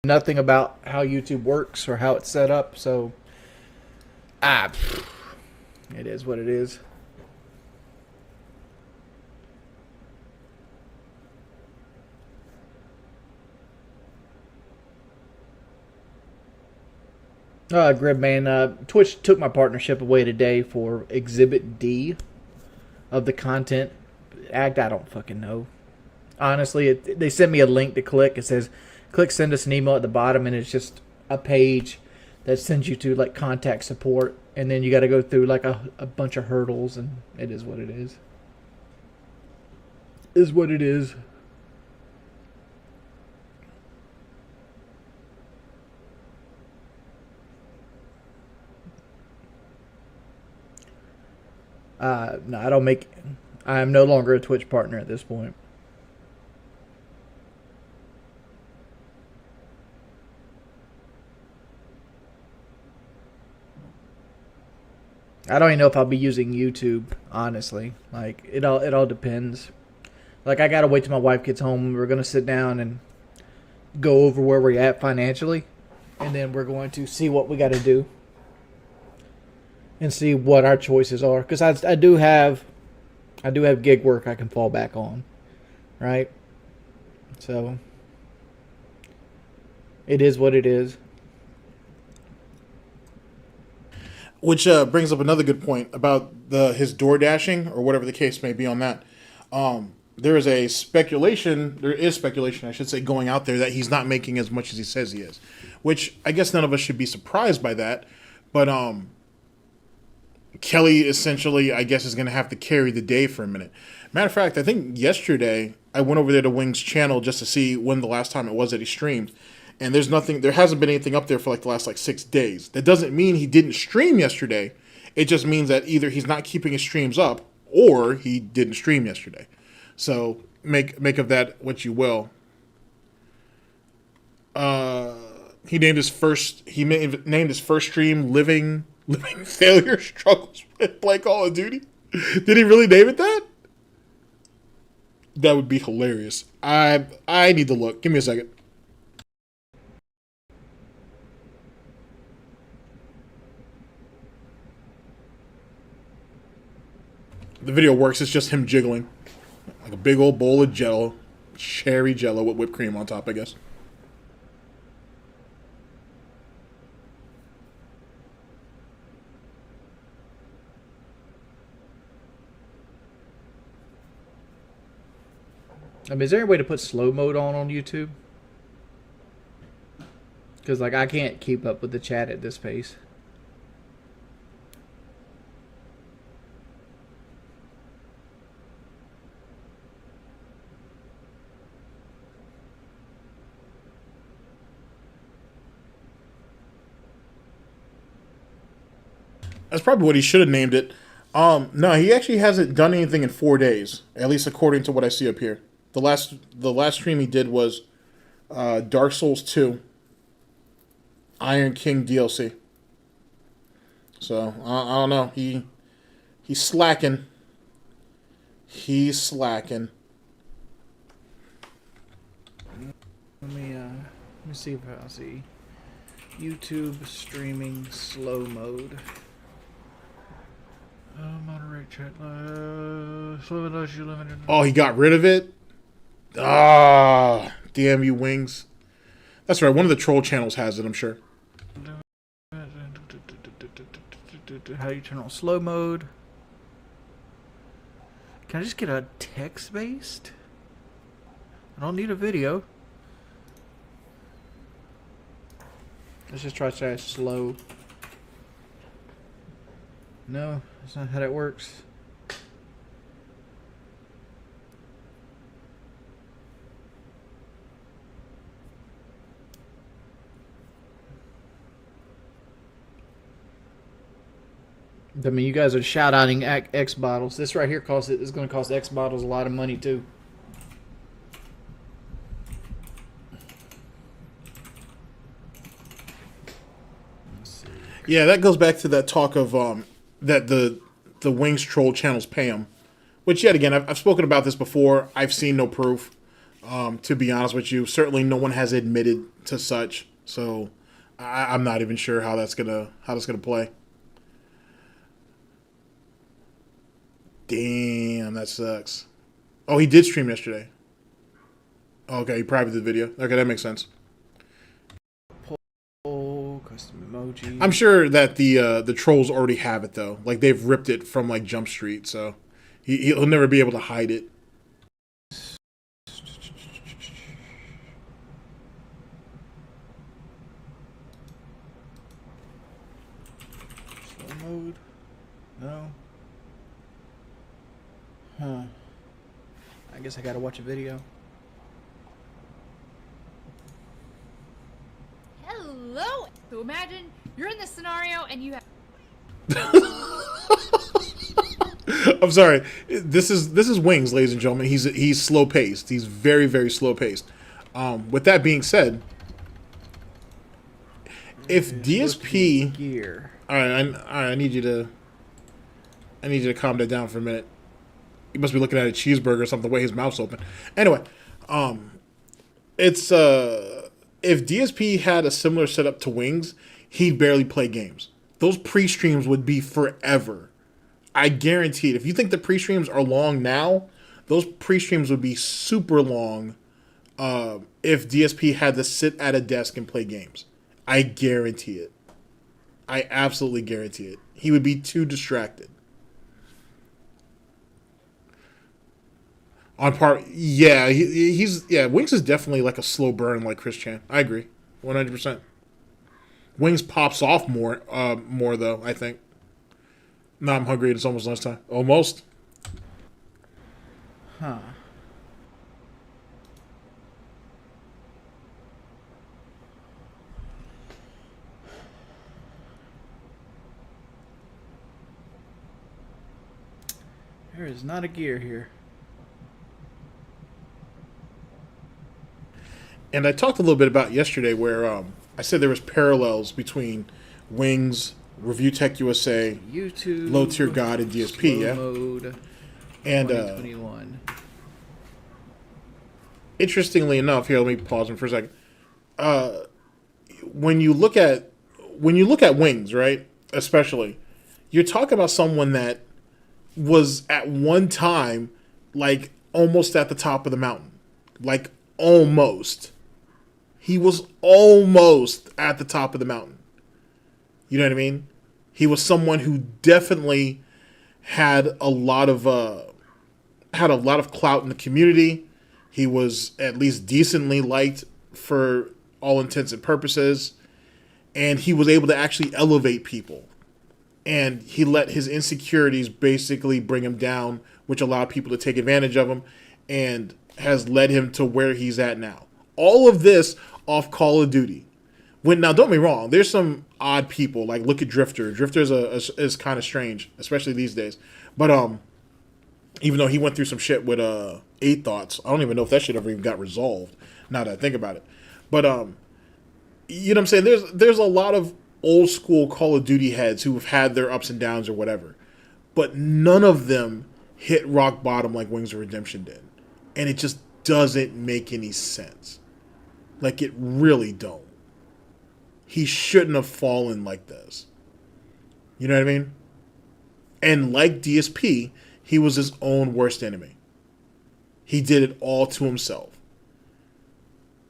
nothing about how YouTube works or how it's set up, so it is what it is. Gridman, Twitch took my partnership away today for Exhibit D of the content act. I don't fucking know. Honestly, they sent me a link to click. It says, click send us an email at the bottom, and it's just a page that sends you to like contact support, and then you got to go through like a bunch of hurdles, and it is what it is. Is what it is. No, I don't make. I am no longer a Twitch partner at this point. I don't even know if I'll be using YouTube, honestly. Like it all depends. Like I gotta wait till my wife gets home. We're gonna sit down and go over where we're at financially, and then we're going to see what we got to do and see what our choices are. Because I do have gig work I can fall back on, right? So it is what it is. Which brings up another good point about his door dashing or whatever the case may be on that. There is speculation, I should say, going out there that he's not making as much as he says he is. Which I guess none of us should be surprised by that. But Kelly essentially, I guess, is going to have to carry the day for a minute. Matter of fact, I think yesterday I went over there to Wings' channel just to see when the last time it was that he streamed. And there hasn't been anything up there for like the last 6 days. That doesn't mean he didn't stream yesterday. It just means that either he's not keeping his streams up or he didn't stream yesterday. So make of that what you will. He named his first stream Living Failure Struggles with Play Call of Duty. Did he really name it that? That would be hilarious. I need to look. Give me a second. The video works. It's just him jiggling like a big old bowl of Jello, cherry Jello with whipped cream on top, I guess. I mean, is there any way to put slow mode on YouTube? Because like I can't keep up with the chat at this pace. That's probably what he should have named it. No, he actually hasn't done anything in 4 days, at least according to what I see up here. The last stream he did was Dark Souls 2, Iron King DLC. So I don't know. He's slacking. He's slacking. Let me see if I see YouTube streaming slow mode. Moderate chat. Oh, he got rid of it? Ah, damn you, Wings. That's right. One of the troll channels has it, I'm sure. How do you turn on slow mode? Can I just get a text-based? I don't need a video. Let's just try to say slow. No, that's not how that works. I mean, you guys are shout-outing X bottles. This right here is going to cost X bottles a lot of money too. Yeah, that goes back to that talk of that the Wings troll channels pay him. Which, yet again, I've spoken about this before. I've seen no proof. To be honest with you, certainly no one has admitted to such. So I'm not even sure how that's gonna play. Damn, that sucks. Oh, he did stream yesterday. Okay, he privated the video. Okay, that makes sense. Poll, custom emoji. I'm sure that the trolls already have it though. Like they've ripped it from like Jump Street, so he'll never be able to hide it. Slow mode. No. Huh. I guess I gotta watch a video. Hello. So imagine you're in this scenario and you have. I'm sorry. This is Wings, ladies and gentlemen. He's slow paced. He's very, very slow paced. With that being said, if DSP gear. All right, I need you to calm that down for a minute. He must be looking at a cheeseburger or something, the way his mouth's open. Anyway, it's if DSP had a similar setup to Wings, he'd barely play games. Those pre-streams would be forever. I guarantee it. If you think the pre-streams are long now, those pre-streams would be super long if DSP had to sit at a desk and play games. I guarantee it. I absolutely guarantee it. He would be too distracted. On par, yeah, Wings is definitely like a slow burn, like Chris Chan. I agree, 100%. Wings pops off more though. I think. No, I'm hungry. It's almost lunchtime. Almost. Huh. There is not a gear here. And I talked a little bit about yesterday where I said there was parallels between Wings, ReviewTechUSA, YouTube, Low Tier God, and DSP. Yeah. Mode, and 2021. Interestingly enough, here let me pause him for a second. When you look at Wings, right? Especially, you're talking about someone that was at one time like almost at the top of the mountain, like almost. He was almost at the top of the mountain. You know what I mean? He was someone who definitely had a lot of clout in the community. He was at least decently liked for all intents and purposes, and he was able to actually elevate people. And he let his insecurities basically bring him down, which allowed people to take advantage of him, and has led him to where he's at now. All of this off Call of Duty. Now, don't get me wrong. There's some odd people. Like, look at Drifter. Drifter is kind of strange, especially these days. But even though he went through some shit with 8 Thoughts, I don't even know if that shit ever even got resolved. Now that I think about it. But you know what I'm saying? There's a lot of old school Call of Duty heads who have had their ups and downs or whatever, but none of them hit rock bottom like Wings of Redemption did, and it just doesn't make any sense. Like, it really don't. He shouldn't have fallen like this. You know what I mean? And like DSP, he was his own worst enemy. He did it all to himself.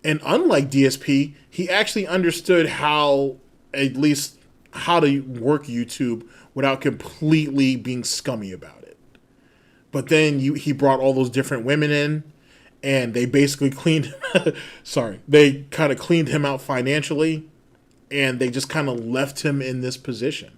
And unlike DSP, he actually understood how to work YouTube without completely being scummy about it. But then he brought all those different women in, and they basically they kind of cleaned him out financially, and they just kind of left him in this position.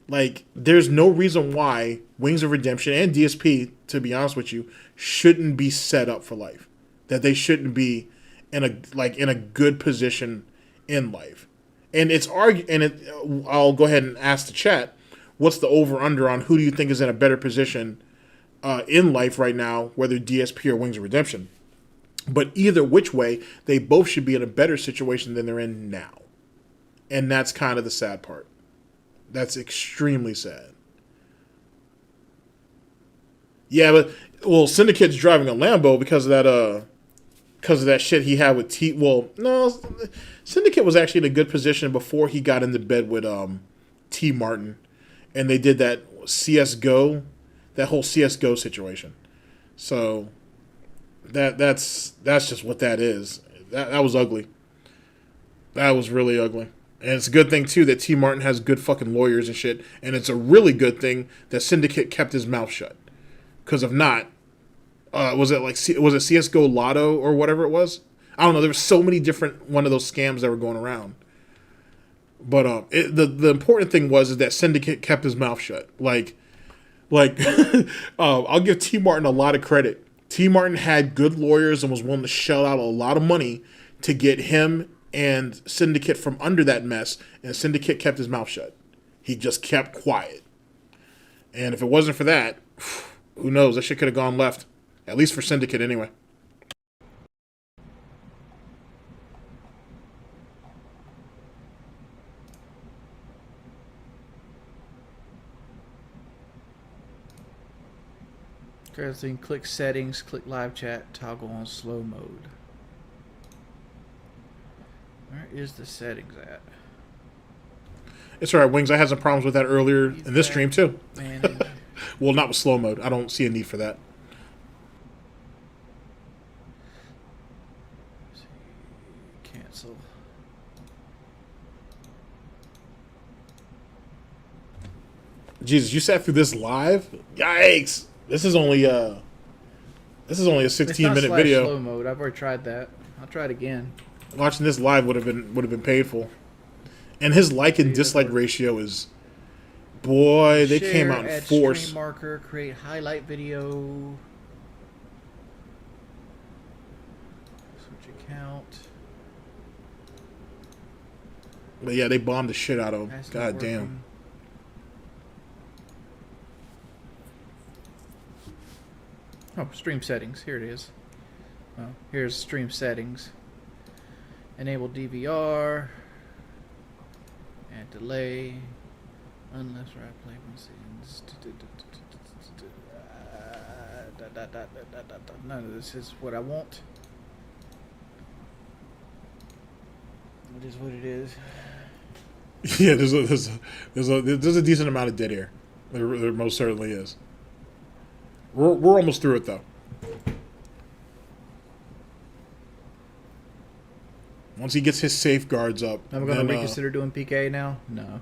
Like, there's no reason why Wings of Redemption and DSP, to be honest with you, shouldn't be set up for life. That they shouldn't be in a good position in life. And I'll go ahead and ask the chat, what's the over-under on who do you think is in a better position in life right now, whether DSP or Wings of Redemption? But either which way, they both should be in a better situation than they're in now. And that's kind of the sad part. That's extremely sad. Yeah, but Syndicate's driving a Lambo because of that shit he had with T. Well, no, Syndicate was actually in a good position before he got into bed with T. Martin, and they did that CS:GO, that whole CS:GO situation. So that's just what that is. That was ugly. That was really ugly. And it's a good thing, too, that T. Martin has good fucking lawyers and shit. And it's a really good thing that Syndicate kept his mouth shut. Because if not, was it CSGO Lotto or whatever it was? I don't know. There were so many different one of those scams that were going around. But the important thing is that Syndicate kept his mouth shut. I'll give T. Martin a lot of credit. T. Martin had good lawyers and was willing to shell out a lot of money to get him and Syndicate from under that mess, and Syndicate kept his mouth shut. He just kept quiet. And if it wasn't for that, who knows? That shit could have gone left. At least for Syndicate, anyway. Click settings, click live chat, toggle on slow mode. Where is the settings at? It's alright, Wings. I had some problems with that earlier in this stream, too. Man. Well, not with slow mode. I don't see a need for that. Cancel. Jesus, you sat through this live? Yikes! This is only a 16-minute video. Slow mode. I've already tried that. I'll try it again. Watching this live would have been painful. And his like and dislike ratio is, boy, they came out in force. Stream marker, create highlight video. Switch account. But yeah, they bombed the shit out of him. That's God not damn. working. Oh, stream settings. Here it is. Oh, here's stream settings. Enable DVR. Add delay. Unless right play scenes. None of this is what I want. It is what it is. Yeah, there's a decent amount of dead air. There most certainly is. We're almost through it though. Once he gets his safeguards up, I'm going to reconsider doing PK now. No.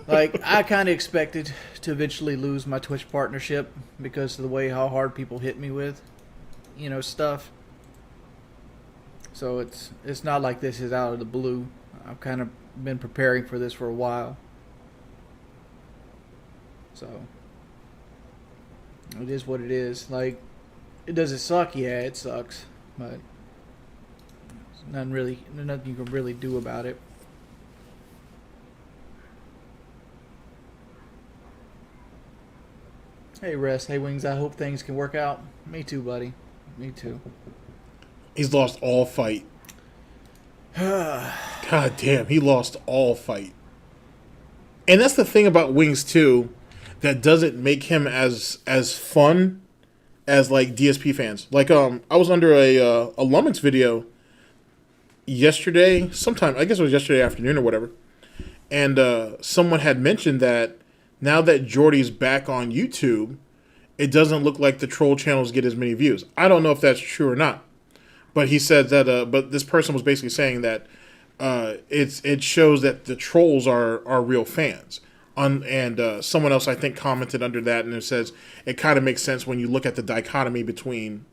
Like, I kind of expected to eventually lose my Twitch partnership because of the way how hard people hit me with, stuff. So it's not like this is out of the blue. I've kind of been preparing for this for a while. So it is what it is. Like, does it suck? Yeah, it sucks. But nothing you can really do about it. Hey, Rest. Hey, Wings. I hope things can work out. Me too, buddy. Me too. He's lost all fight. God damn, he lost all fight. And that's the thing about Wings too, that doesn't make him as fun as like DSP fans. Like I was under a Lummox video yesterday, sometime I guess it was yesterday afternoon or whatever, and someone had mentioned that now that Jordie's back on YouTube, it doesn't look like the troll channels get as many views. I don't know if that's true or not, but he said that. But this person was basically saying that it shows that the trolls are real fans. And someone else I think commented under that, and it says it kind of makes sense when you look at the dichotomy between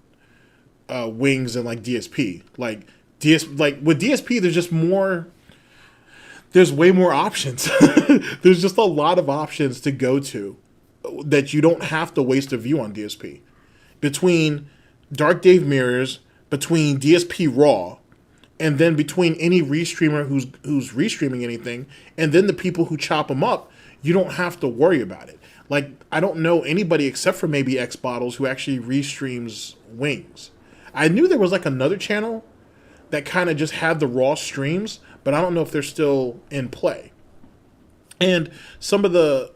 Wings and like DSP. Like with DSP, there's just more. There's way more options. There's just a lot of options to go to that you don't have to waste a view on DSP. Between Dark Dave Mirrors, between DSP Raw, and then between any restreamer who's restreaming anything, and then the people who chop them up, you don't have to worry about it. Like, I don't know anybody except for maybe X Bottles who actually restreams Wings. I knew there was like another channel that kind of just had the raw streams, but I don't know if they're still in play. And some of the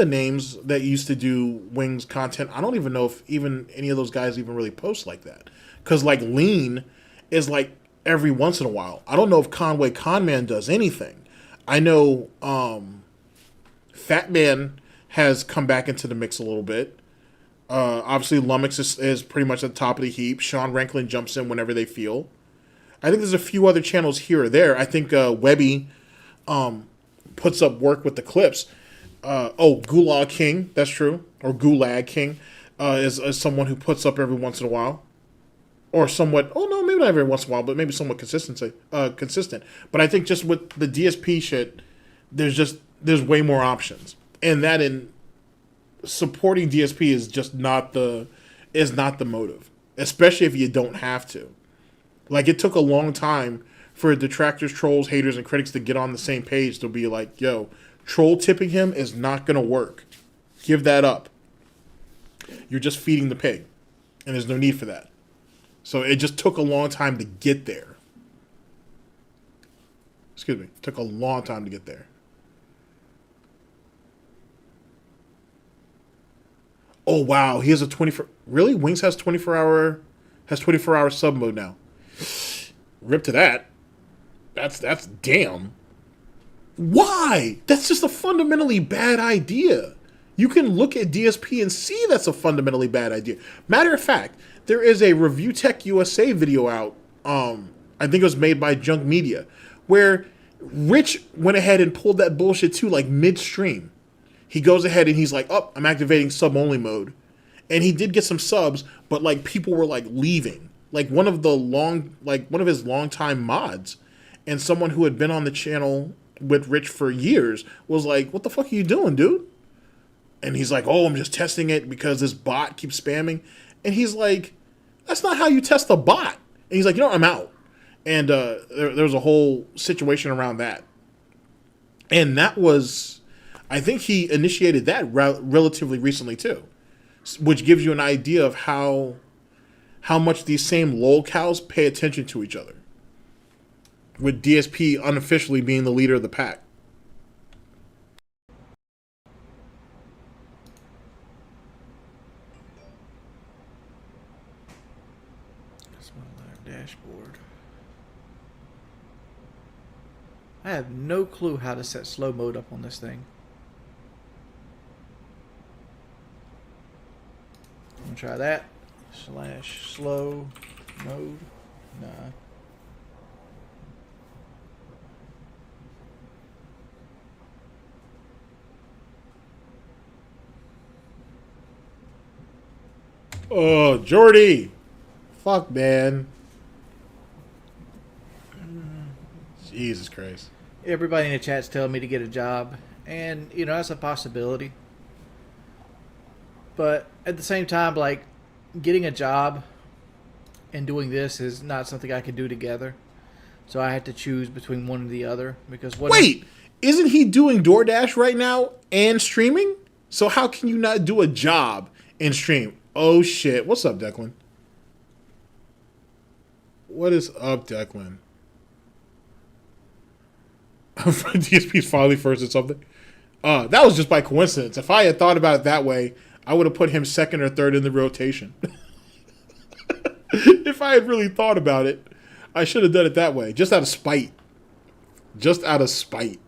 names that used to do Wings content, I don't even know if even any of those guys even really post like that. Because like Lean is like every once in a while. I don't know if Conway Conman does anything. I know Fat Man has come back into the mix a little bit. Obviously Lummox is pretty much at the top of the heap. Sean Ranklin jumps in whenever they feel. I think there's a few other channels here or there. I think Webby puts up work with the clips. Gulag King, that's true, or Gulag King is someone who puts up every once in a while, or somewhat. Oh no, maybe not every once in a while, but maybe somewhat consistent. But I think just with the DSP shit, there's way more options, and that in supporting DSP is just not the motive, especially if you don't have to. Like, it took a long time for detractors, trolls, haters, and critics to get on the same page to be like, yo, troll tipping him is not going to work. Give that up. You're just feeding the pig. And there's no need for that. So it just took a long time to get there. Excuse me. It took a long time to get there. Oh, wow. He has a 24... Really? Wings has 24-hour sub mode now. Rip to that. That's damn. Why? That's just a fundamentally bad idea. You can look at DSP and see that's a fundamentally bad idea. Matter of fact, there is a ReviewTechUSA video out. I think it was made by Junk Media, where Rich went ahead and pulled that bullshit too, like midstream. He goes ahead and he's like, "Oh, I'm activating sub only mode," and he did get some subs, but like people were like leaving. Like one of his longtime mods, and someone who had been on the channel with Rich for years was like, "What the fuck are you doing, dude?" And he's like, "Oh, I'm just testing it because this bot keeps spamming." And he's like, "That's not how you test a bot." And he's like, "You know, I'm out." And there was a whole situation around that. And that was, I think he initiated that relatively recently too, which gives you an idea of how much these same lolcows pay attention to each other, with DSP unofficially being the leader of the pack. That's my live dashboard. I have no clue how to set slow mode up on this thing. I'm gonna try that. /slow mode. Nah. Oh, Jordie. Fuck, man. Jesus Christ. Everybody in the chat's telling me to get a job, and you know, that's a possibility. But at the same time, like, getting a job and doing this is not something I can do together. So I had to choose between one or the other, because Wait, isn't he doing DoorDash right now and streaming? So how can you not do a job and stream? Oh shit. What's up, Declan? What is up, Declan? DSP's finally first or something. That was just by coincidence. If I had thought about it that way, I would have put him second or third in the rotation. If I had really thought about it, I should have done it that way, just out of spite. Just out of spite.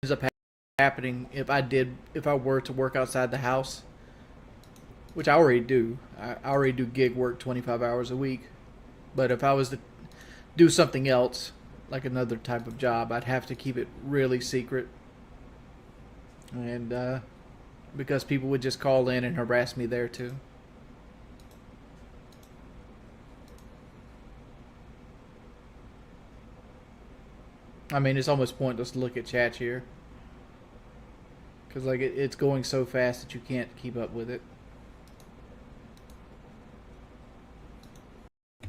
ends up happening if I were to work outside the house, which I already do. I already do gig work 25 hours a week. But if I was to do something else, like another type of job, I'd have to keep it really secret. And because people would just call in and harass me there too. I mean, it's almost pointless to look at chat here, because like it's going so fast that you can't keep up with it.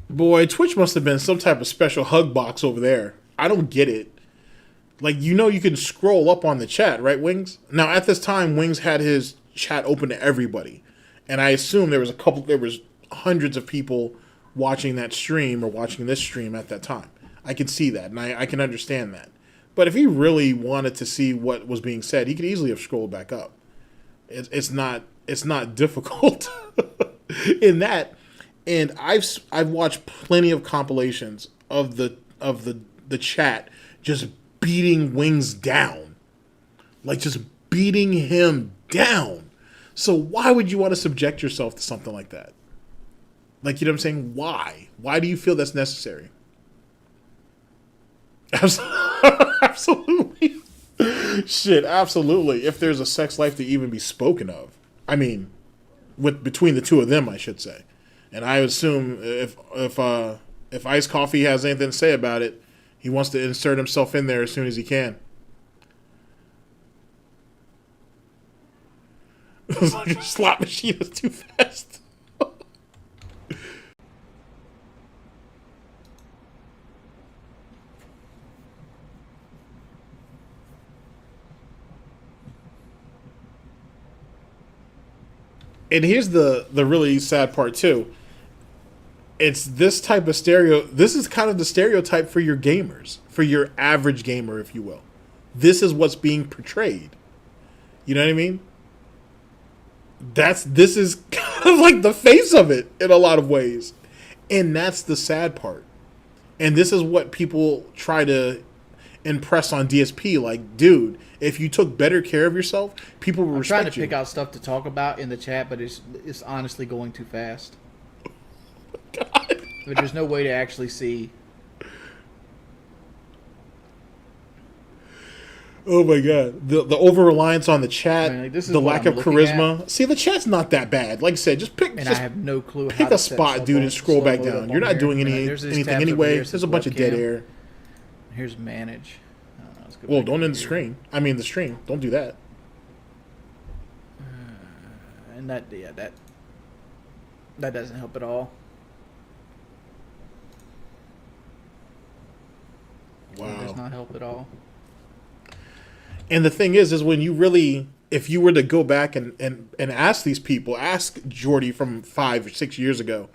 Boy, Twitch must have been some type of special hug box over there. I don't get it. Like, you know, you can scroll up on the chat, right, Wings? Now, at this time, Wings had his chat open to everybody, and I assume there was hundreds of people watching that stream or watching this stream at that time. I can see that, and I can understand that. But if he really wanted to see what was being said, he could easily have scrolled back up. It's not difficult in that. And I've watched plenty of compilations of the chat just beating Wings down, like just beating him down. So why would you want to subject yourself to something like that? Like, you know what I'm saying? Why do you feel that's necessary? Absolutely. Shit, absolutely. If there's a sex life to even be spoken of. I mean, between the two of them, I should say. And I assume if Iced Coffee has anything to say about it, he wants to insert himself in there as soon as he can. It's like a slot machine is too fast. And here's the really sad part too. It's this type of this is kind of the stereotype for your gamers, for your average gamer, if you will. This is what's being portrayed. You know what I mean? This is kind of like the face of it in a lot of ways. And that's the sad part. And this is what people try to impress on DSP. Like, dude, if you took better care of yourself, people would respect you. I'm trying to pick out stuff to talk about in the chat, but it's honestly going too fast. God. But there's no way to actually see. Oh my god, the over reliance on the chat, I mean, like, this is the what lack I'm of charisma. See, the chat's not that bad. Like I said, just pick. And just I have no clue. Pick a spot, dude, and scroll back down. You're not doing anything anyway. There's a bunch of dead air. Here's manage. Well, don't end the screen. I mean, the stream. Don't do that. And that doesn't help at all. Wow. It does not help at all. And the thing is when you really, if you were to go back and ask these people, ask Jordie from 5 or 6 years ago,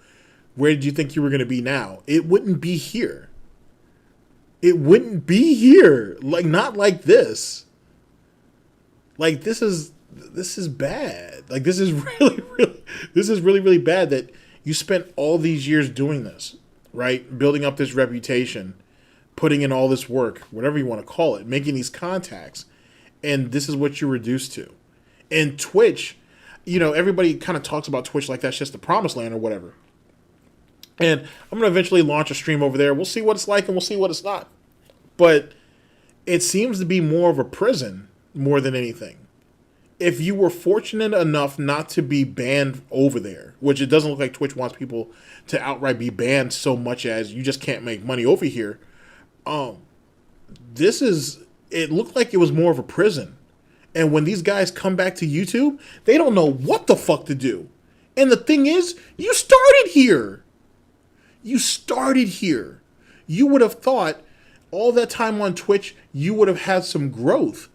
where did you think you were going to be now? It wouldn't be here. It wouldn't be here. Like, not like this. Like, this is bad. Like, this is really bad that you spent all these years doing this, right? Building up this reputation, putting in all this work, whatever you want to call it, making these contacts, and this is what you're reduced to. And Twitch, you know, everybody kind of talks about Twitch like that's just the promised land or whatever. And I'm going to eventually launch a stream over there. We'll see what it's like and we'll see what it's not. But it seems to be more of a prison more than anything. If you were fortunate enough not to be banned over there, which it doesn't look like Twitch wants people to outright be banned so much as you just can't make money over here. It looked like it was more of a prison. And when these guys come back to YouTube, they don't know what the fuck to do. And the thing is, you started here. You started here. You would have thought all that time on Twitch, you would have had some growth.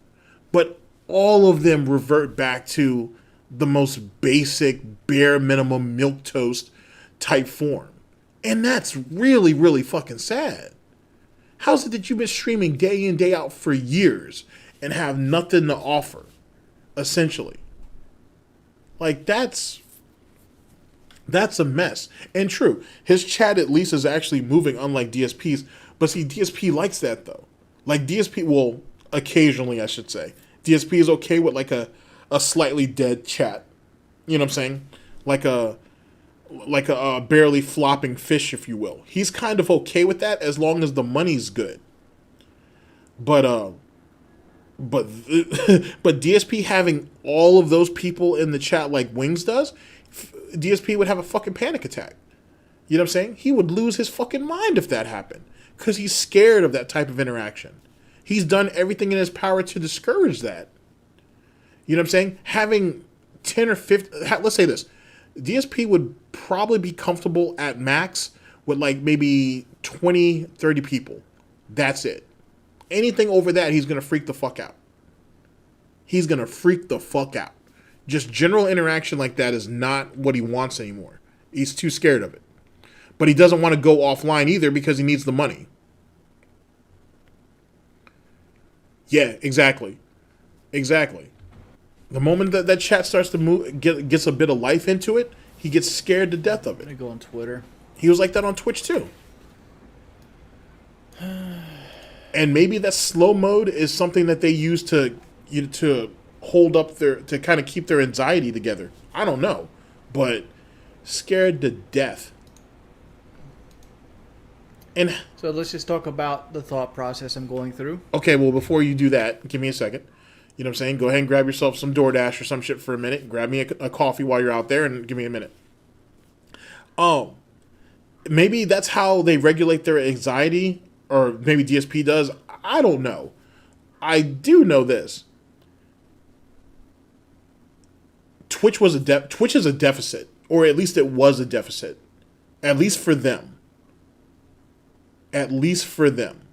But all of them revert back to the most basic, bare minimum milquetoast type form. And that's really, really fucking sad. How's it that you've been streaming day in, day out for years and have nothing to offer, essentially? Like, that's a mess. And true, his chat at least is actually moving, unlike DSP's. But see, DSP likes that, though. Like, DSP, well, occasionally, I should say. DSP is okay with, like, a slightly dead chat. You know what I'm saying? Like a barely flopping fish, if you will. He's kind of okay with that as long as the money's good. But DSP having all of those people in the chat like Wings does, DSP would have a fucking panic attack. You know what I'm saying? He would lose his fucking mind if that happened. Because he's scared of that type of interaction. He's done everything in his power to discourage that. You know what I'm saying? Having 10 or 50, let's say this. DSP would probably be comfortable at max with like maybe 20, 30 people. That's it. Anything over that, he's going to freak the fuck out. He's going to freak the fuck out. Just general interaction like that is not what he wants anymore. He's too scared of it. But he doesn't want to go offline either because he needs the money. Yeah, exactly. Exactly. The moment that chat starts to move, gets a bit of life into it, he gets scared to death of it. I'm gonna go on Twitter. He was like that on Twitch too. And maybe that slow mode is something that they use to hold up to kind of keep their anxiety together. I don't know, but scared to death. And So let's just talk about the thought process I'm going through. okay, well, before you do that, give me a second. You know what I'm saying? Go ahead and grab yourself some DoorDash or some shit for a minute. Grab me a coffee while you're out there and give me a minute. Oh, maybe that's how they regulate their anxiety, or maybe DSP does. I don't know. I do know this. Twitch is a deficit, or at least it was a deficit, at least for them. At least for them,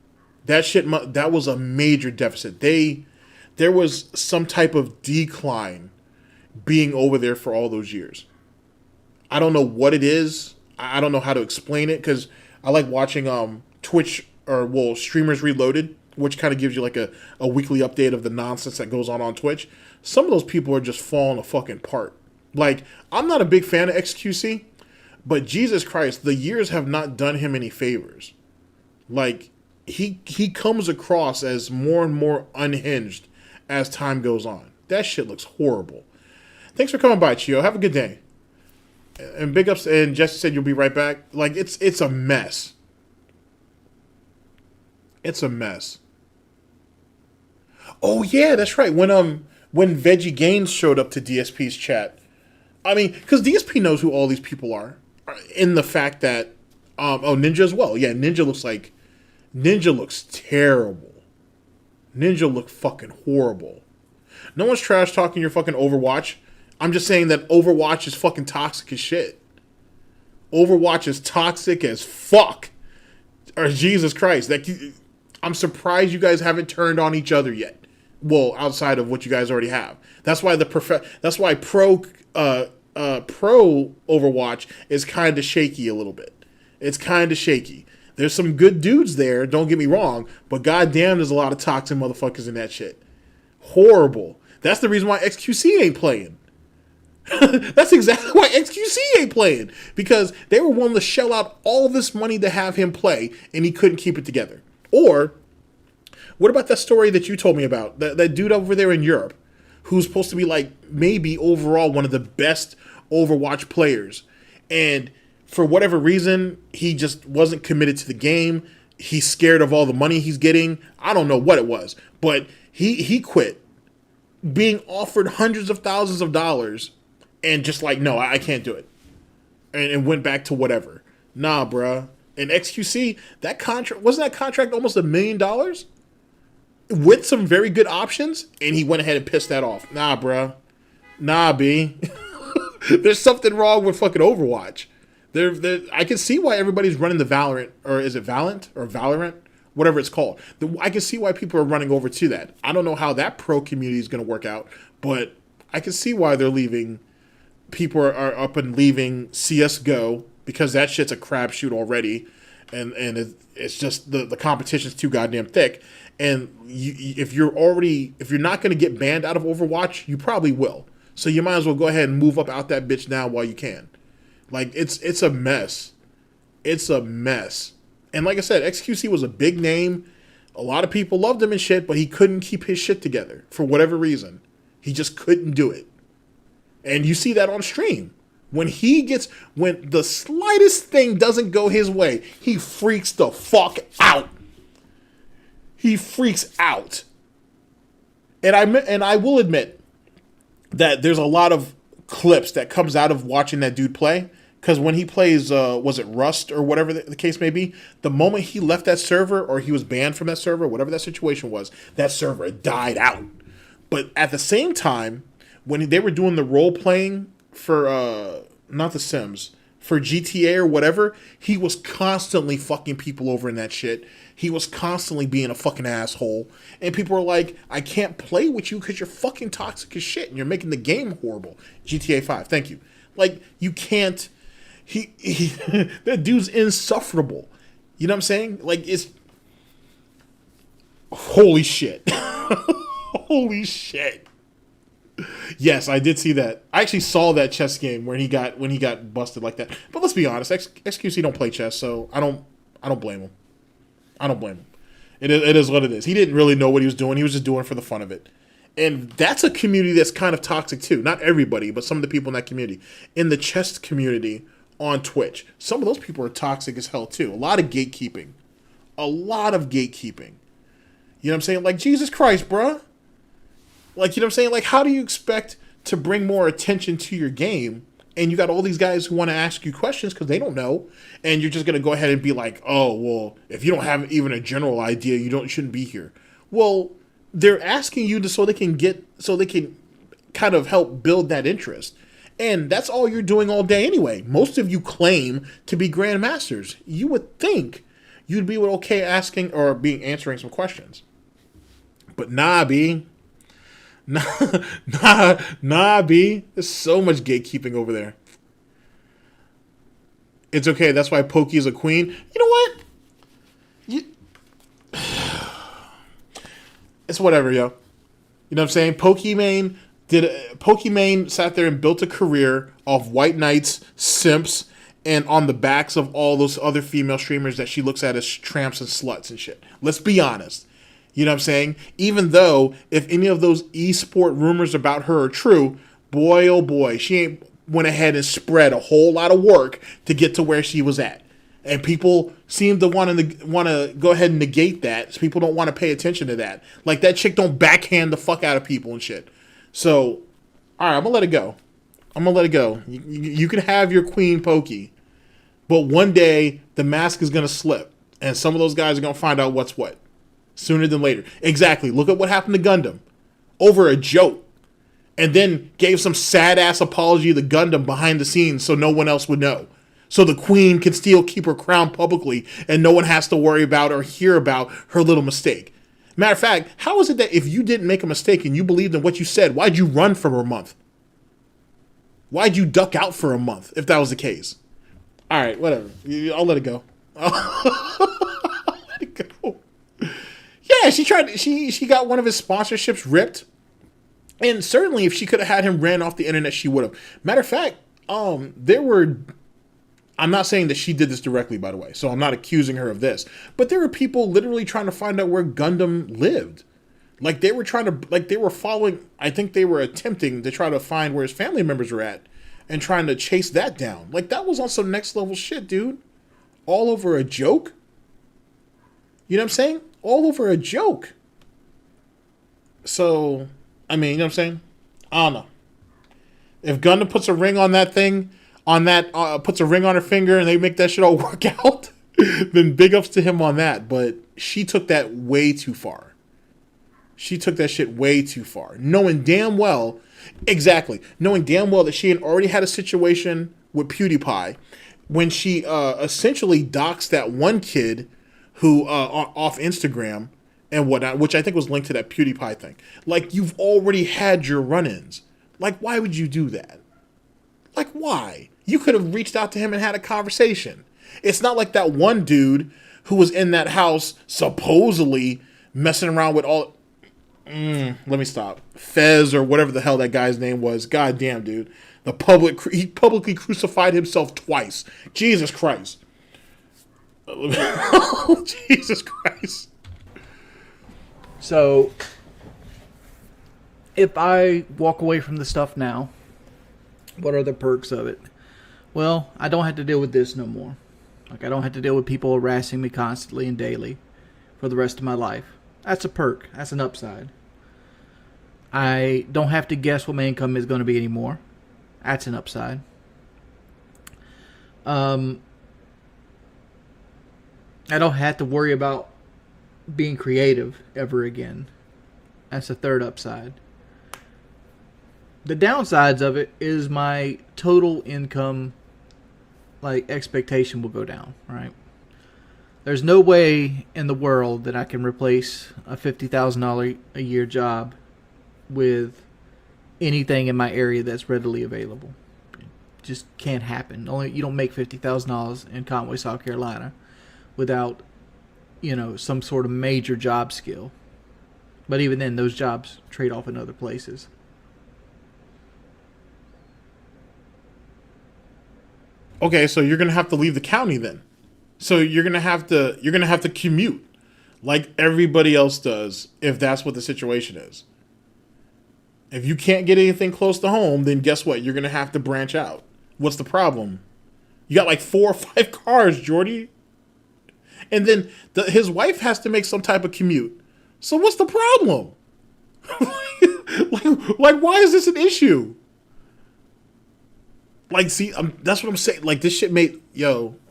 that was a major deficit. There was some type of decline being over there for all those years. I don't know what it is. I don't know how to explain it, because I like watching Twitch Streamers Reloaded, which kind of gives you like a weekly update of the nonsense that goes on Twitch. Some of those people are just falling a fucking apart. Like, I'm not a big fan of XQC, but Jesus Christ, the years have not done him any favors. Like, he comes across as more and more unhinged as time goes on. That shit looks horrible. Thanks for coming by, Chio. Have a good day. And big ups. And Jesse said you'll be right back. Like, it's a mess. It's a mess. Oh yeah, that's right. When Veggie Gaines showed up to DSP's chat, I mean, because DSP knows who all these people are, in the fact that Ninja as well. Yeah, Ninja looks terrible. Ninja look fucking horrible. No one's trash talking your fucking Overwatch. I'm just saying that Overwatch is fucking toxic as shit. Overwatch is toxic as fuck. Or Jesus Christ, I'm surprised you guys haven't turned on each other yet. Well, outside of what you guys already have. That's why pro Overwatch is kind of shaky a little bit. It's kind of shaky. There's some good dudes there, don't get me wrong, but goddamn, there's a lot of toxic motherfuckers in that shit. Horrible. That's the reason why XQC ain't playing. That's exactly why XQC ain't playing. Because they were willing to shell out all this money to have him play, and he couldn't keep it together. Or, what about that story that you told me about? That dude over there in Europe, who's supposed to be like, maybe overall one of the best Overwatch players. And for whatever reason, he just wasn't committed to the game. He's scared of all the money he's getting. I don't know what it was, but he quit, being offered hundreds of thousands of dollars, and just like, no, I can't do it, and went back to whatever. Nah, bruh. And XQC, wasn't that contract almost $1 million with some very good options, and he went ahead and pissed that off. Nah, bruh. Nah, B. There's something wrong with fucking Overwatch. I can see why everybody's running the Valorant, or is it Valorant or Valorant, whatever it's called. I can see why people are running over to that. I don't know how that pro community is going to work out, but I can see why they're leaving. People are up and leaving CS:GO, because that shit's a crapshoot already, and it's just the competition's too goddamn thick. And if you're not going to get banned out of Overwatch, you probably will. So you might as well go ahead and move up out that bitch now while you can. Like, it's a mess. It's a mess. And like I said, XQC was a big name. A lot of people loved him and shit, but he couldn't keep his shit together for whatever reason. He just couldn't do it. And you see that on stream. When the slightest thing doesn't go his way, he freaks the fuck out. He freaks out. And I will admit that there's a lot of clips that comes out of watching that dude play, because when he plays was it Rust or whatever the case may be, the moment he left that server, or he was banned from that server, whatever that situation was, that server died out. But at the same time, when they were doing the role playing for not The Sims, for GTA or whatever, he was constantly fucking people over in that shit. He was constantly being a fucking asshole. And people were like, I can't play with you because you're fucking toxic as shit and you're making the game horrible. GTA 5, thank you. Like, you can't... that dude's insufferable. You know what I'm saying? Like, it's... Holy shit. Holy shit. Yes, I did see that. I actually saw that chess game when he got busted like that. But let's be honest, XQC don't play chess, so I don't blame him. I don't blame him. It is what it is. He didn't really know what he was doing. He was just doing it for the fun of it. And that's a community that's kind of toxic too. Not everybody, but some of the people in that community. In the chess community, on Twitch. Some of those people are toxic as hell too. A lot of gatekeeping. A lot of gatekeeping. You know what I'm saying? Like, Jesus Christ, bruh. Like, you know what I'm saying? Like, how do you expect to bring more attention to your game, and you got all these guys who want to ask you questions because they don't know, and you're just going to go ahead and be like, oh, well, if you don't have even a general idea, shouldn't be here. Well, they're asking you so they can kind of help build that interest. And that's all you're doing all day anyway. Most of you claim to be grandmasters. You would think you'd be okay asking or answering some questions. But nah, B. Nah, B. There's so much gatekeeping over there. It's okay. That's why Pokey is a queen. You know what? It's whatever, yo. You know what I'm saying? Pokimane sat there and built a career off white knights, simps, and on the backs of all those other female streamers that she looks at as tramps and sluts and shit. Let's be honest. You know what I'm saying? Even though if any of those esport rumors about her are true, boy oh boy, she ain't went ahead and spread a whole lot of work to get to where she was at. And people seem to want to go ahead and negate that. So people don't want to pay attention to that. Like, that chick don't backhand the fuck out of people and shit. So, all right, I'm going to let it go. You can have your queen Pokey. But one day, the mask is going to slip. And some of those guys are going to find out what's what. Sooner than later. Exactly. Look at what happened to Gundam. Over a joke. And then gave some sad-ass apology to Gundam behind the scenes so no one else would know. So the queen can still keep her crown publicly and no one has to worry about or hear about her little mistake. Matter of fact, how is it that if you didn't make a mistake and you believed in what you said, why'd you run for a month? Why'd you duck out for a month if that was the case? All right, whatever. I'll let it go. I'll let it go. Yeah, she got one of his sponsorships ripped. And certainly if she could have had him ran off the internet, she would have. Matter of fact, I'm not saying that she did this directly, by the way, so I'm not accusing her of this. But there were people literally trying to find out where Gundam lived. Like, they were following, I think they were attempting to try to find where his family members were at and trying to chase that down. Like, that was on some next level shit, dude. All over a joke? You know what I'm saying? All over a joke. So, I mean, you know what I'm saying? I don't know. If Gundam puts a ring on that thing, puts a ring on her finger and they make that shit all work out, then big ups to him on that. But she took that way too far. She took that shit way too far. Knowing damn well that she had already had a situation with PewDiePie when she essentially doxed that one kid who off Instagram and whatnot, which I think was linked to that PewDiePie thing. Like, you've already had your run-ins. Like, why would you do that? Like, why? You could have reached out to him and had a conversation. It's not like that one dude who was in that house supposedly messing around with all... let me stop. Fez or whatever the hell that guy's name was. God damn, dude. He publicly crucified himself twice. Jesus Christ. Jesus Christ. So, if I walk away from the stuff now, what are the perks of it? Well, I don't have to deal with this no more. Like, I don't have to deal with people harassing me constantly and daily for the rest of my life. That's a perk. That's an upside. I don't have to guess what my income is going to be anymore. That's an upside. I don't have to worry about being creative ever again. That's a third upside. The downsides of it is my total income, like, expectation will go down, right? There's no way in the world that I can replace a $50,000 a year job with anything in my area that's readily available. It just can't happen. You don't make $50,000 in Conway, South Carolina without, some sort of major job skill. But even then, those jobs trade off in other places. Okay, so you're gonna have to leave the county then. So you're gonna have to commute like everybody else does if that's what the situation is. If you can't get anything close to home, then guess what? You're gonna have to branch out. What's the problem? You got like 4 or 5 cars, Jordie. And then his wife has to make some type of commute. So what's the problem? like, why is this an issue? Like, see, that's what I'm saying. Like, this shit I'm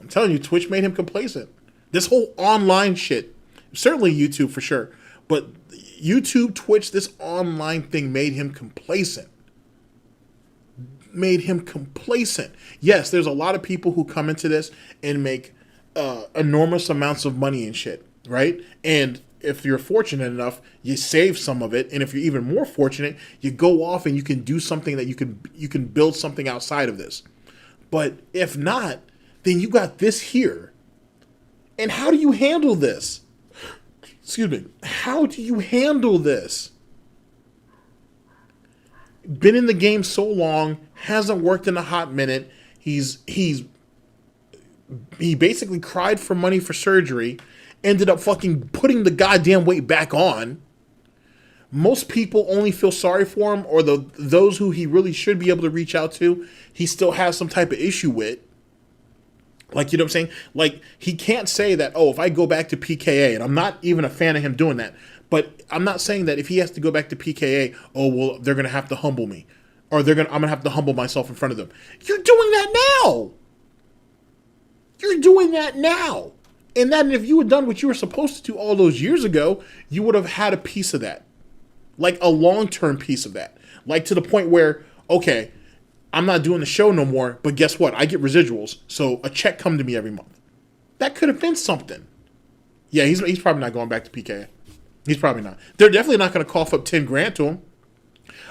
telling you, Twitch made him complacent. This whole online shit, certainly YouTube for sure, but YouTube, Twitch, this online thing made him complacent. Yes, there's a lot of people who come into this and make enormous amounts of money and shit, right? And if you're fortunate enough, you save some of it, and if you're even more fortunate, you go off and you can do something that you can build something outside of this. But if not, then you got this here. And how do you handle this? Excuse me. How do you handle this? Been in the game so long, hasn't worked in a hot minute. He basically cried for money for surgery, ended up fucking putting the goddamn weight back on. Most people only feel sorry for him, or those who he really should be able to reach out to, he still has some type of issue with. Like, you know what I'm saying? Like, he can't say that, oh, if I go back to PKA, and I'm not even a fan of him doing that, but I'm not saying that if he has to go back to PKA, oh, well, they're going to have to humble me, or I'm going to have to humble myself in front of them. You're doing that now. You're doing that now. And that if you had done what you were supposed to do all those years ago, you would have had a piece of that. Like a long-term piece of that. Like to the point where, okay, I'm not doing the show no more, but guess what? I get residuals, so a check come to me every month. That could have been something. Yeah, he's probably not going back to PKA. He's probably not. They're definitely not going to cough up 10 grand to him.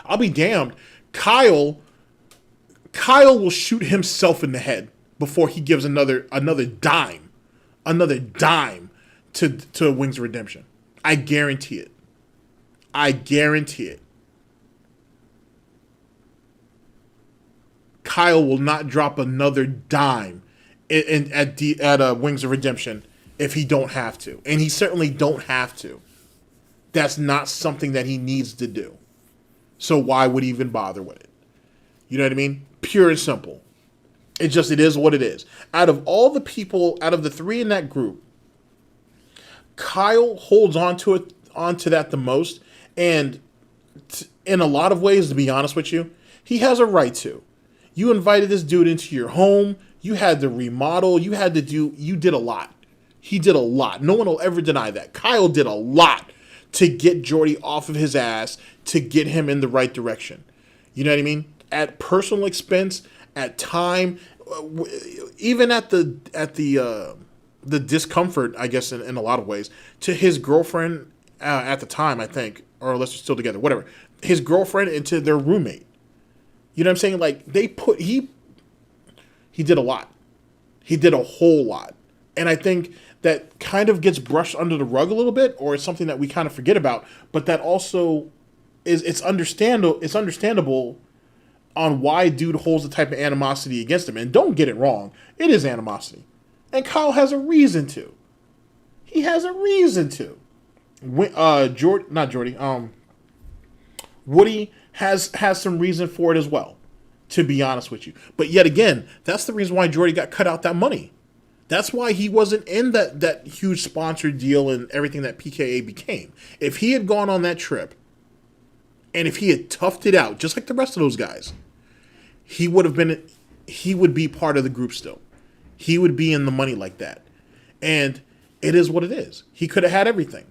I'll be damned. Kyle will shoot himself in the head before he gives another dime to Wings of Redemption. I guarantee it. Kyle will not drop another dime at Wings of Redemption if he don't have to, and he certainly don't have to. That's not something that he needs to do. So why would he even bother with it? You know what I mean? Pure and simple. It is what it is. Out of all the people, out of the 3 in that group, Kyle holds onto that the most, and in a lot of ways, to be honest with you, he has a right to. You invited this dude into your home. You had to remodel. You did a lot. He did a lot. No one will ever deny that. Kyle did a lot to get Jordie off of his ass, to get him in the right direction. You know what I mean? At personal expense, at time, even at the discomfort, I guess, in a lot of ways, to his girlfriend at the time, I think, or unless they're still together, whatever. His girlfriend and to their roommate. You know what I'm saying? Like, he did a lot. He did a whole lot. And I think that kind of gets brushed under the rug a little bit, or it's something that we kind of forget about, but that also it's understandable on why dude holds the type of animosity against him. And don't get it wrong, it is animosity. And Kyle has a reason to. He has a reason to. Woody has some reason for it as well, to be honest with you. But yet again, that's the reason why Jordie got cut out that money. That's why he wasn't in that huge sponsor deal and everything that PKA became. If he had gone on that trip, and if he had toughed it out, just like the rest of those guys, he would be part of the group still. He would be in the money like that. And it is what it is. He could have had everything.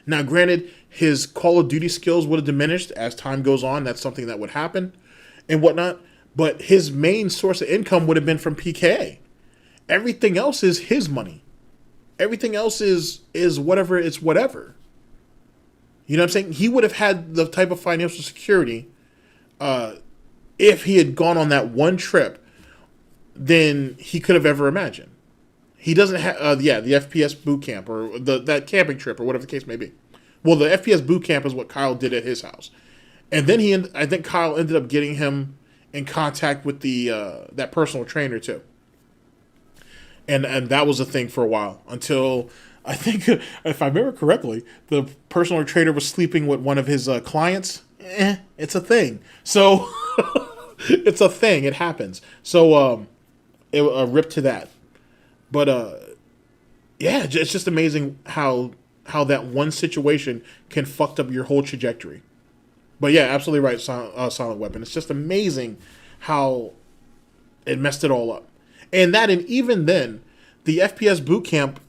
Now, granted, his Call of Duty skills would have diminished as time goes on. That's something that would happen and whatnot. But his main source of income would have been from PKA. Everything else is his money. Everything else is whatever. It's whatever. You know what I'm saying? He would have had the type of financial security if he had gone on that one trip than he could have ever imagined. He doesn't have, the FPS boot camp or that camping trip or whatever the case may be. Well, the FPS boot camp is what Kyle did at his house. And then I think Kyle ended up getting him in contact with that personal trainer too. And that was a thing for a while until, I think, if I remember correctly, the personal trainer was sleeping with one of his clients. It's a thing. So, It's a thing. It happens. So a rip to that. But yeah, it's just amazing how that one situation can fucked up your whole trajectory. But yeah, absolutely right, Silent Weapon. It's just amazing how it messed it all up. And even then, the FPS boot camp,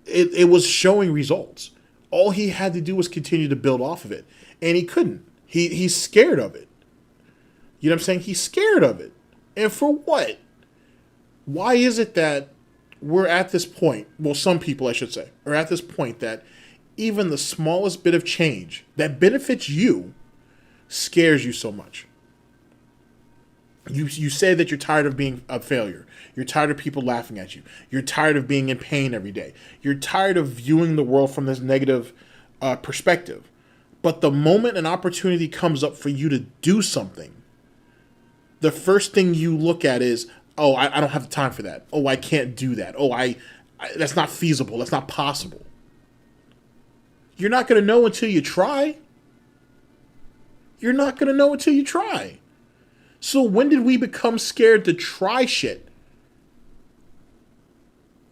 it was showing results. All he had to do was continue to build off of it. And he couldn't. He's scared of it. You know what I'm saying? He's scared of it. And for what? Why is it that we're at this point, well, some people, I should say, are at this point that even the smallest bit of change that benefits you scares you so much? You say that you're tired of being a failure. You're tired of people laughing at you. You're tired of being in pain every day. You're tired of viewing the world from this negative perspective. But the moment an opportunity comes up for you to do something, the first thing you look at is, oh, I don't have the time for that. Oh, I can't do that. Oh, that's not feasible. That's not possible. You're not going to know until you try. You're not going to know until you try. So when did we become scared to try shit?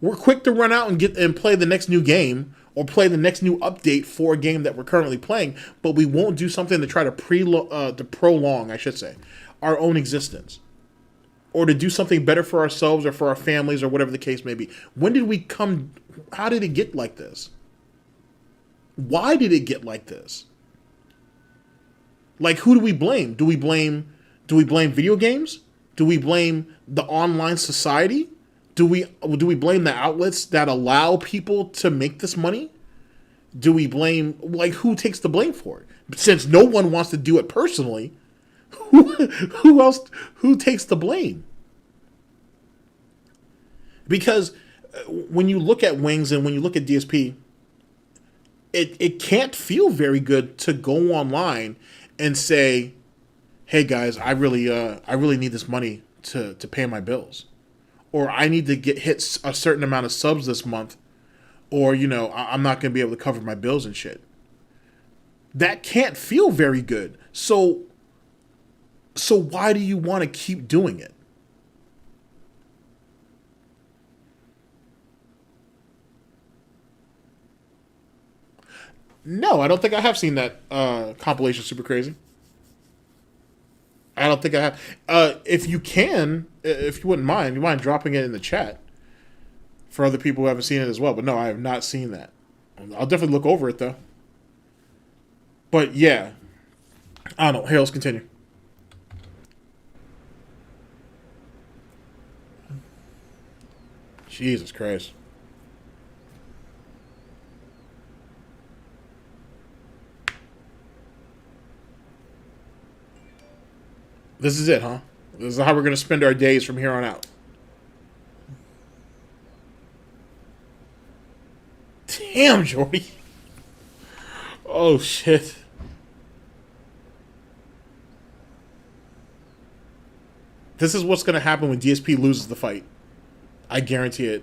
We're quick to run out and play the next new game or play the next new update for a game that we're currently playing, but we won't do something to try to prolong, I should say, our own existence, or to do something better for ourselves or for our families or whatever the case may be. When did we come? How did it get like this? Why did it get like this? Like, who do we blame? Do we blame video games? Do we blame the online society? Do we blame the outlets that allow people to make this money? Do we blame, like, who takes the blame for it? Since no one wants to do it personally, who takes the blame? Because when you look at Wings and when you look at DSP, it can't feel very good to go online and say, hey guys, I really need this money to pay my bills, or I need to hit a certain amount of subs this month, or I'm not going to be able to cover my bills and shit. That can't feel very good. So why do you want to keep doing it? No, I don't think I have seen that compilation Super Crazy. I don't think I have. If you wouldn't mind, you mind dropping it in the chat for other people who haven't seen it as well. But no, I have not seen that. I'll definitely look over it though. But yeah, I don't know. Hey, let's continue. Jesus Christ. This is it, huh? This is how we're going to spend our days from here on out. Damn, Jordie. Oh, shit. This is what's going to happen when DSP loses the fight. I guarantee it.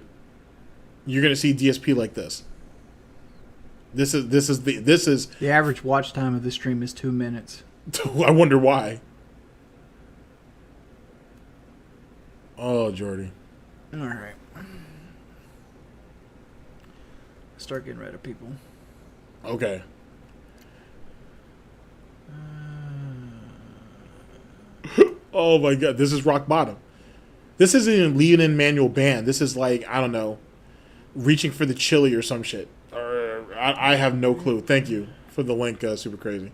You're going to see DSP like this. This is the average watch time of the stream is 2 minutes. I wonder why. Oh, Jordie. All right. Start getting rid of people. Okay. Oh my god, this is rock bottom. This isn't even Leon-Manuel Band. This is like, I don't know, reaching for the chili or some shit. Or I have no clue. Thank you for the link, Super Crazy.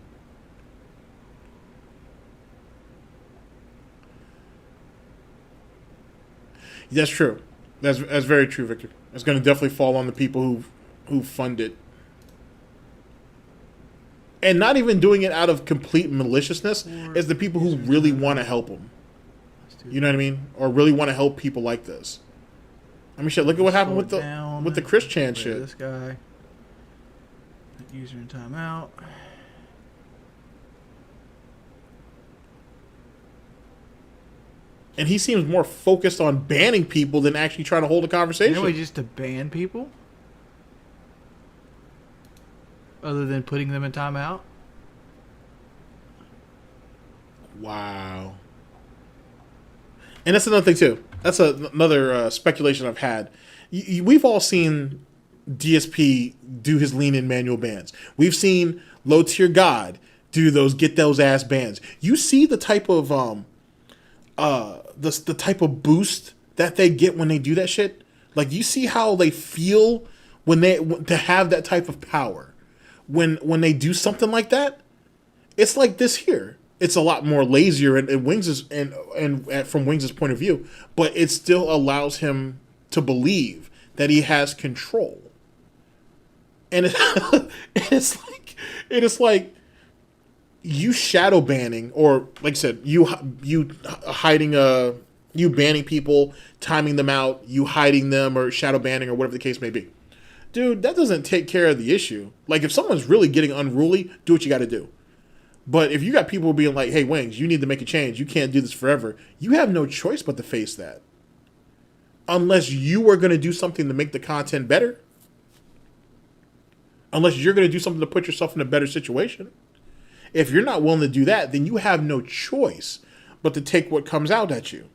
That's true. That's very true, Victor. It's going to definitely fall on the people who fund it. And not even doing it out of complete maliciousness is the people who really want to help them. You know what I mean? Or really want to help people like this. I mean, shit, look at what happened with the Chris Chan shit. This guy. User in timeout. And he seems more focused on banning people than actually trying to hold a conversation. Really, just to ban people? Other than putting them in timeout? Wow. And that's another thing too. That's another speculation I've had. We've all seen DSP do his lean-in manual bans. We've seen Low Tier God do those get those ass bans. You see the type of the type of boost that they get when they do that shit. Like, you see how they feel when they to have that type of power when they do something like that. It's like this here. It's a lot more lazier and Wings' and from Wings' point of view, but it still allows him to believe that he has control. And it's like you shadow banning, or like I said, you hiding you banning people, timing them out, you hiding them, or shadow banning, or whatever the case may be. Dude, that doesn't take care of the issue. Like, if someone's really getting unruly, do what you got to do. But if you got people being like, hey, Wings, you need to make a change, you can't do this forever, you have no choice but to face that. Unless you are going to do something to make the content better. Unless you're going to do something to put yourself in a better situation. If you're not willing to do that, then you have no choice but to take what comes out at you.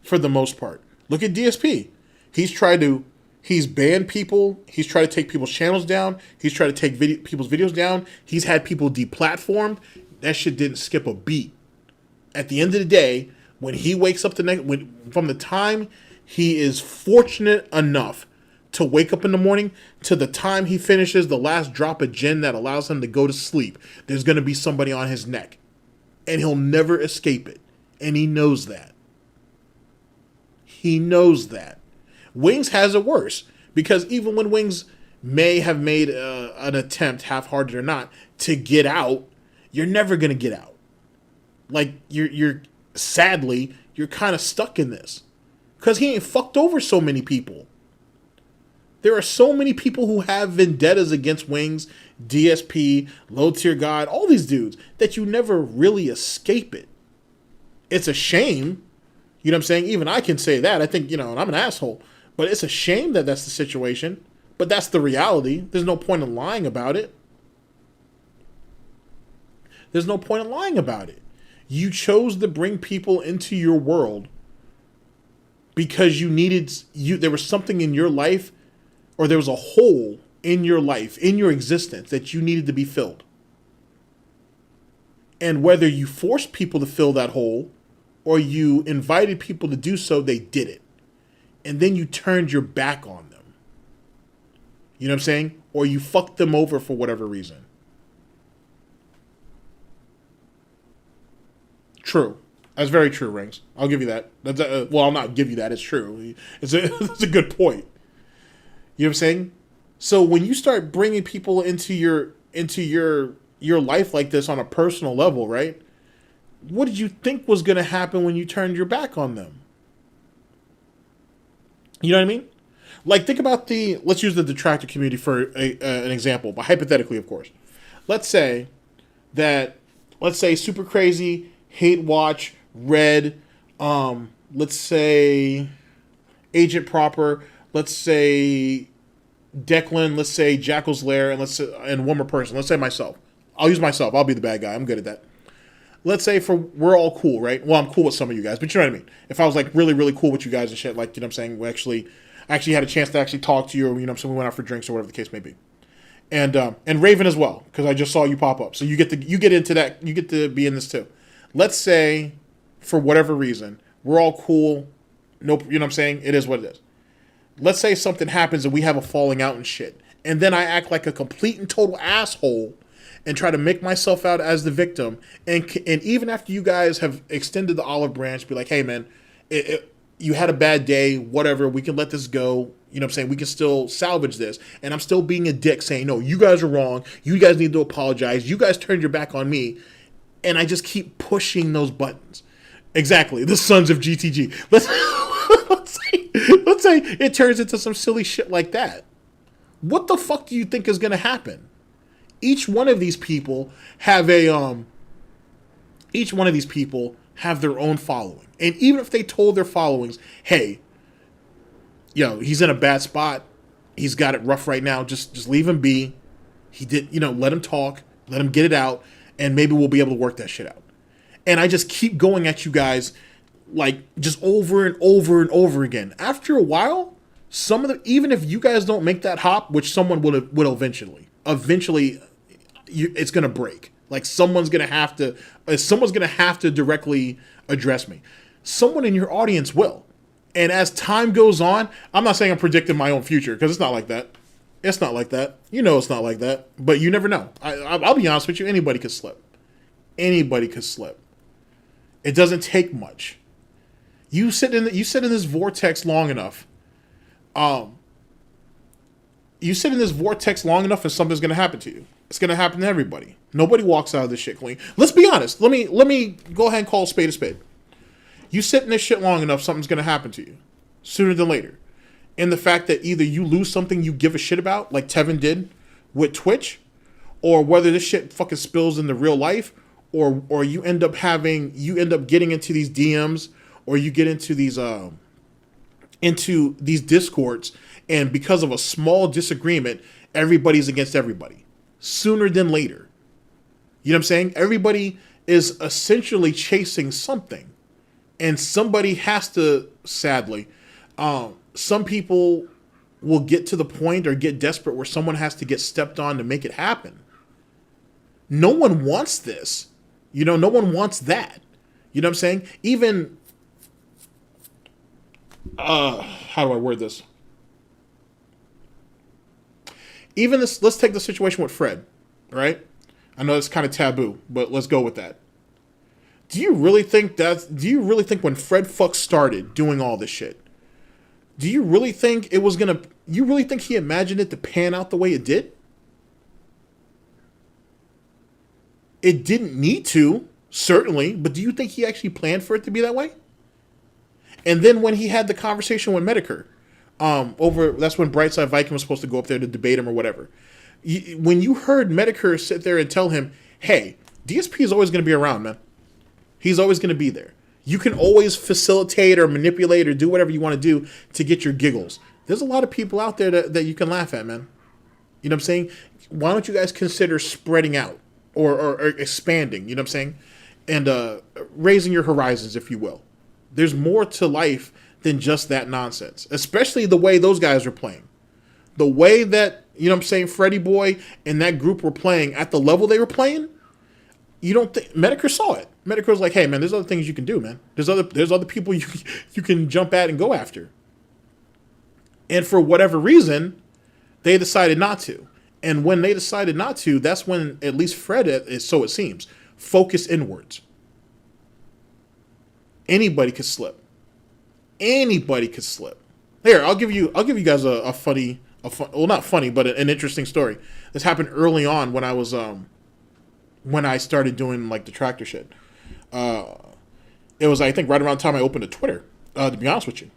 For the most part. Look at DSP. He's banned people. He's tried to take people's channels down. He's tried to take people's videos down. He's had people deplatformed. That shit didn't skip a beat. At the end of the day, when he wakes up from the time he is fortunate enough to wake up in the morning to the time he finishes the last drop of gin that allows him to go to sleep, there's going to be somebody on his neck. And he'll never escape it. And he knows that. He knows that. Wings has it worse, because even when Wings may have made an attempt, half-hearted or not, to get out, you're never going to get out. Like, you're sadly, you're kind of stuck in this. Because he ain't fucked over so many people. There are so many people who have vendettas against Wings, DSP, Low Tier God, all these dudes, that you never really escape it. It's a shame. You know what I'm saying? Even I can say that. I think, and I'm an asshole. But it's a shame that that's the situation. But that's the reality. There's no point in lying about it. There's no point in lying about it. You chose to bring people into your world because there was something in your life, or there was a hole in your life, in your existence, that you needed to be filled. And whether you forced people to fill that hole, or you invited people to do so, they did it. And then you turned your back on them. You know what I'm saying? Or you fucked them over for whatever reason. True. That's very true, Rings. I'll give you that. Well, I'll not give you that. It's true. It's a good point. You know what I'm saying? So when you start bringing people into your life like this on a personal level, right? What did you think was going to happen when you turned your back on them? You know what I mean? Like, think about let's use the detractor community for an example, but hypothetically, of course. Let's say Super Crazy, Hate Watch, Red, let's say Agent Proper, let's say Declan, let's say Jackal's Lair, and one more person. Let's say myself. I'll use myself. I'll be the bad guy. I'm good at that. Let's say we're all cool, right? Well, I'm cool with some of you guys, but you know what I mean? If I was like really, really cool with you guys and shit, like, you know what I'm saying? We actually had a chance to actually talk to you, or, you know what I'm saying, we went out for drinks or whatever the case may be. And Raven as well, because I just saw you pop up. So you get into that, you get to be in this too. Let's say, for whatever reason, we're all cool. Nope, you know what I'm saying? It is what it is. Let's say something happens and we have a falling out and shit. And then I act like a complete and total asshole and try to make myself out as the victim. And even after you guys have extended the olive branch, be like, hey, man, you had a bad day, whatever, we can let this go. You know what I'm saying? We can still salvage this. And I'm still being a dick saying, no, you guys are wrong. You guys need to apologize. You guys turned your back on me. And I just keep pushing those buttons. Exactly. The sons of GTG. Let's say it turns into some silly shit like that. What the fuck do you think is going to happen? Each one of these people have their own following. And even if they told their followings, hey, he's in a bad spot. He's got it rough right now. Just leave him be. He did, let him talk, let him get it out, and maybe we'll be able to work that shit out. And I just keep going at you guys like just over and over and over again. After a while, even if you guys don't make that hop, which someone will eventually, it's gonna break. Like someone's gonna have to directly address me. Someone in your audience will. And as time goes on, I'm not saying I'm predicting my own future, because it's not like that. It's not like that. You know it's not like that. But you never know. I'll be honest with you. Anybody could slip. Anybody could slip. It doesn't take much. You sit in this vortex long enough. You sit in this vortex long enough, and something's going to happen to you. It's going to happen to everybody. Nobody walks out of this shit clean. Let's be honest. Let me go ahead and call a spade a spade. You sit in this shit long enough, something's going to happen to you. Sooner than later. And the fact that either you lose something you give a shit about, like Tevin did with Twitch, or whether this shit fucking spills into real life, or you end up getting into these DMs, or you get into these discords, and because of a small disagreement, everybody's against everybody. Sooner than later. You know what I'm saying? Everybody is essentially chasing something. And somebody has to, sadly, some people will get to the point or get desperate where someone has to get stepped on to make it happen. No one wants this. You know, no one wants that. You know what I'm saying? Even, how do I word this? Even this, let's take the situation with Fred, right? I know it's kind of taboo, but let's go with that. Do you really think when Fred Fuck started doing all this shit, do you really think you really think he imagined it to pan out the way it did? It didn't need to, certainly, but do you think he actually planned for it to be that way? And then when he had the conversation with Medicare, that's when Brightside Viking was supposed to go up there to debate him or whatever. When you heard Medicare sit there and tell him, hey, DSP is always going to be around, man. He's always going to be there. You can always facilitate or manipulate or do whatever you want to do to get your giggles. There's a lot of people out there that you can laugh at, man. You know what I'm saying? Why don't you guys consider spreading out or expanding, you know what I'm saying? And raising your horizons, if you will. There's more to life than just that nonsense, especially the way those guys are playing. The way that, you know what I'm saying, Freddie Boy and that group were playing at the level they were playing, you don't think Medicare saw it. Medicare was like, hey man, there's other things you can do, man. There's other people you can jump at and go after. And for whatever reason, they decided not to. And when they decided not to, that's when at least Fred is, so it seems, focused inwards. Anybody could slip. Anybody could slip. Here, I'll give you guys a funny, well, not funny, but an interesting story. This happened early on when I was when I started doing like the tractor shit. It was, I think, right around the time I opened a Twitter, to be honest with you.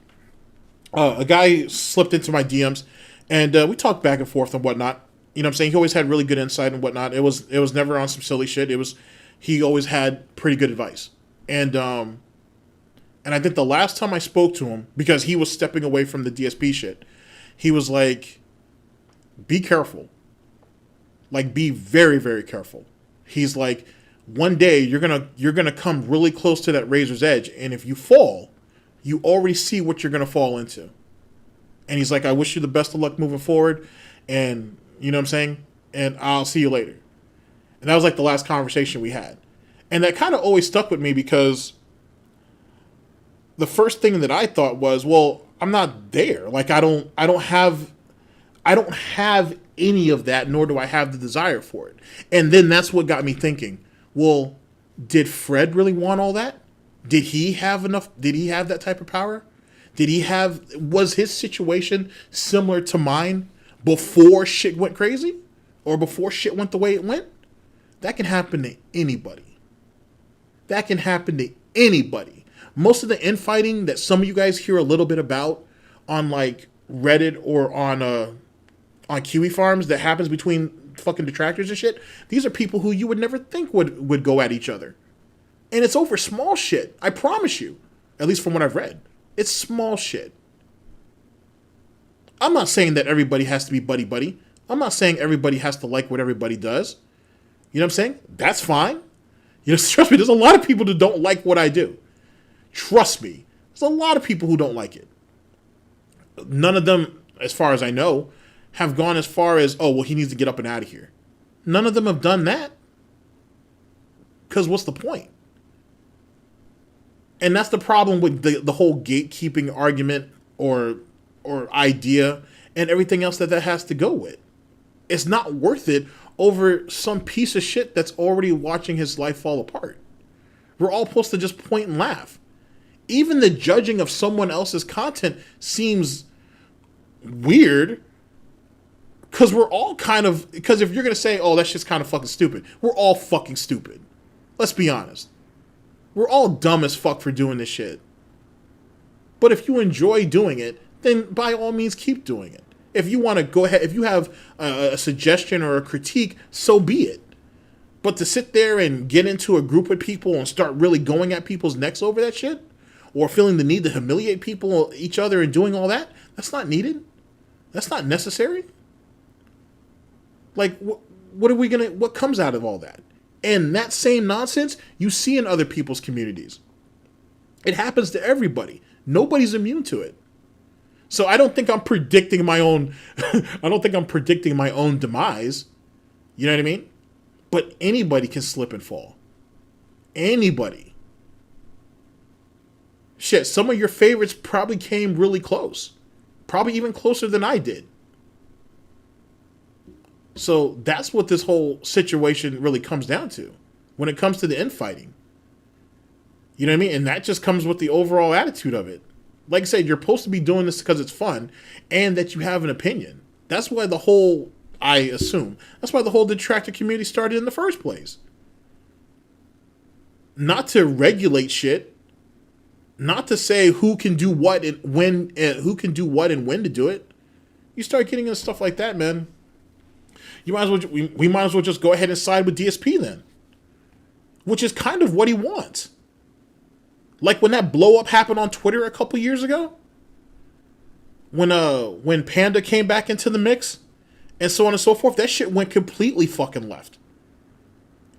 A guy slipped into my DMs, and we talked back and forth and whatnot. You know what I'm saying? He always had really good insight and whatnot. It was never on some silly shit. He always had pretty good advice. And I think the last time I spoke to him, because he was stepping away from the DSP shit, he was like, be careful. Like, be very, very careful. He's like, one day you're gonna come really close to that razor's edge, and if you fall, you already see what you're gonna fall into. And he's like, I wish you the best of luck moving forward, and you know what I'm saying? And I'll see you later. And that was like the last conversation we had. And that kind of always stuck with me, because the first thing that I thought was, well, I'm not there. Like, I don't have any of that, nor do I have the desire for it. And then that's what got me thinking, well, did Fred really want all that? Did he have enough? Did he have that type of power? Was his situation similar to mine before shit went crazy? Or before shit went the way it went? That can happen to anybody. That can happen to anybody. Most of the infighting that some of you guys hear a little bit about on like Reddit or on Kiwi farms that happens between fucking detractors and shit, these are people who you would never think would go at each other. And it's over small shit. I promise you. At least from what I've read. It's small shit. I'm not saying that everybody has to be buddy-buddy. I'm not saying everybody has to like what everybody does. You know what I'm saying? That's fine. You know, trust me, there's a lot of people that don't like what I do. Trust me, there's a lot of people who don't like it. None of them, as far as I know, have gone as far as, oh, well, he needs to get up and out of here. None of them have done that. Because what's the point? And that's the problem with the whole gatekeeping argument or idea and everything else that has to go with. It's not worth it over some piece of shit that's already watching his life fall apart. We're all supposed to just point and laugh. Even the judging of someone else's content seems weird, because we're all because if you're going to say, oh, that shit's kind of fucking stupid, we're all fucking stupid. Let's be honest. We're all dumb as fuck for doing this shit. But if you enjoy doing it, then by all means keep doing it. If you want to go ahead, if you have a suggestion or a critique, so be it. But to sit there and get into a group with people and start really going at people's necks over that shit, or feeling the need to humiliate people, each other, and doing all that, that's not needed. That's not necessary. Like, what comes out of all that? And that same nonsense you see in other people's communities. It happens to everybody. Nobody's immune to it. So I don't think I'm predicting my own demise. You know what I mean? But anybody can slip and fall. Anybody. Shit, some of your favorites probably came really close. Probably even closer than I did. So that's what this whole situation really comes down to when it comes to the infighting. You know what I mean? And that just comes with the overall attitude of it. Like I said, you're supposed to be doing this because it's fun and that you have an opinion. That's why that's why the whole detractor community started in the first place. Not to regulate shit. Not to say who can do what and when, and when to do it. You start getting into stuff like that, man. We might as well just go ahead and side with DSP then. Which is kind of what he wants. Like when that blow up happened on Twitter a couple years ago. When Panda came back into the mix and so on and so forth, that shit went completely fucking left.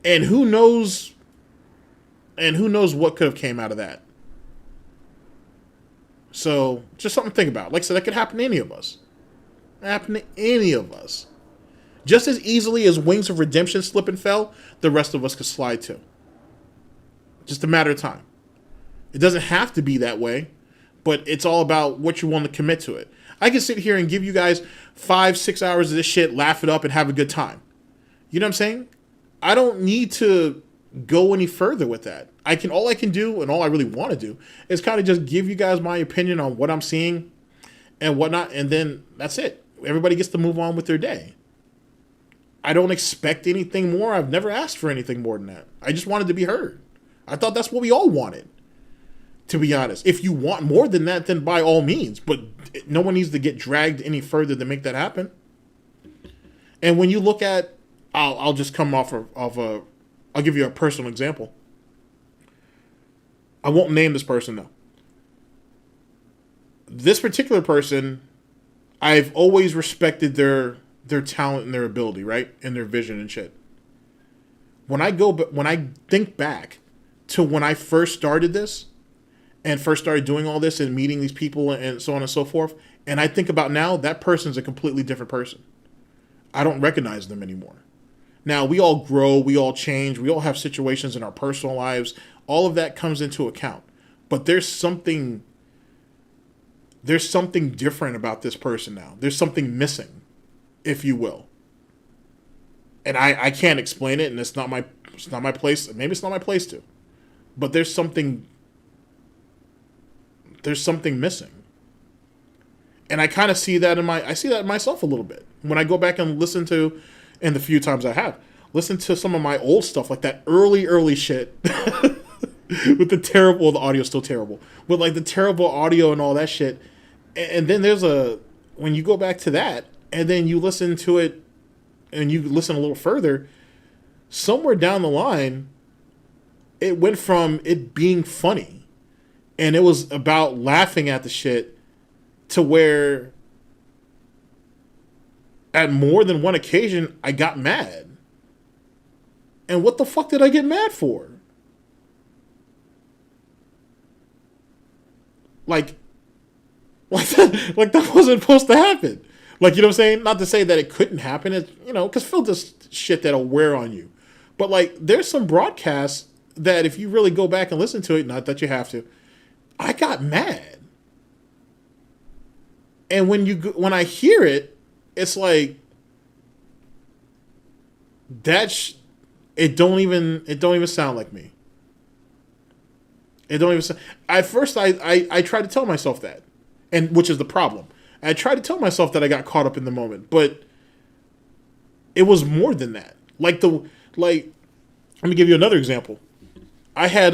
And who knows what could have came out of that. So, just something to think about. Like I said, that could happen to any of us. Happen to any of us. Just as easily as Wings of Redemption slip and fell, the rest of us could slide too. Just a matter of time. It doesn't have to be that way, but it's all about what you want to commit to it. I can sit here and give you guys 5-6 hours of this shit, laugh it up, and have a good time. You know what I'm saying? I don't need to go any further with that. All I can do, and all I really want to do, is kind of just give you guys my opinion on what I'm seeing and whatnot, and then that's it. Everybody gets to move on with their day. I don't expect anything more. I've never asked for anything more than that. I just wanted to be heard. I thought that's what we all wanted, to be honest. If you want more than that, then by all means. But no one needs to get dragged any further to make that happen. And when you look at, I'll just come off of I'll give you a personal example. I won't name this person though. This particular person, I've always respected their talent and their ability, right? And their vision and shit. When I think back to when I first started this and first started doing all this and meeting these people and so on and so forth, and I think about now, that person's a completely different person. I don't recognize them anymore. Now, we all grow, we all change, we all have situations in our personal lives. All of that comes into account. But there's something different about this person now. There's something missing, if you will. And I can't explain it, and it's not my place. Maybe it's not my place to. But there's something missing. And I kind of see that in myself a little bit. When I go back and listen to, and the few times I have, listened to some of my old stuff, like that early shit. With the audio's still terrible. With like the terrible audio and all that shit. And then when you go back to that, and then you listen to it, and you listen a little further, somewhere down the line, it went from it being funny, and it was about laughing at the shit, to where at more than one occasion, I got mad. And what the fuck did I get mad for? like that wasn't supposed to happen. Like, you know what I'm saying? Not to say that it couldn't happen, it's, you know, because Phil does shit that'll wear on you. But like, there's some broadcasts that if you really go back and listen to it, not that you have to, I got mad. And when I hear it, it's like it don't even sound like me. It don't even sound. At first, I tried to tell myself that, and which is the problem. I tried to tell myself that I got caught up in the moment, but it was more than that. Let me give you another example. I had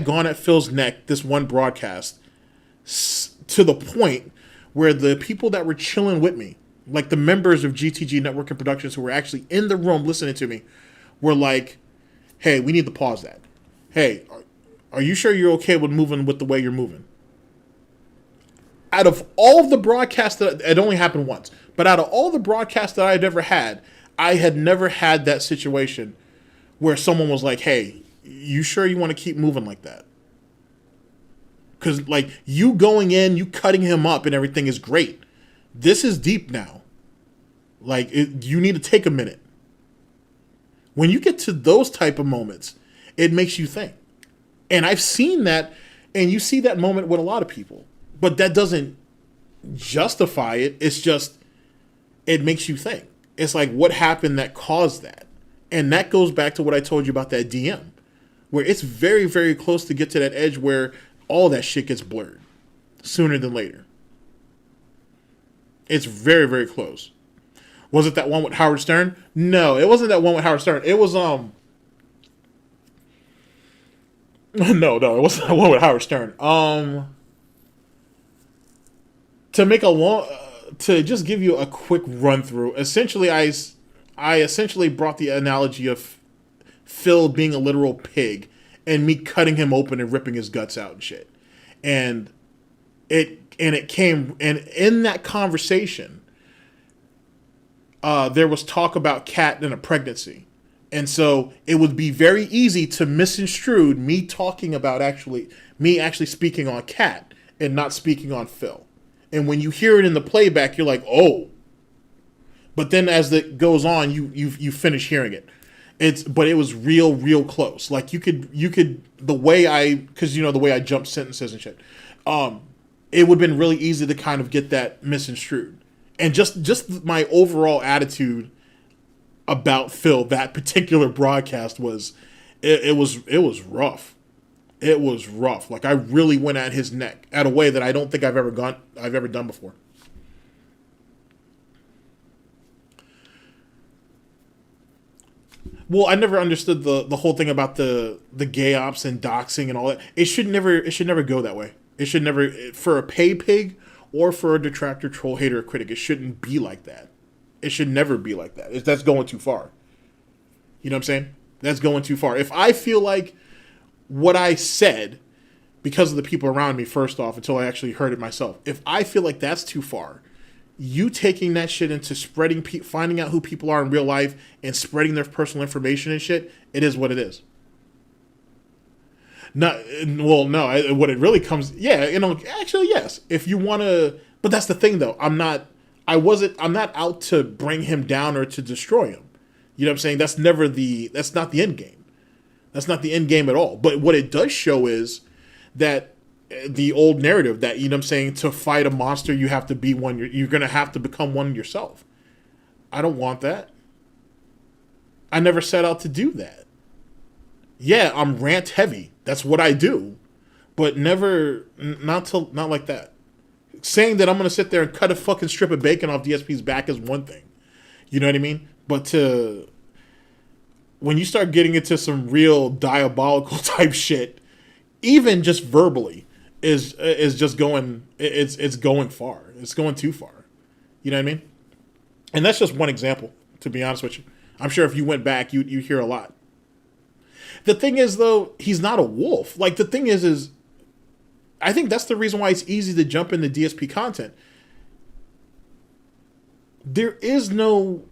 gone at Phil's neck this one broadcast to the point where the people that were chilling with me, like the members of GTG Network and Productions who were actually in the room listening to me, were like, "Hey, we need to pause that. Hey, are you sure you're okay with moving with the way you're moving?" Out of all of the broadcasts it only happened once, but out of all the broadcasts that I had ever had, I had never had that situation where someone was like, "Hey, you sure you want to keep moving like that?" Because, like, you going in, you cutting him up and everything is great. This is deep now. Like, you need to take a minute. When you get to those type of moments, it makes you think. And I've seen that, and you see that moment with a lot of people. But that doesn't justify it. It's just, it makes you think. It's like, what happened that caused that? And that goes back to what I told you about that DM, where it's very, very close to get to that edge where all that shit gets blurred sooner than later. It's very, very close. Was it that one with Howard Stern? No, it wasn't that one with Howard Stern. It was no, it wasn't that one with Howard Stern. To just give you a quick run through, essentially I essentially brought the analogy of Phil being a literal pig and me cutting him open and ripping his guts out and shit. And it came, and in that conversation, there was talk about Kat and a pregnancy. And so it would be very easy to misconstrue me talking about actually speaking on Kat and not speaking on Phil. And when you hear it in the playback, you're like, oh. But then as it goes on, you finish hearing it. But it was real close. Like you could the way I jumped sentences and shit. It would have been really easy to kind of get that misconstrued. And just my overall attitude about Phil, that particular broadcast was rough. It was rough. Like I really went at his neck at a way that I don't think I've ever done before. Well, I never understood the whole thing about the gay ops and doxing and all that. It should never go that way. It should never, for a pay pig or for a detractor, troll, hater, or critic, it shouldn't be like that. It should never be like that. That's going too far. You know what I'm saying? That's going too far. If I feel like what I said, because of the people around me, first off, until I actually heard it myself, if I feel like that's too far, you taking that shit into spreading, finding out who people are in real life and spreading their personal information and shit, it is what it is. What it really comes, actually, yes. If you want to, but that's the thing though. I'm not out to bring him down or to destroy him. You know what I'm saying? That's not the end game. That's not the end game at all. But what it does show is that the old narrative that, you know what I'm saying, to fight a monster, you have to be one. You're going to have to become one yourself. I don't want that. I never set out to do that. Yeah, I'm rant heavy. That's what I do. But not like that. Saying that I'm going to sit there and cut a fucking strip of bacon off DSP's back is one thing. You know what I mean? But when you start getting into some real diabolical type shit, even just verbally, is just going, it's going far. It's going too far. You know what I mean? And that's just one example, to be honest with you. I'm sure if you went back, you hear a lot. The thing is, though, he's not a wolf. Like, the thing is I think that's the reason why it's easy to jump into DSP content. There is no...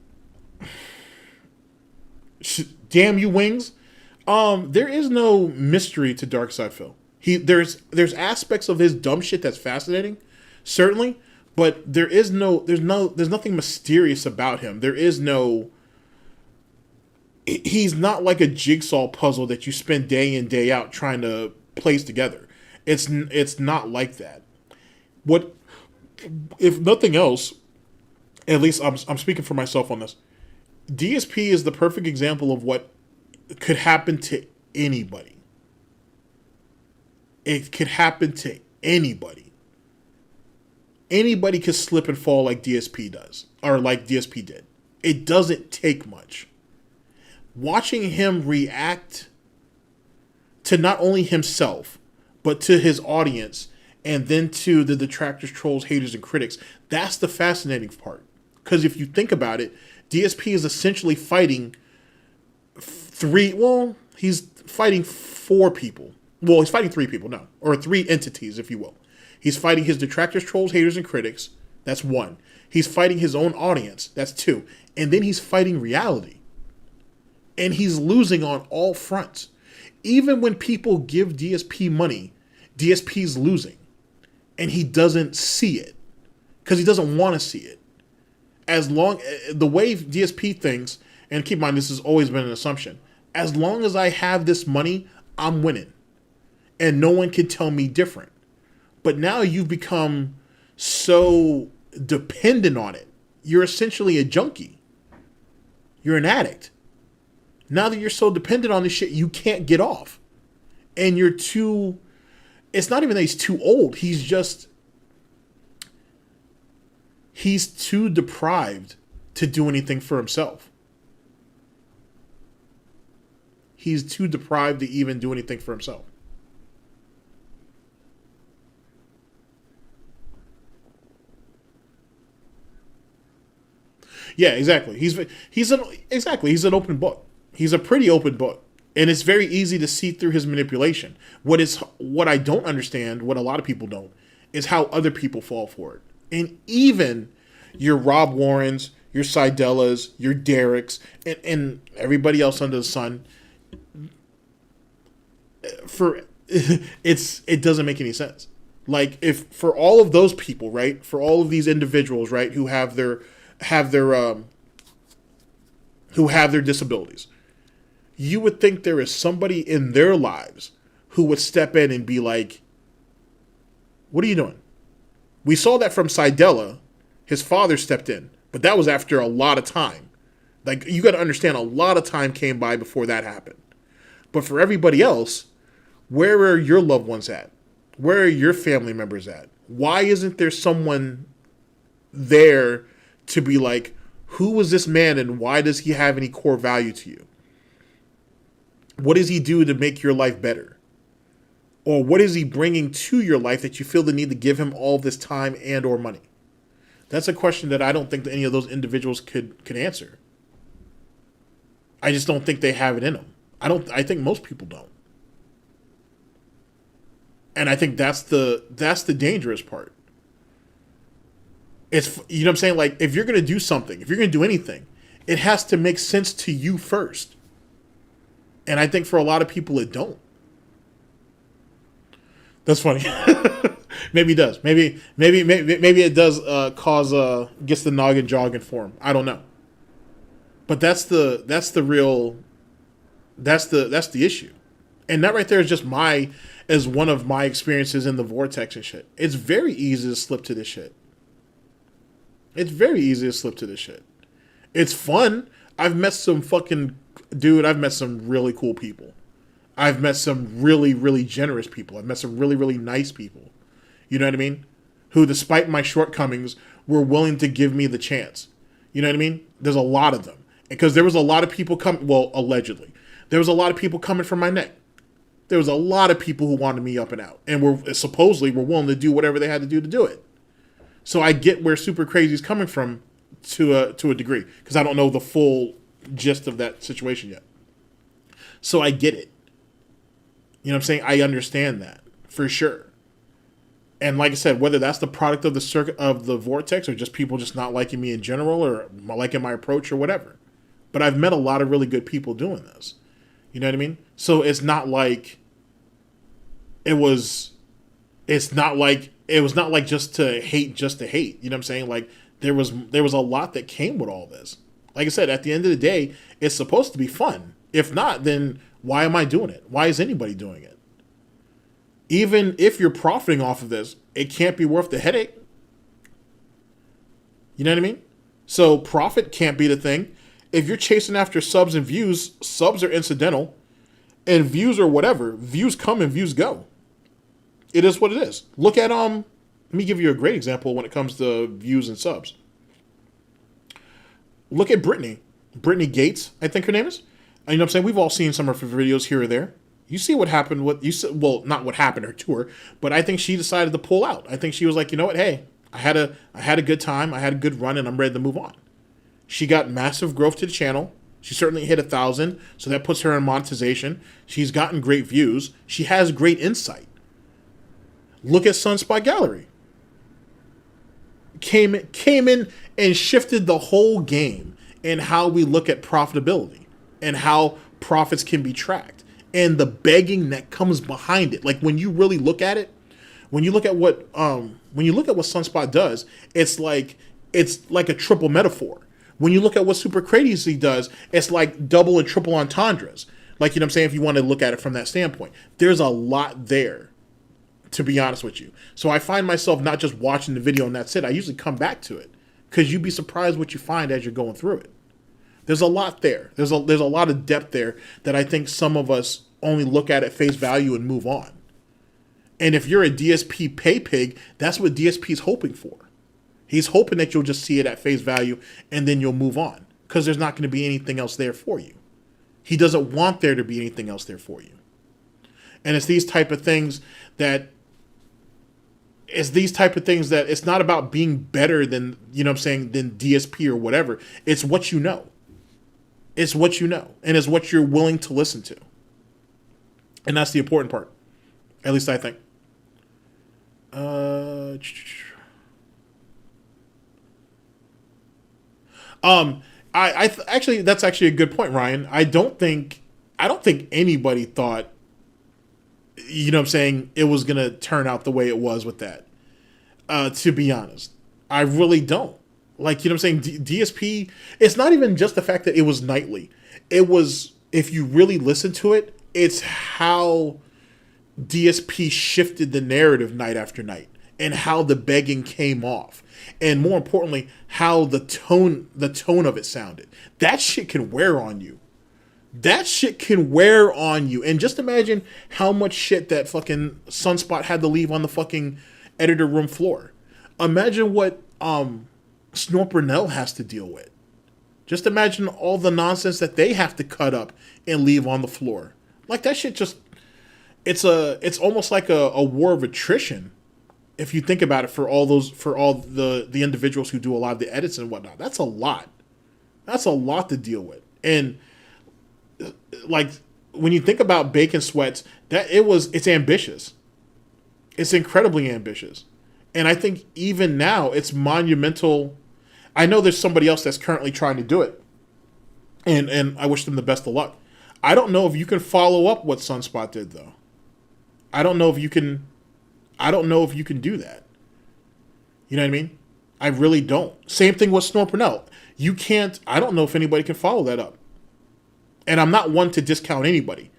Damn you, Wings. There is no mystery to DarksydePhil. There's aspects of his dumb shit that's fascinating, certainly, but there's nothing mysterious about him. He's not like a jigsaw puzzle that you spend day in, day out trying to place together. It's not like that. What, if nothing else, at least I'm speaking for myself on this, DSP is the perfect example of what could happen to anybody. It could happen to anybody. Anybody could slip and fall like DSP does, or like DSP did. It doesn't take much. Watching him react to not only himself, but to his audience, and then to the detractors, trolls, haters, and critics, that's the fascinating part. Because if you think about it, DSP is essentially fighting he's fighting 4 people. Well, he's fighting 3 people, no. Or 3 entities, if you will. He's fighting his detractors, trolls, haters, and critics. That's 1. He's fighting his own audience. That's 2. And then he's fighting reality. And he's losing on all fronts. Even when people give DSP money, DSP's losing. And he doesn't see it. Because he doesn't want to see it. The way DSP thinks, and keep in mind this has always been an assumption, as long as I have this money, I'm winning. And no one can tell me different. But now you've become so dependent on it. You're essentially a junkie. You're an addict. Now that you're so dependent on this shit, you can't get off. And it's not even that he's too old. He's too deprived to do anything for himself. He's too deprived to even do anything for himself. Yeah, exactly. He's an open book. He's a pretty open book, and it's very easy to see through his manipulation. What I don't understand, what a lot of people don't, is how other people fall for it. And even your Rob Warrens, your Seidelas, your Derricks, and everybody else under the sun, it doesn't make any sense. Like, if for all of those people, right, for all of these individuals, right, who have their disabilities, you would think there is somebody in their lives who would step in and be like, what are you doing? We saw that from Seidela. His father stepped in, but that was after a lot of time. Like, you got to understand, a lot of time came by before that happened. But for everybody else, where are your loved ones at? Where are your family members at? Why isn't there someone there to be like, who was this man and why does he have any core value to you? What does he do to make your life better? Or what is he bringing to your life that you feel the need to give him all this time and or money? That's a question that I don't think that any of those individuals could answer. I just don't think they have it in them. I think most people don't. And I think that's the dangerous part. It's, you know what I'm saying? Like, if you're going to do something, if you're going to do anything, it has to make sense to you first. And I think for a lot of people, it don't. That's funny. Maybe it does. Maybe it does cause gets the noggin jogging for him. I don't know. But that's the issue. And that right there is just one of my experiences in the vortex and shit. It's very easy to slip to this shit. It's very easy to slip to this shit. It's fun. I've met some really cool people. I've met some really, really generous people. I've met some really, really nice people. You know what I mean? Who, despite my shortcomings, were willing to give me the chance. You know what I mean? There's a lot of them. Because there was a lot of people allegedly. There was a lot of people coming from my neck. There was a lot of people who wanted me up and out. And were willing to do whatever they had to do it. So I get where Super Crazy is coming from to a degree. Because I don't know the full gist of that situation yet. So I get it. You know what I'm saying? I understand that for sure. And like I said, whether that's the product of the circuit of the vortex or just people just not liking me in general or liking my approach or whatever. But I've met a lot of really good people doing this. You know what I mean? So it's not like it was not like just to hate. You know what I'm saying? Like there was a lot that came with all this. Like I said, at the end of the day, it's supposed to be fun. If not, then why am I doing it? Why is anybody doing it? Even if you're profiting off of this, it can't be worth the headache. You know what I mean? So profit can't be the thing. If you're chasing after subs and views, subs are incidental, and views are whatever. Views come and views go. It is what it is. Look at let me give you a great example when it comes to views and subs. Look at Brittany Gates, I think her name is. You know what I'm saying? We've all seen some of her videos here or there. You see what happened not what happened to her, but I think she decided to pull out. I think she was like, you know what? Hey, I had a good time. I had a good run and I'm ready to move on. She got massive growth to the channel. She certainly hit 1,000. So that puts her in monetization. She's gotten great views. She has great insight. Look at Sunspot Gallery. Came in and shifted the whole game in how we look at profitability and how profits can be tracked and the begging that comes behind it. Like when you really look at it, when you look at what Sunspot does, it's like a triple metaphor. When you look at what Super Crazy does, it's like double and triple entendres. Like, you know what I'm saying? If you want to look at it from that standpoint, there's a lot there, to be honest with you. So I find myself not just watching the video and that's it. I usually come back to it because you'd be surprised what you find as you're going through it. There's a lot there. There's a lot of depth there that I think some of us only look at face value and move on. And if you're a DSP pay pig, that's what DSP is hoping for. He's hoping that you'll just see it at face value and then you'll move on because there's not going to be anything else there for you. He doesn't want there to be anything else there for you. And it's these type of things that it's not about being better than, you know what I'm saying, than DSP or whatever. It's what you know. It's what you know. And it's what you're willing to listen to. And that's the important part. At least I think. Actually, that's actually a good point, Ryan. I don't think anybody thought, you know what I'm saying, it was going to turn out the way it was with that. To be honest, I really don't. Like, you know what I'm saying? DSP, it's not even just the fact that it was nightly. It was, if you really listen to it, it's how DSP shifted the narrative night after night and how the begging came off. And more importantly, how the tone of it sounded. That shit can wear on you. That shit can wear on you. And just imagine how much shit that fucking Sunspot had to leave on the fucking editor room floor. Imagine what Snorpernell has to deal with. Just imagine all the nonsense that they have to cut up and leave on the floor. Like that shit just, it's almost like a war of attrition. If you think about it, for all the individuals who do a lot of the edits and whatnot, that's a lot. That's a lot to deal with. And like when you think about Bacon Sweats, it's ambitious. It's incredibly ambitious. And I think even now it's monumental. I know there's somebody else that's currently trying to do it. And I wish them the best of luck. I don't know if you can follow up what Sunspot did though. I don't know if you can do that. You know what I mean? I really don't. Same thing with Snorpernell. You can't, I don't know if anybody can follow that up. And I'm not one to discount anybody.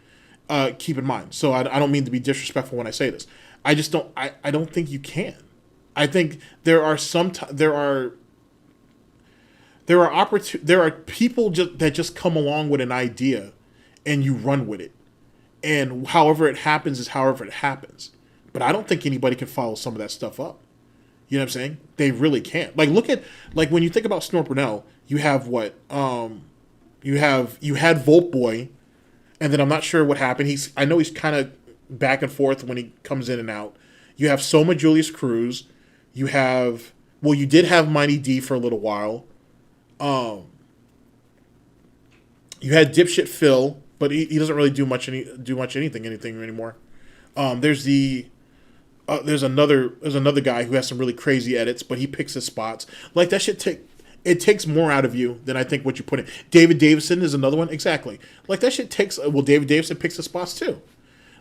Keep in mind. So I don't mean to be disrespectful when I say this. I just don't, I don't think you can. I think there are people that just come along with an idea and you run with it. And however it happens is however it happens. But I don't think anybody can follow some of that stuff up. You know what I'm saying? They really can't. Like look at, like when you think about Snorpernell, you have what? You had Volt Boy, and then I'm not sure what happened. I know he's kind of back and forth when he comes in and out. You have Soma Julius Cruz. You did have Mighty D for a little while. You had Dipshit Phil, but he doesn't really do much anything anymore. There's another guy who has some really crazy edits, but he picks his spots. Like that shit takes more out of you than I think what you put in. David Davison is another one. Exactly. Like that shit takes, David Davison picks his spots too.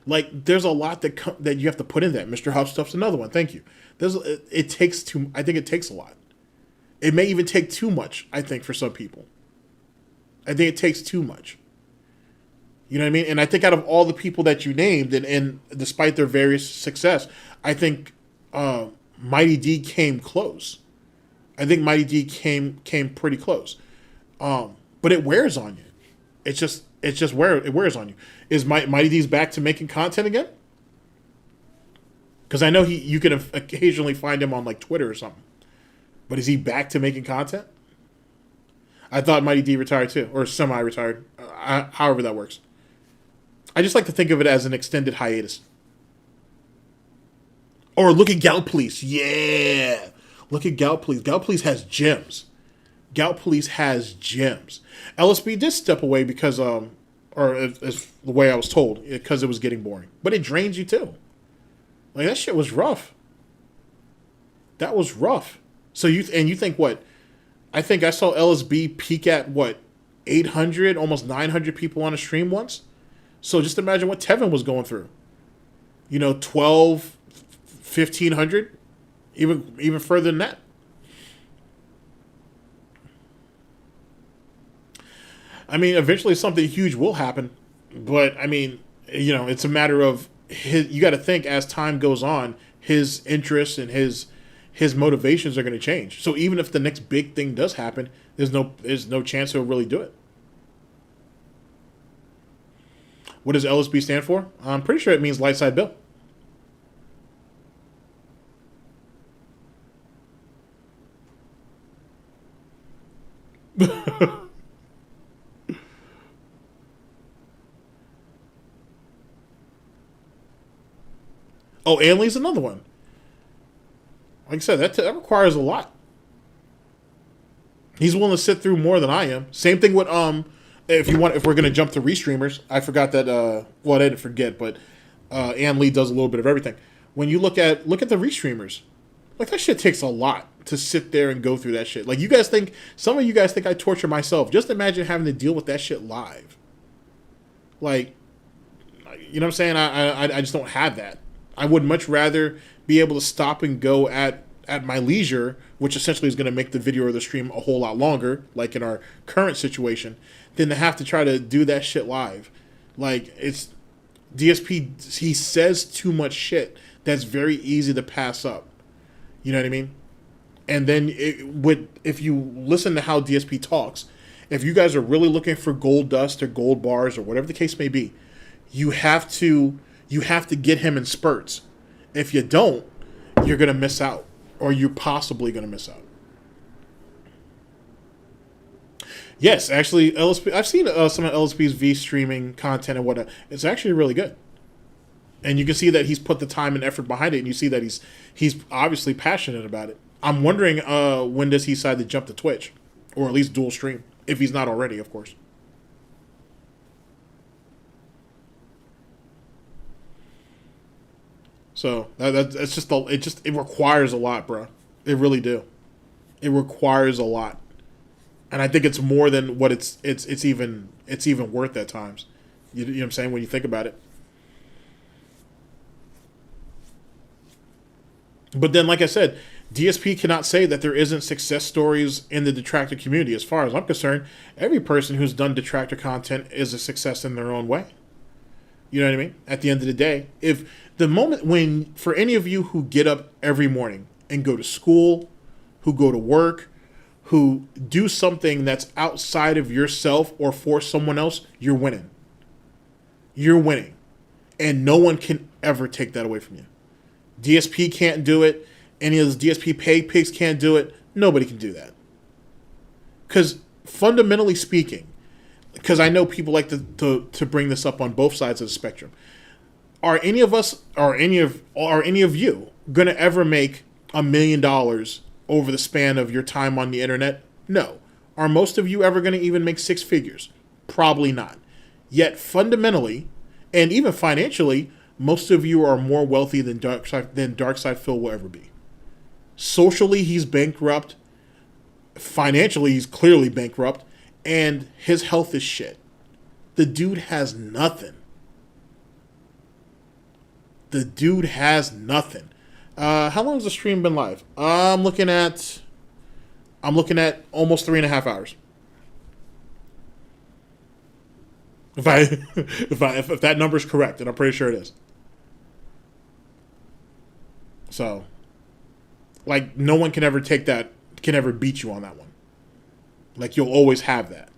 Like, there's a lot that you have to put in that. MrHuth stuff's another one. Thank you. It takes too. I think it takes a lot. It may even take too much, I think, for some people. I think it takes too much. You know what I mean? And I think out of all the people that you named, and despite their various success, I think Mighty D came close. I think Mighty D came pretty close. But it wears on you. It wears on you. Is Mighty D's back to making content again? Because I know you can occasionally find him on like Twitter or something. But is he back to making content? I thought Mighty D retired too, or semi-retired, however that works. I just like to think of it as an extended hiatus. Or look at Gout Police. Yeah. Look at Gout Police. Gout Police has gems. Gout Police has gems. LSB did step away because, or as the way I was told, because it was getting boring. But it drains you too. Like, that shit was rough. That was rough. So you think what? I think I saw LSB peak at what, 800, almost 900 people on a stream once. So just imagine what Tevin was going through. 12, 1,500, even further than that. I mean, eventually something huge will happen, but I mean, it's a matter of you got to think as time goes on, his interests and his motivations are going to change. So even if the next big thing does happen, there's no chance he'll really do it. What does LSB stand for? I'm pretty sure it means Light Side Bill. Oh, Anley's another one. Like I said, that requires a lot. He's willing to sit through more than I am. Same thing with if we're gonna jump to restreamers, I forgot that. Well, I didn't forget, but Ann Lee does a little bit of everything. When you look at the restreamers, like, that shit takes a lot to sit there and go through that shit. Like, some of you guys think I torture myself. Just imagine having to deal with that shit live. Like, you know what I'm saying? I just don't have that. I would much rather be able to stop and go at my leisure, which essentially is going to make the video or the stream a whole lot longer, like in our current situation, than to have to try to do that shit live. Like, it's DSP, he says too much shit that's very easy to pass up. You know what I mean? And then if you listen to how DSP talks, if you guys are really looking for gold dust or gold bars or whatever the case may be, you have to get him in spurts. If you don't, you're going to miss out, or you're possibly going to miss out. Yes, actually, LSP. I've seen some of LSP's V streaming content and whatnot. It's actually really good, and you can see that he's put the time and effort behind it, and you see that he's obviously passionate about it. I'm wondering when does he decide to jump to Twitch, or at least dual stream, if he's not already, of course. So that's just it requires a lot, bro. It really do. It requires a lot, and I think it's more than what it's even worth at times. You know what I'm saying, when you think about it. But then, like I said, DSP cannot say that there isn't success stories in the detractor community. As far as I'm concerned, every person who's done detractor content is a success in their own way. You know what I mean? At the end of the day, if the moment when, for any of you who get up every morning and go to school, who go to work, who do something that's outside of yourself or for someone else, you're winning. You're winning. And no one can ever take that away from you. DSP can't do it. Any of those DSP paid pigs can't do it. Nobody can do that. Because fundamentally speaking, because I know people like to bring this up on both sides of the spectrum. Are any of us, or any of you, going to ever make $1 million over the span of your time on the internet? No. Are most of you ever going to even make six figures? Probably not. Yet fundamentally, and even financially, most of you are more wealthy than DarksydePhil will ever be. Socially, he's bankrupt. Financially, he's clearly bankrupt. And his health is shit. The dude has nothing. The dude has nothing. How long has the stream been live? I'm looking at almost 3.5 hours. If that number's correct, and I'm pretty sure it is. So, like, no one can ever beat you on that one. Like, you'll always have that.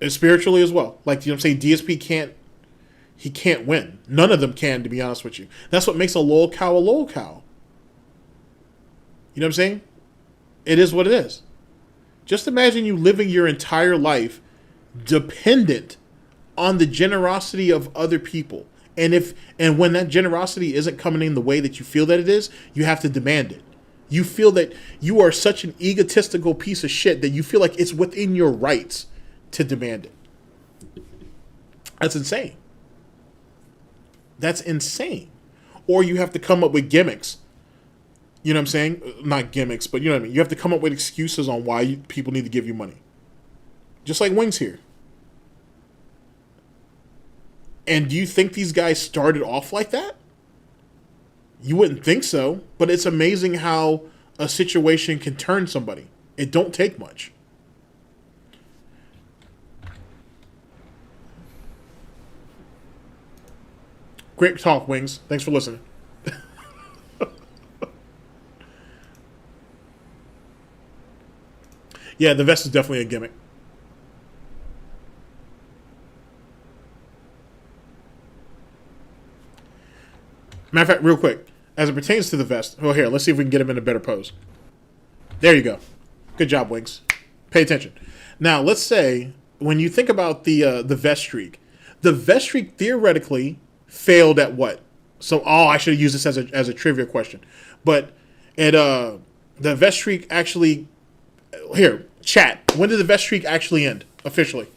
And spiritually as well. Like, you know what I'm saying? DSP can't win. None of them can, to be honest with you. That's what makes a lol cow a lol cow. You know what I'm saying? It is what it is. Just imagine you living your entire life dependent on the generosity of other people. And when that generosity isn't coming in the way that you feel that it is, you have to demand it. You feel that you are such an egotistical piece of shit that you feel like it's within your rights to demand it. That's insane. That's insane. Or you have to come up with gimmicks. You know what I'm saying? Not gimmicks, but you know what I mean. You have to come up with excuses on why people need to give you money. Just like Wings here. And do you think these guys started off like that? You wouldn't think so, but it's amazing how a situation can turn somebody. It don't take much. Great talk, Wings. Thanks for listening. Yeah, the vest is definitely a gimmick. Matter of fact, real quick, as it pertains to the vest, well, here, let's see if we can get him in a better pose. There you go. Good job, Wings. Pay attention. Now, let's say, when you think about the vest streak, the vest streak theoretically failed at what? So, I should have used this as a trivia question. But the vest streak actually... Here, chat. When did the vest streak actually end, officially?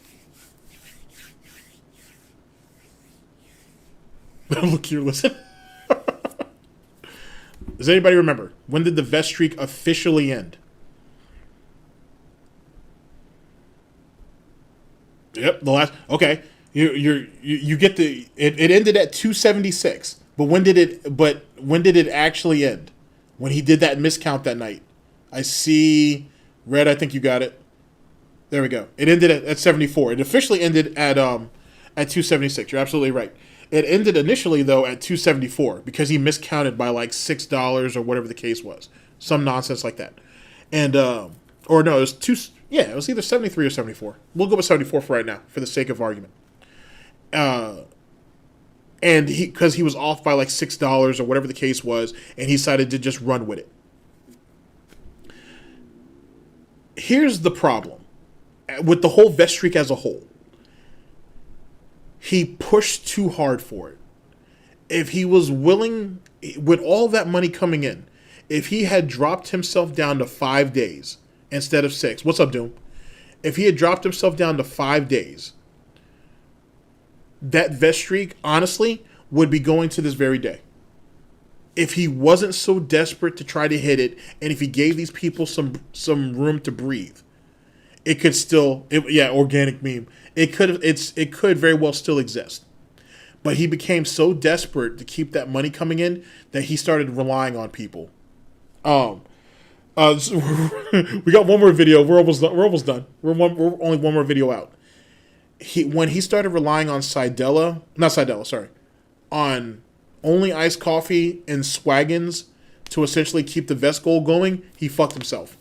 Look here, listen. Does anybody remember? When did the vest streak officially end? Yep, the last... Okay. You get the... It ended at 276. But when did it actually end? When he did that miscount that night. I see... Red, I think you got it. There we go. It ended at 74. It officially ended at 276. You're absolutely right. It ended initially, though, at 274 because he miscounted by like $6 or whatever the case was. Some nonsense like that. And, or no, it was it was either 73 or 74. We'll go with 74 for right now, for the sake of argument. And because he was off by like $6 or whatever the case was, and he decided to just run with it. Here's the problem with the whole vest streak as a whole. He pushed too hard for it. If he was willing, with all that money coming in, if he had dropped himself down to 5 days instead of 6, what's up, Doom? If he had dropped himself down to 5 days, that vest streak, honestly, would be going to this very day. If he wasn't so desperate to try to hit it, and if he gave these people some room to breathe, it could still, organic meme. It could very well still exist. But he became so desperate to keep that money coming in that he started relying on people. We got one more video. We're almost done. We're only one more video out. When he started relying on on only iced coffee and swaggins to essentially keep the vest goal going, he fucked himself.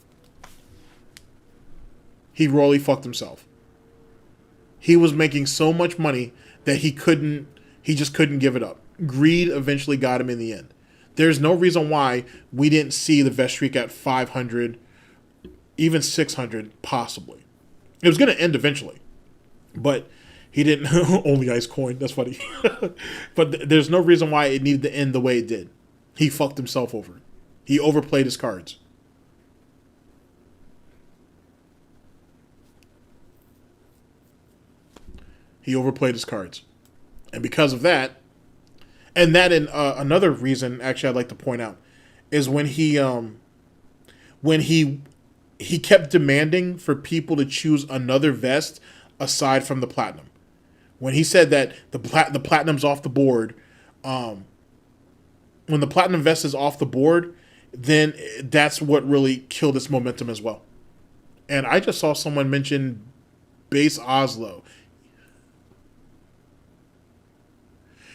He royally fucked himself. He was making so much money that he just couldn't give it up. Greed eventually got him in the end. There's no reason why we didn't see the vest streak at 500, even 600, possibly. It was going to end eventually. But he didn't. Only ice coin. That's funny. But there's no reason why it needed to end the way it did. He fucked himself over. He overplayed his cards. And because of that, and another reason, actually, I'd like to point out, is when he kept demanding for people to choose another vest aside from the platinum. When he said that the platinum's off the board, when the platinum vest is off the board, then that's what really killed its momentum as well. And I just saw someone mention Base Oslo.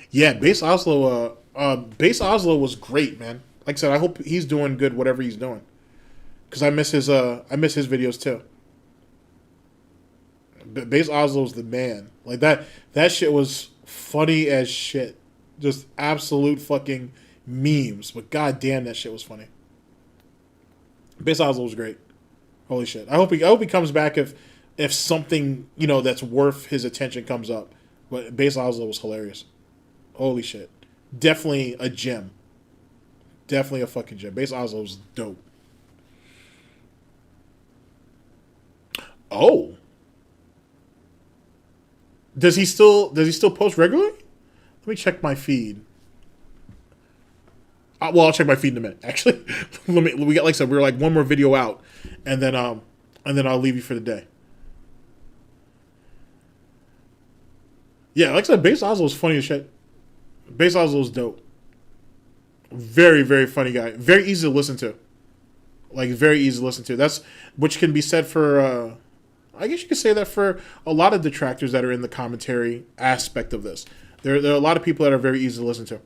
Yeah, Base Oslo. Base Oslo was great, man. Like I said, I hope he's doing good, whatever he's doing, because I miss his videos too. Base Oslo's the man. Like that shit was funny as shit. Just absolute fucking memes. But goddamn, that shit was funny. Base Oslo was great. Holy shit. I hope he comes back if something, that's worth his attention comes up. But Base Oslo was hilarious. Holy shit. Definitely a gem. Definitely a fucking gem. Base Oslo was dope. Oh. Does he still post regularly? Let me check my feed. I'll check my feed in a minute. Actually, we got, like I said, we're like one more video out, and then I'll leave you for the day. Yeah, like I said, Base Oslo is funny as shit. Base Oslo is dope. Very, very funny guy. Very easy to listen to. Like, very easy to listen to. That's which can be said for. I guess you could say that for a lot of detractors that are in the commentary aspect of this. There are a lot of people that are very easy to listen to.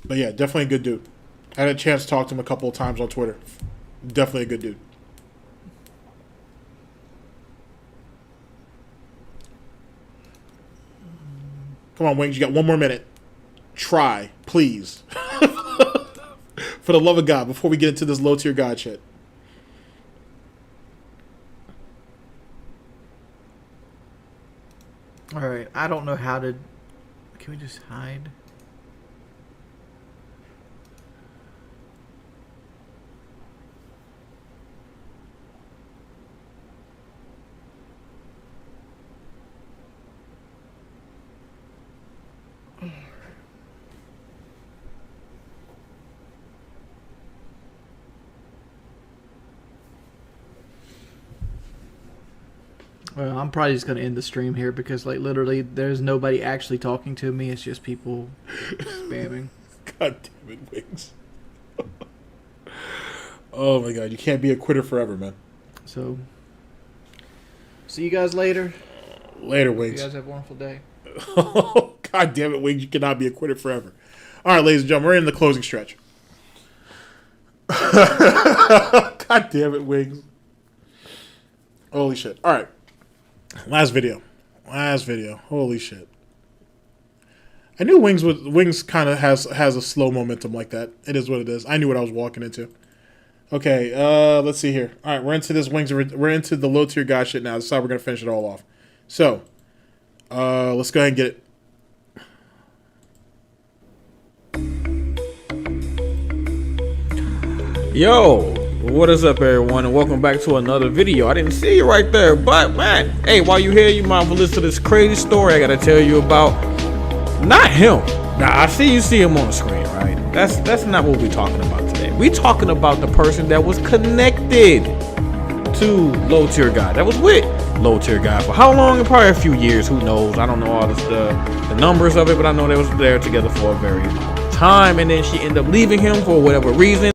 But yeah, definitely a good dude. I had a chance to talk to him a couple of times on Twitter. Definitely a good dude. Come on, Wings, you got one more minute. Try, please. For the love of God, before we get into this low tier God shit. Alright, I don't know how to... Can we just hide? Well, I'm probably just going to end the stream here because, like, literally, there's nobody actually talking to me. It's just people spamming. God damn it, Wings. Oh, my God. You can't be a quitter forever, man. So, see you guys later. Later, Wings. You guys have a wonderful day. Oh, God damn it, Wings. You cannot be a quitter forever. All right, ladies and gentlemen, we're in the closing stretch. God damn it, Wings. Holy shit. All right. Last video. Holy shit. I knew Wings kind of has a slow momentum like that. It is what it is. I knew what I was walking into. Okay, let's see here. All right, we're into this Wings. We're into the low tier guy shit now. This is how we're gonna finish it all off. So, let's go ahead and get it. Yo, what is up, everyone, and welcome back to another video. I didn't see you right there, but man, hey, while you here, you might want to listen to this crazy story I gotta tell you about. Not him. Now I see him on the screen, right? That's not what we're talking about today. We're talking about the person that was connected to low tier guy, that was with low tier guy for how long? Probably a few years. Who knows? I don't know all the numbers of it, but I know they was there together for a very long time, and then she ended up leaving him for whatever reason.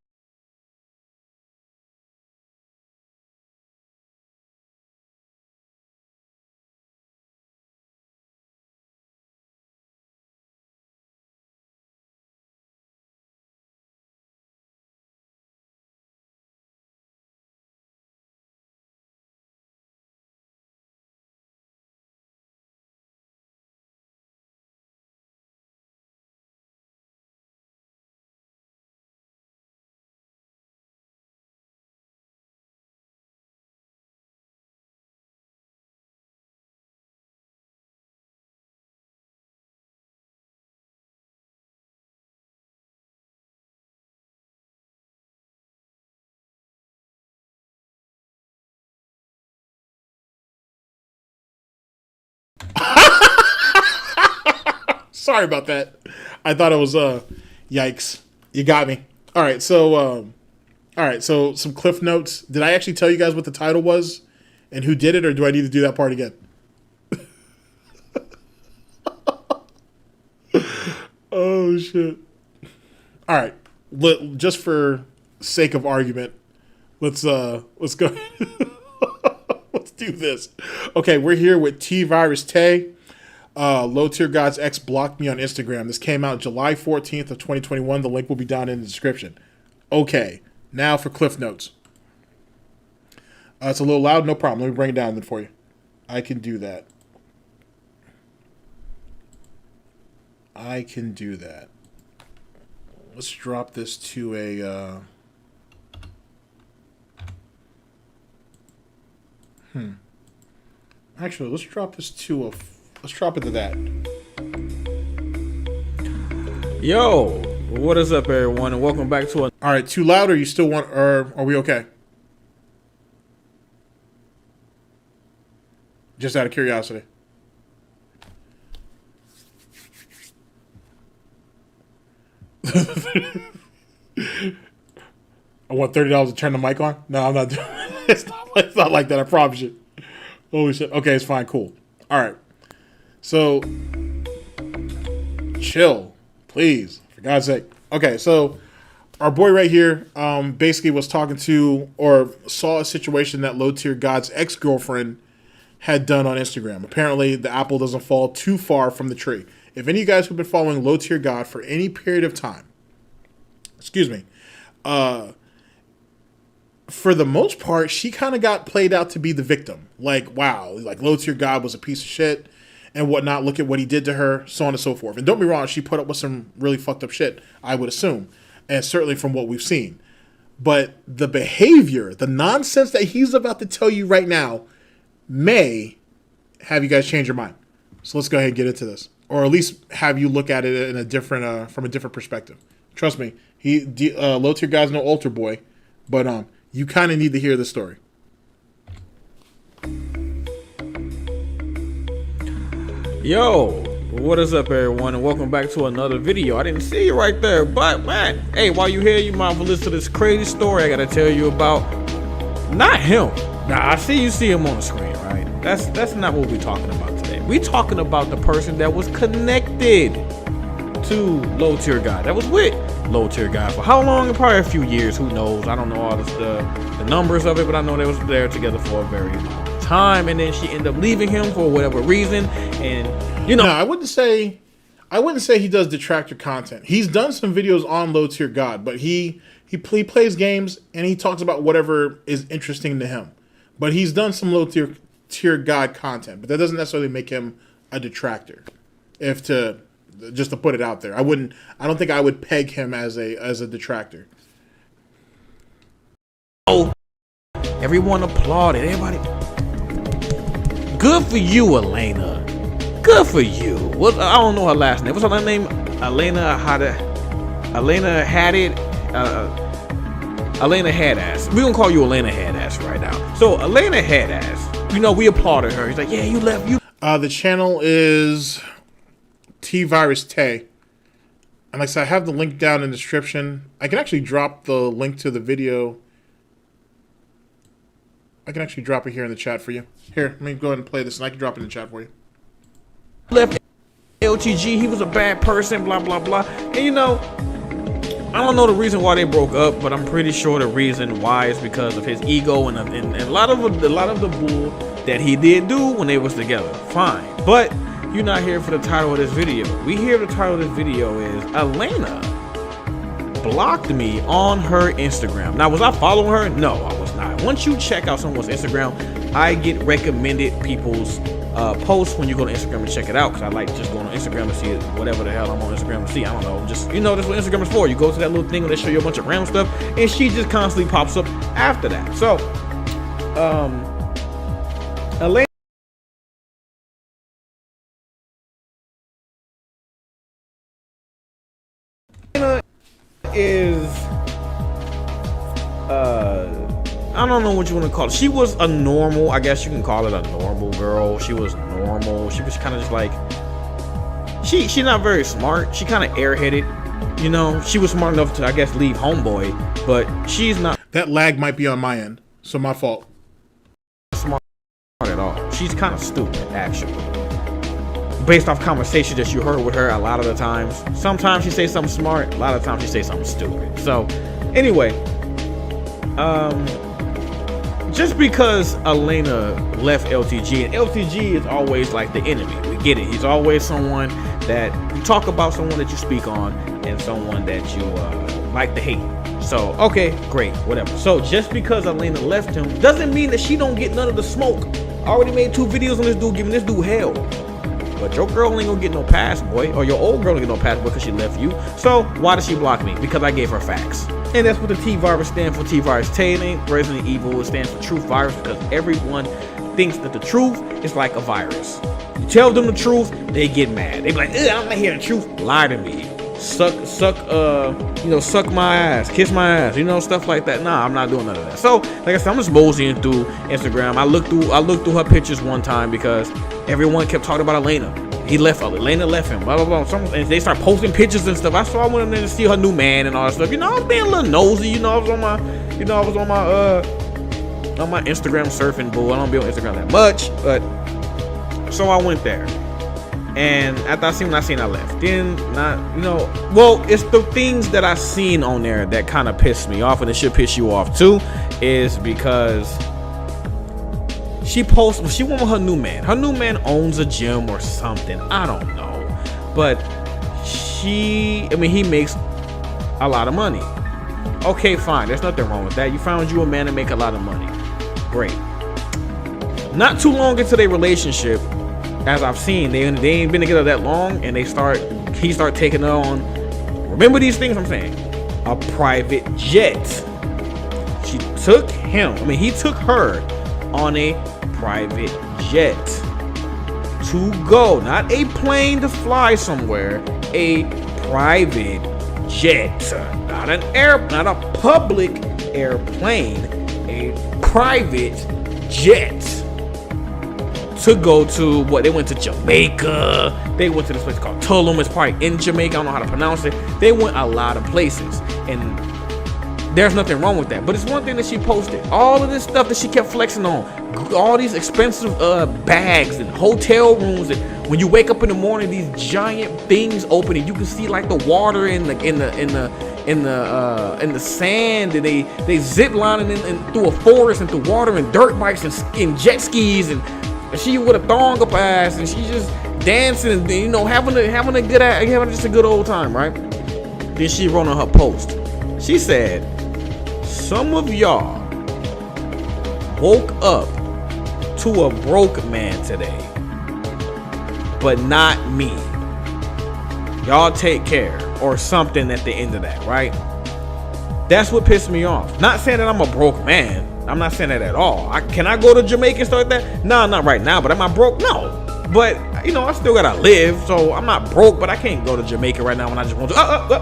Sorry about that. I thought it was yikes. You got me. All right, so All right, so some cliff notes. Did I actually tell you guys what the title was and who did it, or do I need to do that part again? Oh shit! All right, just for sake of argument, let's go. Let's do this. Okay, we're here with T-Virus Tay. Low Tier God's ex blocked me on Instagram. This came out July 14th of 2021. The link will be down in the description. Okay, now for cliff notes. It's a little loud, no problem. Let me bring it down then for you. I can do that. Let's drop this to a... Actually, let's drop this to a... Let's drop it to that. Yo, what is up, everyone, and welcome back to a... All right, too loud, or you still want... Or are we okay? Just out of curiosity. I want $30 to turn the mic on? No, I'm not doing it. It's not like that, I promise you. Holy shit. Okay, it's fine, cool. All right. So, chill, please, for God's sake. Okay, so our boy right here basically was talking to or saw a situation that Low Tier God's ex-girlfriend had done on Instagram. Apparently, the apple doesn't fall too far from the tree. If any of you guys who've been following Low Tier God for any period of time, excuse me, for the most part, she kind of got played out to be the victim. Like, wow, like Low Tier God was a piece of shit and whatnot. Look at what he did to her, so on and so forth. And don't be wrong, she put up with some really fucked up shit, I would assume, and certainly from what we've seen. But the behavior, the nonsense that he's about to tell you right now may have you guys change your mind. So let's go ahead and get into this, or at least have you look at it in a different, from a different perspective. Trust me, Low Tier God's no altar boy, but you kind of need to hear the story. Yo, what is up, everyone, and welcome back to another video. I didn't see you right there, but man, hey, while you here, you might listen to this crazy story I gotta tell you about. Not him. Nah, I see him on the screen, right? That's not what we're talking about today. We're talking about the person that was connected to Low Tier God, that was with Low Tier God for how long? Probably a few years, who knows? I don't know all the numbers of it, but I know they was there together for a very long time, and then she ended up leaving him for whatever reason. And you know, no, I wouldn't say he does detractor content. He's done some videos on Low Tier God, but he plays games and he talks about whatever is interesting to him. But he's done some Low Tier God content, but that doesn't necessarily make him a detractor. Just to put it out there, I don't think I would peg him as a detractor. Oh, everyone applauded. Everybody, good for you, Elena. Good for you. What, I don't know her last name. What's her name? Elena Hadass. We're gonna call you Elena Hadass right now. So Elena Hadass, you know, we applauded her. He's like, yeah, you left. The channel is T-Virus Tay. And like I said, I have the link down in the description. I can actually drop the link to the video. I can actually drop it here in the chat for you. Here, let me go ahead and play this and I can drop it in the chat for you. Left LTG, he was a bad person, blah, blah, blah. And you know, I don't know the reason why they broke up, but I'm pretty sure the reason why is because of his ego and a lot of the bull that he did do when they was together. Fine. But you're not here for the title of this video. We hear the title of this video is Elena blocked me on her Instagram. Now, was I following her? No, I was not. Once you check out someone's Instagram, I get recommended people's posts when you go to Instagram and check it out, because I like just going on Instagram to see whatever the hell I'm on Instagram to see. I don't know, just, you know, that's what Instagram is for. You go to that little thing where they show you a bunch of random stuff, and she just constantly pops up after that. So, Elena is I don't know what you want to call it. She was a normal, I guess you can call it a normal girl. She was normal. She was kind of just like, she's not very smart. She kind of airheaded, you know. She was smart enough to, I guess, leave homeboy, but she's not. That lag might be on my end, so my fault. Smart at all. She's kind of stupid, actually. Based off conversations that you heard with her a lot of the times. Sometimes she say something smart, a lot of times she say something stupid. So, anyway, just because Elena left LTG, and LTG is always like the enemy. We get it. He's always someone that you talk about, someone that you speak on, and someone that you like to hate. So, okay, great, whatever. So, just because Elena left him doesn't mean that she don't get none of the smoke. I already made 2 videos on this dude, giving this dude hell. But your girl ain't gonna get no pass, boy. Or your old girl ain't get no pass, boy, because she left you. So, why does she block me? Because I gave her facts. And that's what the T-Virus stands for. T-Virus Tailing, Resident Evil. It stands for Truth Virus, because everyone thinks that the truth is like a virus. You tell them the truth, they get mad. They be like, I'm not hearing the truth. Lie to me. Suck my ass, kiss my ass, stuff like that. Nah, I'm not doing none of that. So, like I said, I'm just moseying through Instagram. I looked through her pictures one time because everyone kept talking about Elena. Elena left him, blah blah blah. And they start posting pictures and stuff. I saw one of them to see her new man and all that stuff. I was being a little nosy. I was on my Instagram surfing, boo. I don't be on Instagram that much, but so I went there. And after I seen I left. Then it's the things that I seen on there that kind of pissed me off, and it should piss you off too, is because she went with her new man. Her new man owns a gym or something. I don't know. But he makes a lot of money. Okay, fine. There's nothing wrong with that. You found you a man to make a lot of money. Great. Not too long into their relationship, as I've seen, they ain't been together that long, and he start taking her on, remember these things I'm saying, a private jet. He took her on a private jet to go, not a plane to fly somewhere, a private jet, not a public airplane, a private jet. To go to they went to Jamaica. They went to this place called Hoodlum. It's probably in Jamaica. I don't know how to pronounce it. They went a lot of places, and there's nothing wrong with that. But it's one thing that she posted. All of this stuff that she kept flexing on, all these expensive bags and hotel rooms, and when you wake up in the morning, these giant things open, and you can see like the water in the sand, and they zip lining in through a forest and through water and dirt bikes and jet skis, and she with a thong up her ass, and she's just dancing and having just a good old time, right? Then she wrote on her post. She said, "Some of y'all woke up to a broke man today, but not me. Y'all take care," or something at the end of that, right? That's what pissed me off. Not saying that I'm a broke man. I'm not saying that at all. Can I go to Jamaica and stuff like that? No, not right now. But am I broke? No. But, I still gotta live. So I'm not broke, but I can't go to Jamaica right now when I just want to.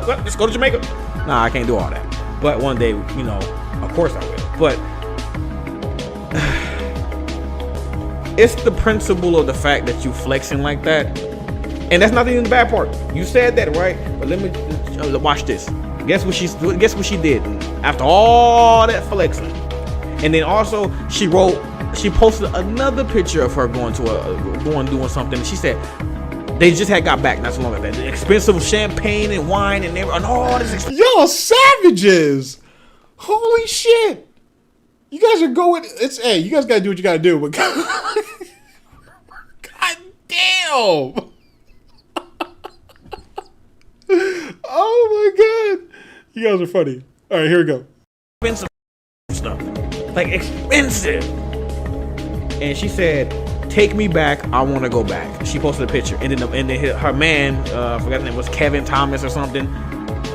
Let's go to Jamaica. Nah, I can't do all that. But one day, of course I will. But it's the principle of the fact that you flexing like that. And that's not even the bad part. You said that, right? But let me watch this. Guess what she did after all that flexing? And then also she posted another picture of her doing something, and she said they just got back not so long ago. The expensive champagne and wine and all this. Y'all savages! Holy shit! You guys are going. You guys gotta do what you gotta do. But God damn! Oh my god! You guys are funny. All right, here we go. Expensive stuff. Like expensive. And she said, "Take me back. I want to go back." She posted a picture, and then her man, I forgot his name, was Kevin Thomas or something,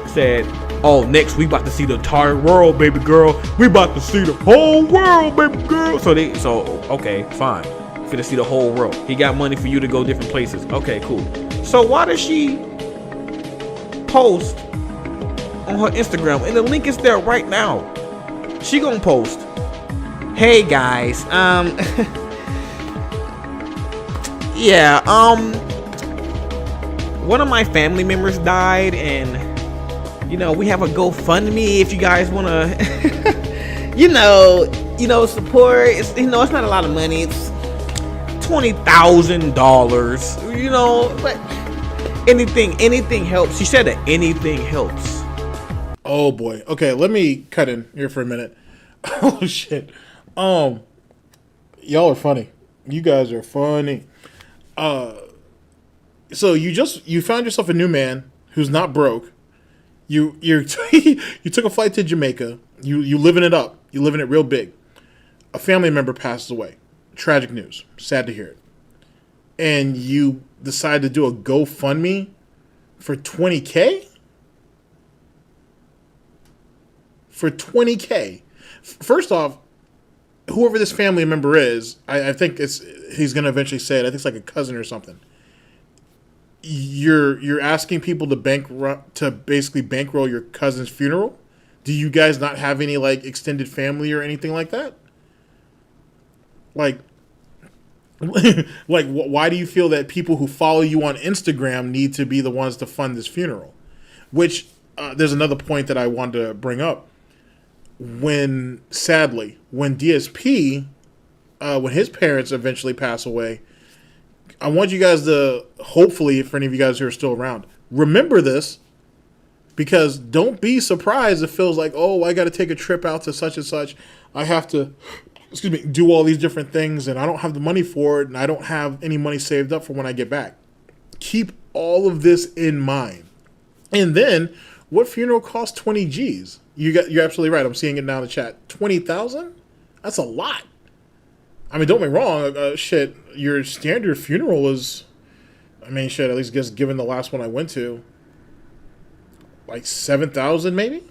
said, "Oh, next we about to see the entire world, baby girl. We about to see the whole world, baby girl." So okay, fine. Finna see the whole world. He got money for you to go different places. Okay, cool. So why does she post on her Instagram, and the link is there right now? She gonna post, "Hey guys, yeah, one of my family members died, and we have a GoFundMe if you guys wanna support. It's it's not a lot of money. It's $20,000. But anything helps. She said that anything helps. Oh boy. Okay, let me cut in here for a minute. Oh shit. Y'all are funny. You guys are funny. So you found yourself a new man who's not broke. You took a flight to Jamaica. You living it up. You living it real big. A family member passes away. Tragic news. Sad to hear it. And you decide to do a GoFundMe for $20K? For $20K. First off, whoever this family member is, I think he's going to eventually say it. I think it's like a cousin or something. You're asking people to basically bankroll your cousin's funeral? Do you guys not have any like extended family or anything like that? Like why do you feel that people who follow you on Instagram need to be the ones to fund this funeral? Which there's another point that I wanted to bring up. When DSP, when his parents eventually pass away, I want you guys to, hopefully, for any of you guys who are still around, remember this, because don't be surprised if it feels like, oh, I got to take a trip out to such and such. I have to, do all these different things, and I don't have the money for it, and I don't have any money saved up for when I get back. Keep all of this in mind. And then, what funeral costs 20 G's? You're absolutely right. I'm seeing it now in the chat. 20,000? That's a lot. I mean, don't get me wrong. Your standard funeral is, at least just given the last one I went to, like 7,000 maybe?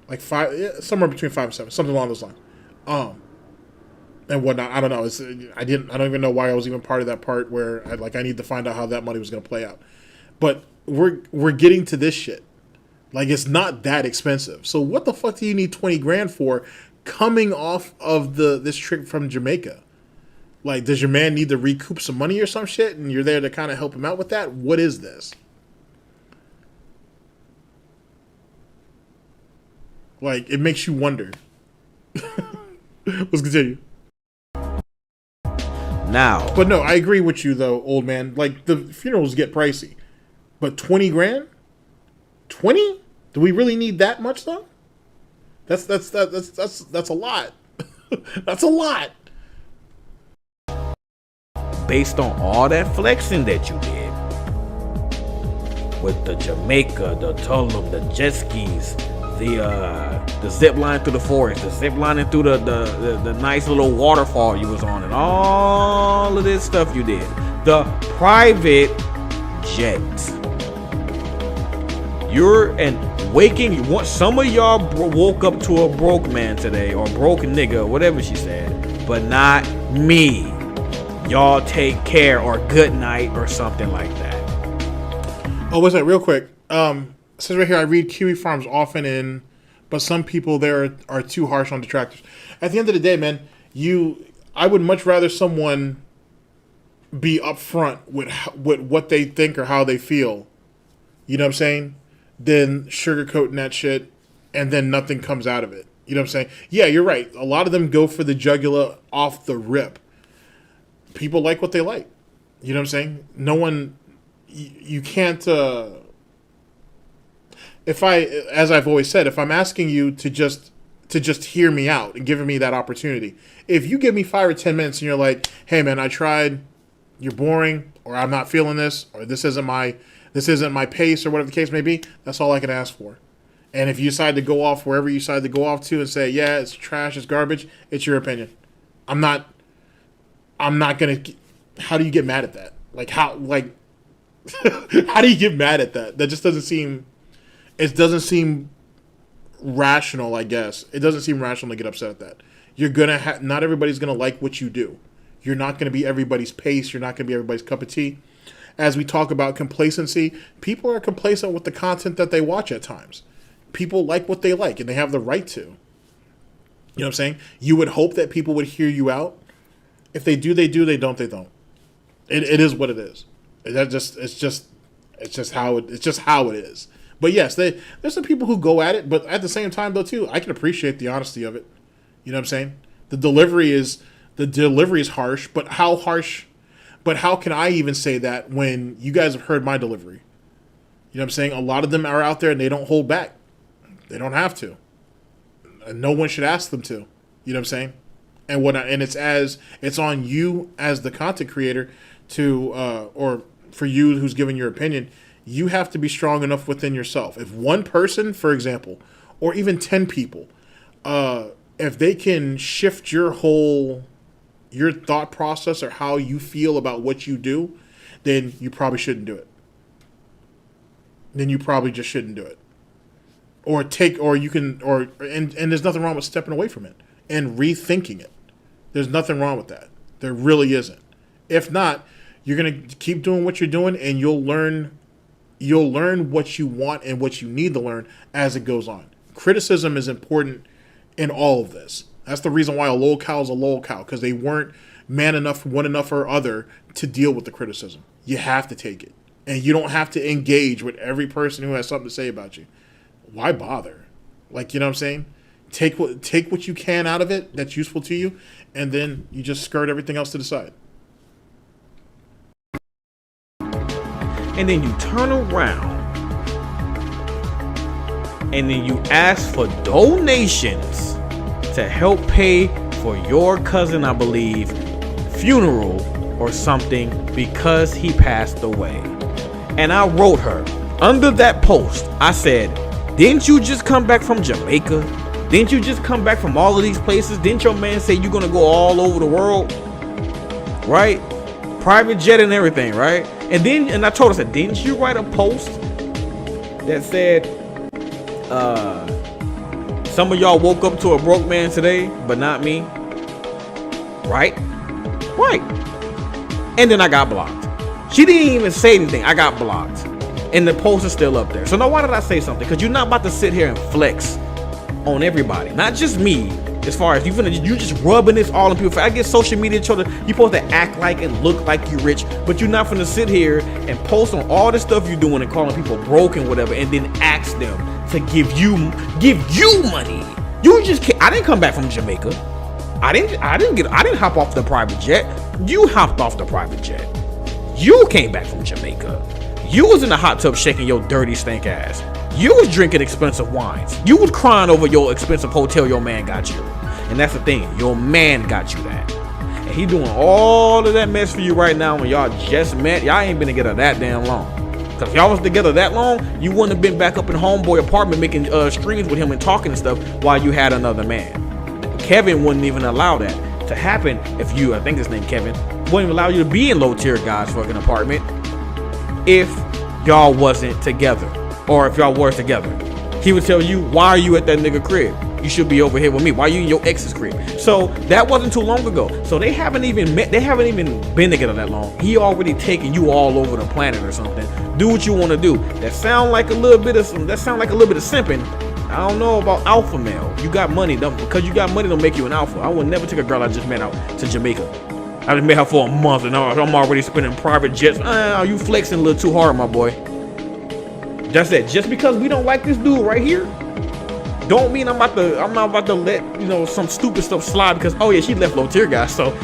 Like somewhere between 5 and 7, something along those lines. And whatnot. I don't know. I don't even know why I was even part of that part where I need to find out how that money was going to play out. But we're getting to this shit. Like, it's not that expensive. So what the fuck do you need 20 grand for coming off of this trip from Jamaica? Like, does your man need to recoup some money or some shit and you're there to kind of help him out with that? What is this? Like, it makes you wonder. Let's continue. Now. But no, I agree with you though, old man. Like, the funerals get pricey. But 20 grand? 20? Do we really need that much though? That's a lot. That's a lot. Based on all that flexing that you did with the Jamaica, the Tulum, the jet skis, the zip line through the forest, the zip lining through the nice little waterfall you was on, and all of this stuff you did, the private jet. Some of y'all woke up to a broke man today, or broke nigga, whatever she said, but not me. Y'all take care, or good night, or something like that. Oh, what's that? Real quick. It says right here, I read Kiwi Farms often but some people there are too harsh on detractors. At the end of the day, man, I would much rather someone be upfront with what they think or how they feel. You know what I'm saying? Than sugarcoating that shit and then nothing comes out of it. You know what I'm saying? Yeah, you're right. A lot of them go for the jugular off the rip. People like what they like. You know what I'm saying? No one, you can't, as I've always said, if I'm asking you to just hear me out and giving me that opportunity, if you give me 5 or 10 minutes and you're like, hey man, I tried, you're boring, or I'm not feeling this, or this isn't my pace, or whatever the case may be, that's all I can ask for. And if you decide to go off wherever you decide to go off to and say, yeah, it's trash, it's garbage, it's your opinion. I'm not gonna. How do you get mad at that? How do you get mad at that? That just doesn't seem. It doesn't seem rational, I guess. It doesn't seem rational to get upset at that. You're gonna not everybody's gonna like what you do. You're not gonna be everybody's pace. You're not gonna be everybody's cup of tea. As we talk about complacency, people are complacent with the content that they watch at times. People like what they like, and they have the right to. You know what I'm saying? You would hope that people would hear you out. If they do, they do. They don't, they don't. It is what it is. It's just how it is. But But yes, there's some people who go at it, but at the same time though too, I can appreciate the honesty of it. You know what I'm saying? The delivery is harsh, but how harsh? But how can I even say that when you guys have heard my delivery? You know what I'm saying? A lot of them are out there and they don't hold back. They don't have to. And no one should ask them to. You know what I'm saying? And it's on you as the content creator to or for you who's giving your opinion, you have to be strong enough within yourself. If one person, for example, or even 10 people, if they can shift your thought process or how you feel about what you do, then you probably shouldn't do it. Then you probably just shouldn't do it. And there's nothing wrong with stepping away from it and rethinking it. There's nothing wrong with that. There really isn't. If not, you're going to keep doing what you're doing and you'll learn what you want and what you need to learn as it goes on. Criticism is important in all of this. That's the reason why a lol cow is a lol cow, because they weren't man enough, one enough or other to deal with the criticism. You have to take it. And you don't have to engage with every person who has something to say about you. Why bother? Like, you know what I'm saying? Take what you can out of it that's useful to you, and then you just skirt everything else to the side. And then you turn around and then you ask for donations to help pay for your cousin, I believe, funeral or something because he passed away. And I wrote her under that post, I said, didn't you just come back from Jamaica? Didn't you just come back from all of these places? Didn't your man say you're gonna go all over the world? Right? Private jet and everything, right? And I told her, I said, didn't you write a post that said, some of y'all woke up to a broke man today, but not me? Right? Right. And then I got blocked. She didn't even say anything. I got blocked. And the post is still up there. So now why did I say something? Because you're not about to sit here and flex on everybody. Not just me. As far as you just rubbing this all on people. I get social media children. You're supposed to act like and look like you rich, but you're not finna sit here and post on all the stuff you're doing and calling people broke and whatever, and then ask them to give you money. You just can't. I didn't come back from Jamaica. I didn't hop off the private jet. You hopped off the private jet. You came back from Jamaica. You was in the hot tub shaking your dirty stank ass. You was drinking expensive wines. You was crying over your expensive hotel your man got you. And that's the thing. Your man got you that. And he doing all of that mess for you right now when y'all just met. Y'all ain't been together that damn long. Because if y'all was together that long, you wouldn't have been back up in homeboy apartment making streams with him and talking and stuff while you had another man. Kevin wouldn't even allow that to happen if you, I think his name Kevin, wouldn't even allow you to be in low tier guy's fucking apartment if y'all wasn't together. Or if y'all were together, he would tell you, why are you at that nigga crib? You should be over here with me. Why are you in your ex's crib? So that wasn't too long ago. So they haven't even met. They haven't even been together that long. He already taking you all over the planet or something. Do what you want to do. That sound like a little bit of simping. I don't know about alpha male. You got money, because you got money don't make you an alpha. I would never take a girl I just met out to Jamaica. I just met her for a month and I'm already spending private jets. You flexing a little too hard, my boy. That's it. Just because we don't like this dude right here, don't mean I'm not about to let some stupid stuff slide because she left low tier guys, so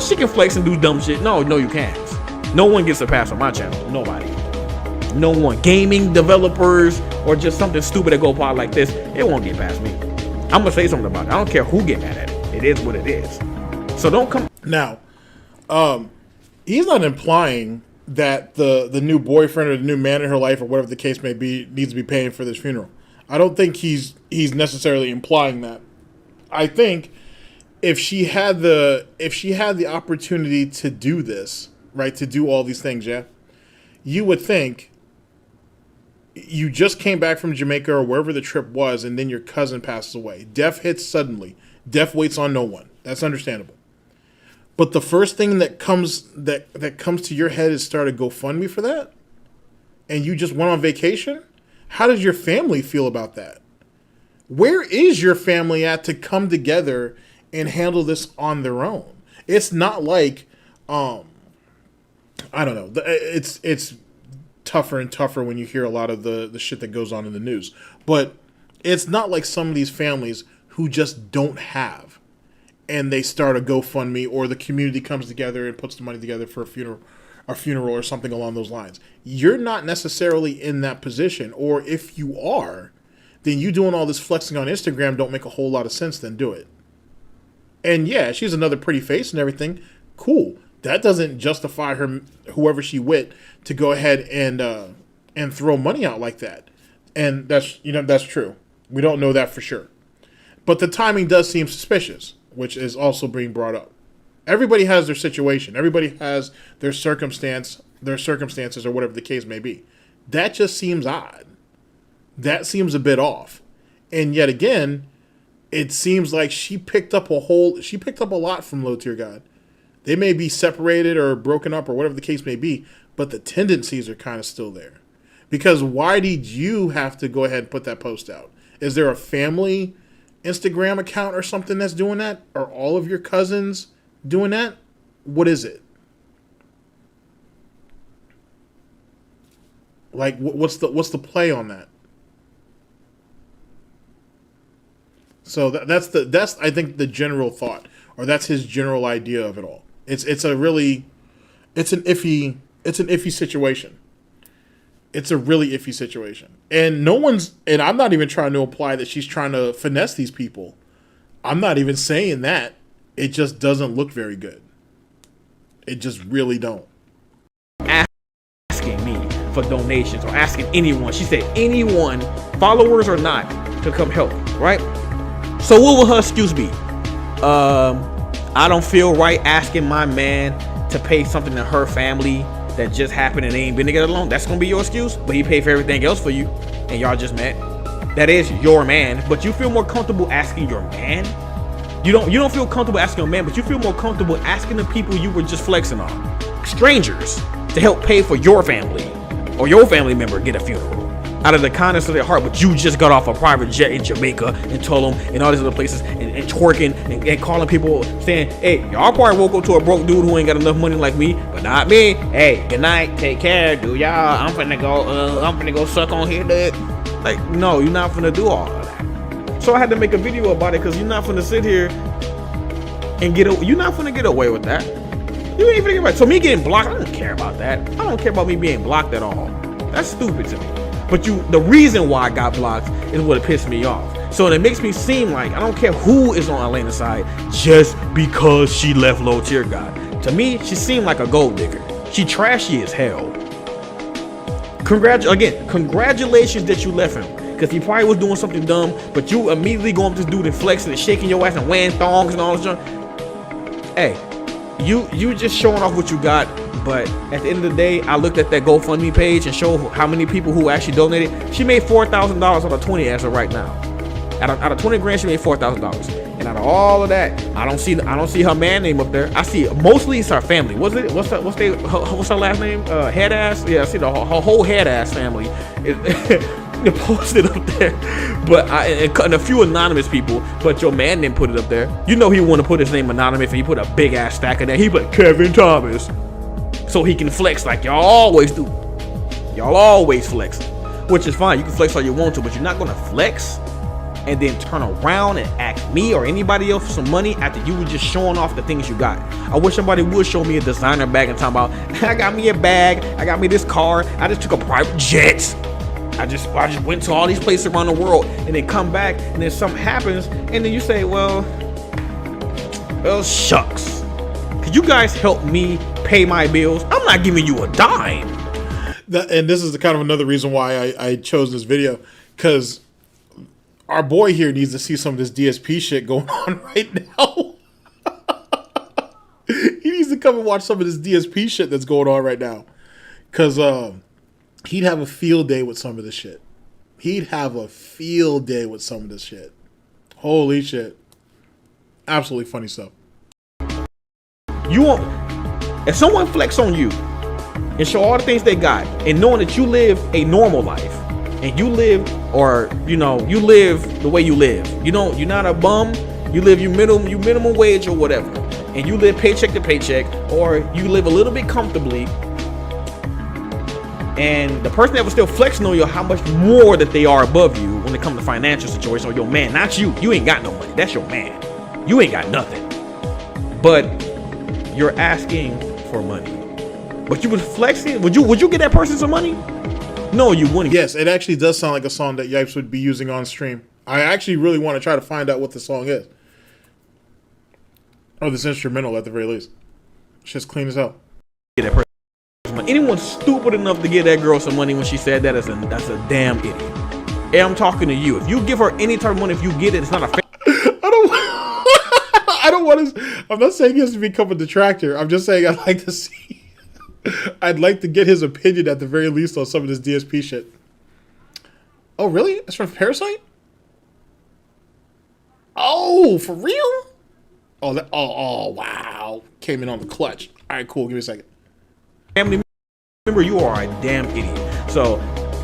she can flex and do dumb shit. No, you can't. No one gets a pass on my channel. Nobody. No one. Gaming developers or just something stupid that go apart like this, it won't get past me. I'm gonna say something about it. I don't care who get mad at it. It is what it is. So don't come now. He's not implying that the new boyfriend or the new man in her life or whatever the case may be needs to be paying for this funeral. I don't think he's necessarily implying that. I think if she had the opportunity to do this, right, to do all these things, you would think you just came back from Jamaica or wherever the trip was, and then your cousin passes away. Death hits suddenly. Death waits on no one. That's understandable. But the first thing that comes to your head is start a GoFundMe for that? And you just went on vacation? How does your family feel about that? Where is your family at to come together and handle this on their own? It's not like I don't know. It's tougher and tougher when you hear a lot of the shit that goes on in the news. But it's not like some of these families who just don't have, and they start a GoFundMe, or the community comes together and puts the money together for a funeral or something along those lines. You're not necessarily in that position, or if you are, then you doing all this flexing on Instagram don't make a whole lot of sense. Then do it. And yeah, she's another pretty face and everything. Cool. That doesn't justify her, whoever she with, to go ahead and throw money out like that. And that's true. We don't know that for sure. But the timing does seem suspicious, which is also being brought up. Everybody has their situation. Everybody has their circumstances, or whatever the case may be. That just seems odd. That seems a bit off. And yet again, it seems like she picked up a lot from Low Tier God. They may be separated or broken up or whatever the case may be, but the tendencies are kind of still there. Because why did you have to go ahead and put that post out? Is there a family Instagram account or something that's doing that? Are all of your cousins doing that? What is it? Like, what's the play on that? So that's I think the general thought, or that's his general idea of it all. It's an iffy situation. It's a really iffy situation. And I'm not even trying to imply that she's trying to finesse these people. I'm not even saying that. It just doesn't look very good. It just really don't. Asking me for donations, or asking anyone. She said anyone, followers or not, to come help, right? So what will her excuse be? I don't feel right asking my man to pay something to her family that just happened and they ain't been together long. That's gonna be your excuse? But he paid for everything else for you and y'all just met. That is your man, but you feel more comfortable asking your man? You don't feel comfortable asking your man, but you feel more comfortable asking the people you were just flexing on, strangers, to help pay for your family or your family member get a funeral out of the kindness of their heart. But you just got off a private jet in Jamaica and told them, and all these other places, and twerking and calling people saying, hey, y'all probably woke up to a broke dude who ain't got enough money like me, but not me. Hey, good night, take care, do y'all. I'm finna go suck on here, dude. Like, no, you're not finna do all of that. So I had to make a video about it, because you're not finna sit here and you're not finna get away with that. You ain't finna get away. So me getting blocked, I don't care about that. I don't care about me being blocked at all. That's stupid to me. But the reason why I got blocked is what pissed me off. So it makes me seem like I don't care who is on Elena's side just because she left Low Tier God. To me, she seemed like a gold digger. She trashy as hell. Congratulations that you left him, because he probably was doing something dumb, but you immediately going up to this dude and flexing and shaking your ass and wearing thongs and all this junk. Hey, you just showing off what you got. But at the end of the day, I looked at that GoFundMe page and showed how many people who actually donated. She made $4,000 out of 20 as of right now. Out of 20 grand, she made $4,000. And out of all of that, I don't see her man name up there. I see mostly it's her family. What's her last name? Head ass. Yeah, I see her whole head ass family. It posted up there, but and a few anonymous people. But your man didn't put it up there. You know he want to put his name anonymous, and he put a big ass stack of that. He put Kevin Thomas, so he can flex like y'all always do. Y'all always flex, which is fine. You can flex all you want to, but you're not gonna flex and then turn around and ask me or anybody else for some money after you were just showing off the things you got. I wish somebody would show me a designer bag and talk about, I got me a bag, I got me this car, I just took a private jet. I just went to all these places around the world, and then come back and then something happens, and then you say, well shucks. Could you guys help me pay my bills? I'm not giving you a dime. And this is the kind of another reason why I chose this video, because our boy here needs to see some of this DSP shit going on right now. He needs to come and watch some of this DSP shit that's going on right now, because he'd have a field day with some of this shit. He'd have a field day with some of this shit. Holy shit. Absolutely funny stuff. If someone flex on you and show all the things they got, and knowing that you live a normal life, and you live the way you live, you're not a bum, you live your minimum wage or whatever, and you live paycheck to paycheck, or you live a little bit comfortably, And the person that was still flexing on you, how much more that they are above you when it comes to financial situation, or your man, not you. You ain't got no money. That's your man. You ain't got nothing. But you're asking for money. But you was flexing. Would you get that person some money? No, you wouldn't. Yes, it actually does sound like a song that Yipes would be using on stream. I actually really want to try to find out what the song is. Or this instrumental at the very least. It's just clean as hell. Get that person. Anyone stupid enough to give that girl some money when she said that, that's a damn idiot. Hey, I'm talking to you. If you give her any type of money, if you get it, it's not a I don't want to. I'm not saying he has to become a detractor. I'm just saying I'd like to see. I'd like to get his opinion at the very least on some of this DSP shit. Oh, really? It's from Parasite? Oh, for real? Oh, wow. Came in on the clutch. All right, cool. Give me a second. Family member, you are a damn idiot. So,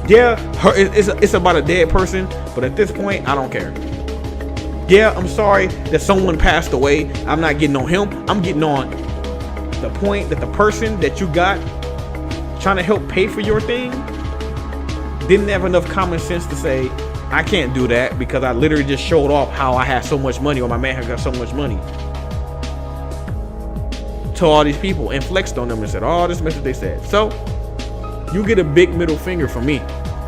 yeah, it's about a dead person, but at this point, I don't care. Yeah, I'm sorry that someone passed away. I'm not getting on him. I'm getting on the point that the person that you got trying to help pay for your thing didn't have enough common sense to say, I can't do that because I literally just showed off how I had so much money, or my man has got so much money, to all these people and flexed on them and said all this mess that they said. So you get a big middle finger from me.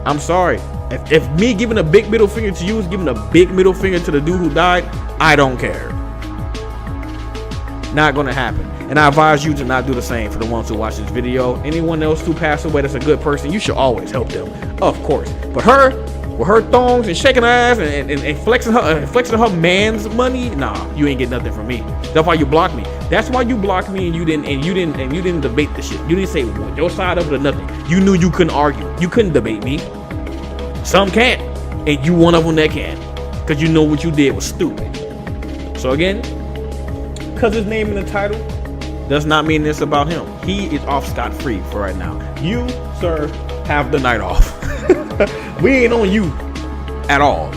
I'm sorry. If me giving a big middle finger to you is giving a big middle finger to the dude who died, I don't care. Not gonna happen. And I advise you to not do the same for the ones who watch this video. Anyone else who passed away that's a good person, you should always help them, of course. But her, with her thongs and shaking her ass and flexing her man's money, nah, you ain't get nothing from me. That's why you blocked me. That's why you blocked me, and you didn't debate the shit. You didn't say your side of it or nothing. You knew you couldn't argue. You couldn't debate me. Some can't, and you one of them that can, because you know what you did was stupid. So again, because his name in the title does not mean it's about him. He is off scot-free for right now. You, sir, have the night off. We ain't on you at all.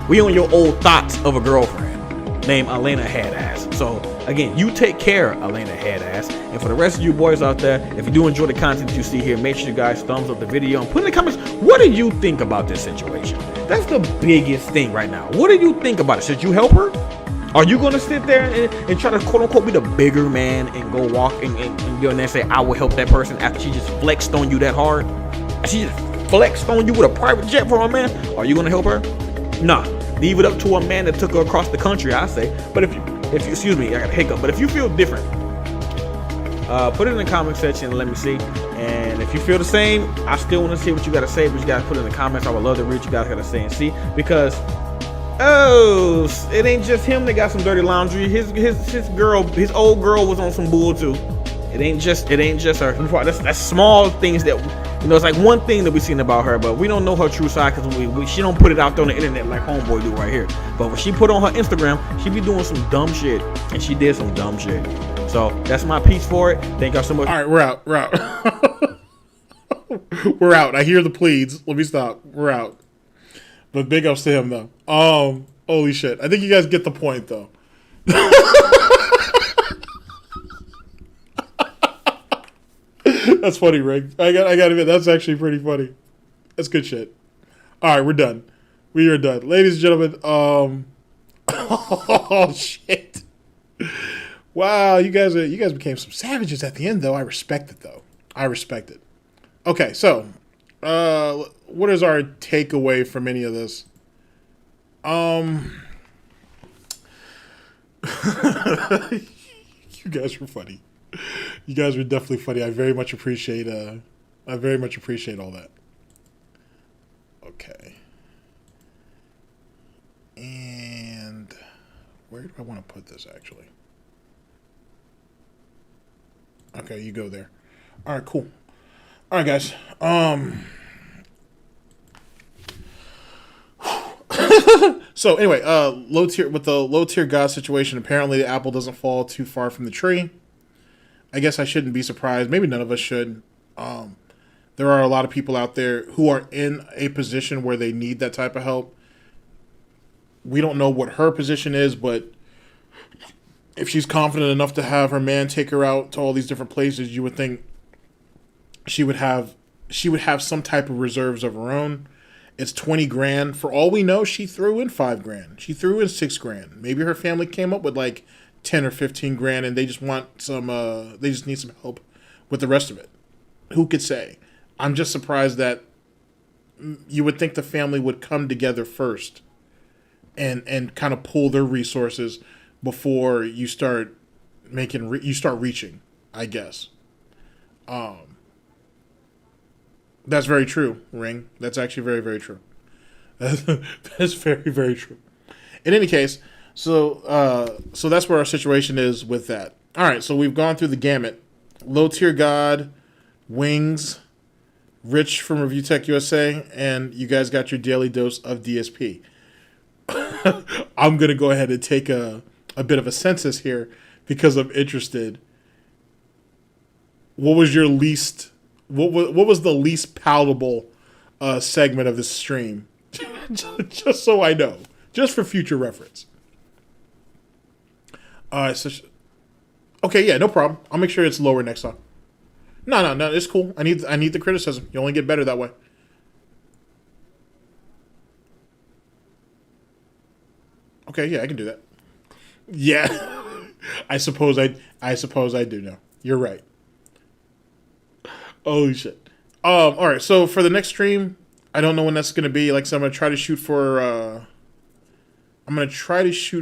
We on your old thoughts of a girlfriend named Elena Headass. So again, you take care, Elena Headass. And for the rest of you boys out there, if you do enjoy the content that you see here, make sure you guys thumbs up the video and put in the comments, what do you think about this situation? That's the biggest thing right now. What do you think about it? Should you help her? Are you going to sit there and try to quote unquote be the bigger man and go walk and go in there and say, I will help that person after she just flexed on you that hard? She just flexed on you with a private jet for a man? Are you going to help her? Nah. Leave it up to a man that took her across the country, I say. But if you excuse me, I got a hiccup. But if you feel different, put it in the comment section and let me see. And if you feel the same, I still want to see what you got to say, but you got to put it in the comments. I would love to read what you guys got to say and see, because it ain't just him that got some dirty laundry. His old girl was on some bull too. It ain't just her. That's small things that, you know, it's like one thing that we've seen about her, but we don't know her true side because she don't put it out there on the internet like homeboy do right here. But when she put on her Instagram, she be doing some dumb shit, and she did some dumb shit. So that's my piece for it. Thank y'all so much. All right, we're out. We're out. I hear the pleads. Let me stop. We're out. But big ups to him though. Holy shit. I think you guys get the point though. That's funny, Rick. I got to admit, that's actually pretty funny. That's good shit. All right, we're done. We are done. Ladies and gentlemen, oh shit. Wow, you guys became some savages at the end though. I respect it though. I respect it. Okay, so what is our takeaway from any of this? You guys were funny. You guys were definitely funny. I very much appreciate all that. Okay. And where do I want to put this actually? Okay, you go there. All right, cool. All right, guys. So anyway, low tier God situation. Apparently, the apple doesn't fall too far from the tree. I guess I shouldn't be surprised. Maybe none of us should. There are a lot of people out there who are in a position where they need that type of help. We don't know what her position is, but if she's confident enough to have her man take her out to all these different places, you would think she would have she would have some type of reserves of her own. It's 20 grand. For all we know, she threw in 5 grand. She threw in 6 grand. Maybe her family came up with like 10 or 15 grand and they just want some, they just need some help with the rest of it. Who could say? I'm just surprised that you would think the family would come together first and kind of pool their resources before you start reaching, I guess. That's very true, Ring. That's actually very, very true. That's very, very true. In any case, so that's where our situation is with that. All right, so we've gone through the gamut. Low Tier God, Wings, Rich from ReviewTechUSA, and you guys got your daily dose of DSP. I'm going to go ahead and take a bit of a census here because I'm interested. What was your least... What was the least palatable segment of this stream? Just so I know. Just for future reference. Okay, yeah, no problem. I'll make sure it's lower next time. No, it's cool. I need the criticism. You only get better that way. Okay, yeah, I can do that. Yeah. I suppose I do now. You're right. Holy shit. All right. So for the next stream, I don't know when that's going to be. Like, so I'm going to try to shoot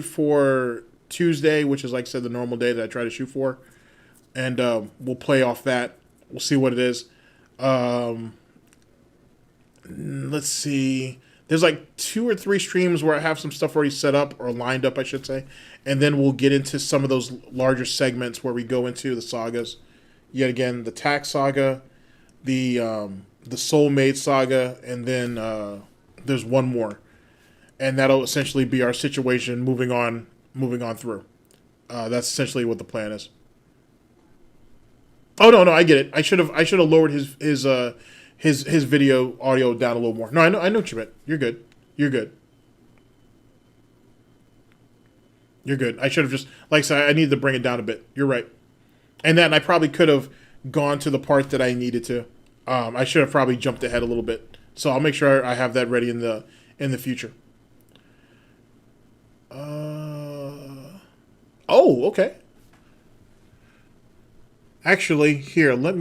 for, Tuesday, which is, like I said, the normal day that I try to shoot for. And we'll play off that. We'll see what it is. Let's see. There's like 2 or 3 streams where I have some stuff already set up, or lined up, I should say. And then we'll get into some of those larger segments where we go into the sagas. Yet again, the Tax Saga, the Soulmate Saga, and then there's one more. And that'll essentially be our situation moving on through. That's essentially what the plan is. Oh no, I get it. I should have lowered his video audio down a little more. No, I know what you meant. You're good. I should have just, like I said, I needed to bring it down a bit. You're right. And then I probably could have gone to the part that I needed to. I should have probably jumped ahead a little bit. So I'll make sure I have that ready in the future. Oh, okay. Actually, here, let's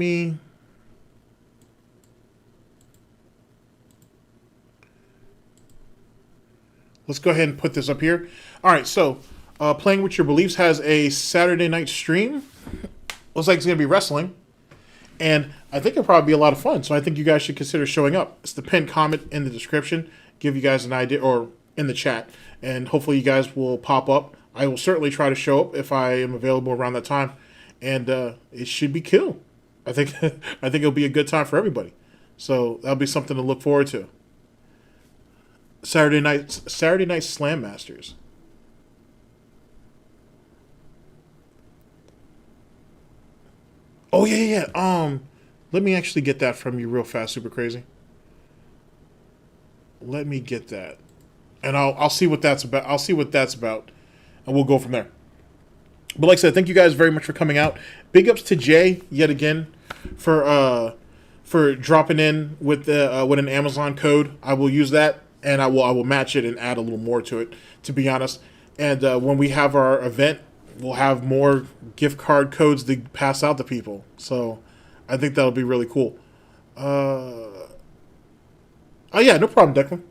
go ahead and put this up here. All right, so Playing With Your Beliefs has a Saturday night stream. Looks like it's going to be wrestling. And I think it'll probably be a lot of fun. So I think you guys should consider showing up. It's the pinned comment in the description. Give you guys an idea, or in the chat. And hopefully you guys will pop up. I will certainly try to show up if I am available around that time. And it should be cool. I think it'll be a good time for everybody. So that'll be something to look forward to. Saturday night Slam Masters. Oh yeah. Let me actually get that from you real fast, Super Crazy. Let me get that, and I'll see what that's about. And we'll go from there. But like I said, thank you guys very much for coming out. Big ups to Jay yet again for dropping in with an Amazon code. I will use that, and I will match it and add a little more to it, to be honest. And when we have our event, we'll have more gift card codes to pass out to people. So I think that'll be really cool. Oh yeah, no problem, Declan.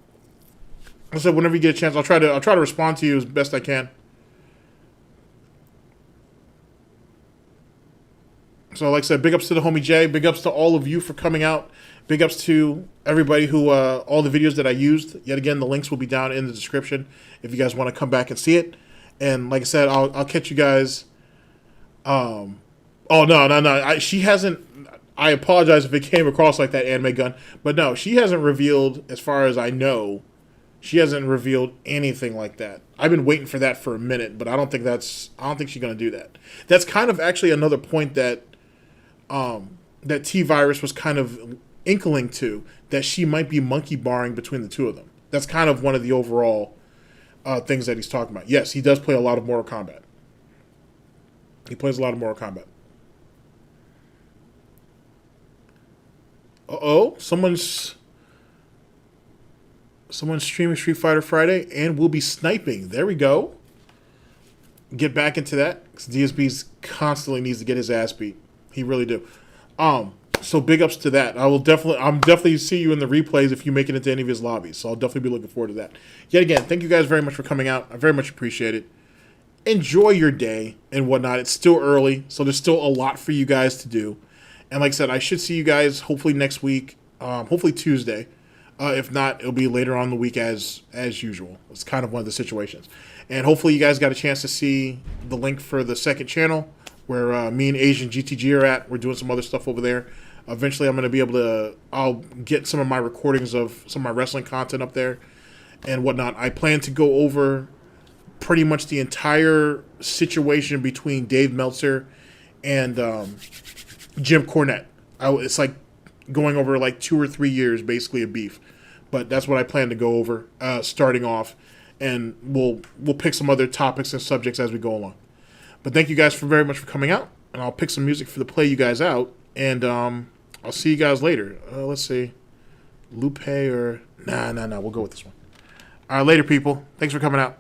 I said whenever you get a chance, I'll try to respond to you as best I can. So like I said, big ups to the homie Jay. Big ups to all of you for coming out. Big ups to everybody who, all the videos that I used. Yet again, the links will be down in the description if you guys want to come back and see it. And like I said, I'll catch you guys. Oh, no. She hasn't, I apologize if it came across like that, Anime Gun. But no, she hasn't revealed, as far as I know, she hasn't revealed anything like that. I've been waiting for that for a minute, but I don't think she's going to do that. That's kind of actually another point that that T-Virus was kind of inkling to, that she might be monkey barring between the two of them. That's kind of one of the overall things that he's talking about. Yes, he does play a lot of Mortal Kombat. He plays a lot of Mortal Kombat. Someone's streaming Street Fighter Friday, and we'll be sniping. There we go. Get back into that, because DSB's constantly needs to get his ass beat. He really do. So big ups to that. I'm definitely see you in the replays if you make it into any of his lobbies. So I'll definitely be looking forward to that. Yet again, thank you guys very much for coming out. I very much appreciate it. Enjoy your day and whatnot. It's still early, so there's still a lot for you guys to do. And like I said, I should see you guys hopefully next week, hopefully Tuesday. If not, it'll be later on in the week as usual. It's kind of one of the situations. And hopefully you guys got a chance to see the link for the second channel where me and Asian GTG are at. We're doing some other stuff over there. Eventually I'm going to be able to, I'll get some of my recordings of some of my wrestling content up there and whatnot. I plan to go over pretty much the entire situation between Dave Meltzer and Jim Cornette. It's like going over like 2 or 3 years basically of beef. But that's what I plan to go over starting off. And we'll pick some other topics and subjects as we go along. But thank you guys very much for coming out. And I'll pick some music to play you guys out. And I'll see you guys later. Let's see. Lupe or... Nah. We'll go with this one. All right, later, people. Thanks for coming out.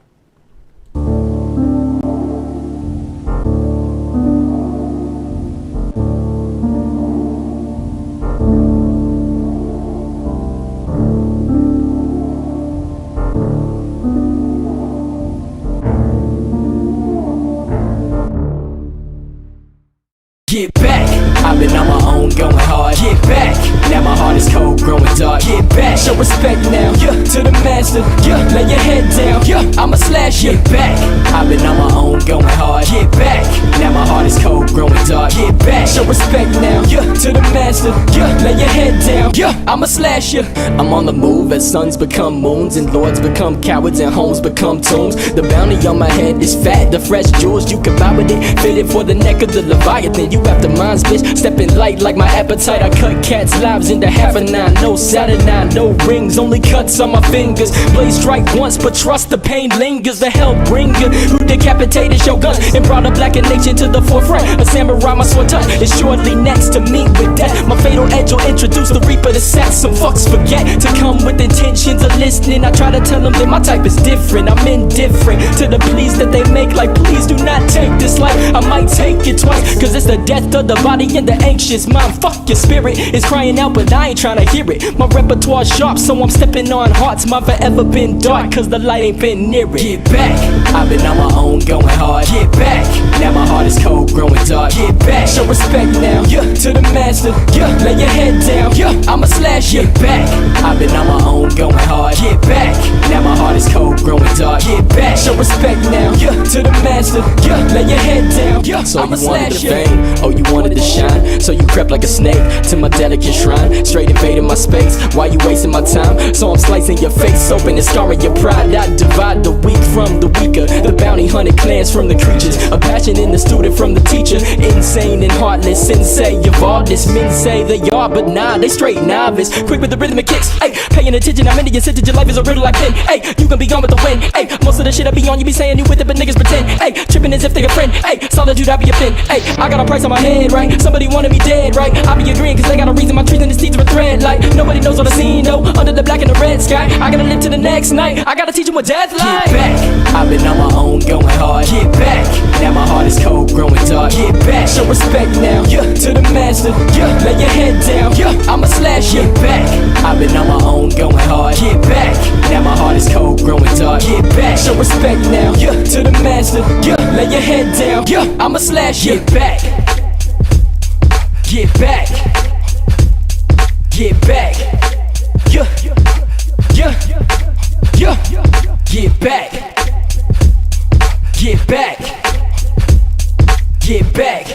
Get back, I've been on my own going hard. Get back, now my heart is cold, growing dark. Get back, show respect now, to the master. Lay your head down, I'ma slash you. Get back, I've been on my own going hard. Get back, now my heart is cold, growing dark. Get back, show respect now, to the master. Lay your head down, I'ma slash you. I'm on the move as suns become moons and lords become cowards and homes become tombs. The bounty on my head is fat, the fresh jewels you can buy with it, fitted for the neck of the Leviathan. You after mines, bitch, stepping light like my appetite. I cut cats' lives into half a nine. No Saturday, no rings, only cuts on my fingers. Blade strike once, but trust the pain lingers. The hellbringer who decapitated shoguns and brought a black nation to the forefront. A samurai, my sword touch is shortly next to me with death. My fatal edge will introduce the reaper to set. Some fucks forget to come with intentions of listening. I try to tell them that my type is different. I'm indifferent to the pleas that they make. Like, please do not take this life. I might take it twice, cause it's the death of the body and the anxious mind. Fuck your spirit is crying out, but I ain't trying to hear it. My repertoire's sharp, so I'm stepping on hearts. Mine forever been dark, cause the light ain't been near it. Get back, I've been on my own going hard. Get back, now my heart is cold, growing dark. Get back, show respect now, to the master. Lay your head down, I'ma slash you. Get back, I've been on my own going hard. Get back, now my heart is cold, growing dark. Get back, show respect now, to the master. Lay your head down, so I'ma slash you. Oh, you wanted to shine, so you crept like a snake to my delicate shrine, straight invading my space. Why you wasting my time? So I'm slicing your face open and scarring your pride. I divide the weak from the weaker, the bounty hunted clans from the creatures, a passion in the student from the teacher. Insane and heartless, sensei of all this. Men say they are, but nah, they straight novice. Quick with the rhythmic kicks, ayy, paying attention. I'm into your sentence, your life is a riddle like pen. Ayy, you can be gone with the wind. Ayy, most of the shit I be on, you be saying you with it, but niggas pretend. Ayy, tripping as if they a friend. Ayy, solitude, I be a fin. Ayy, I got a price on my head, right? Somebody wanted me dead, right? I be agreeing, cause they got a reason my trees and the steeds are a thread. Like, nobody knows what I seen, though. Under the black and the red sky, I gotta live to the next night. I gotta teach them what death like. Get back, I've been on my own going hard. Get back, now my heart is cold, growing dark. Get back, show respect now, to the master. Lay your head down, I'ma slash you. Get back, I've been on my own going hard. Get back, now my heart is cold, growing dark. Get back, show respect now, to the master. Lay your head down, I'ma slash you. Get back, get back, get back, get back, get back, get back,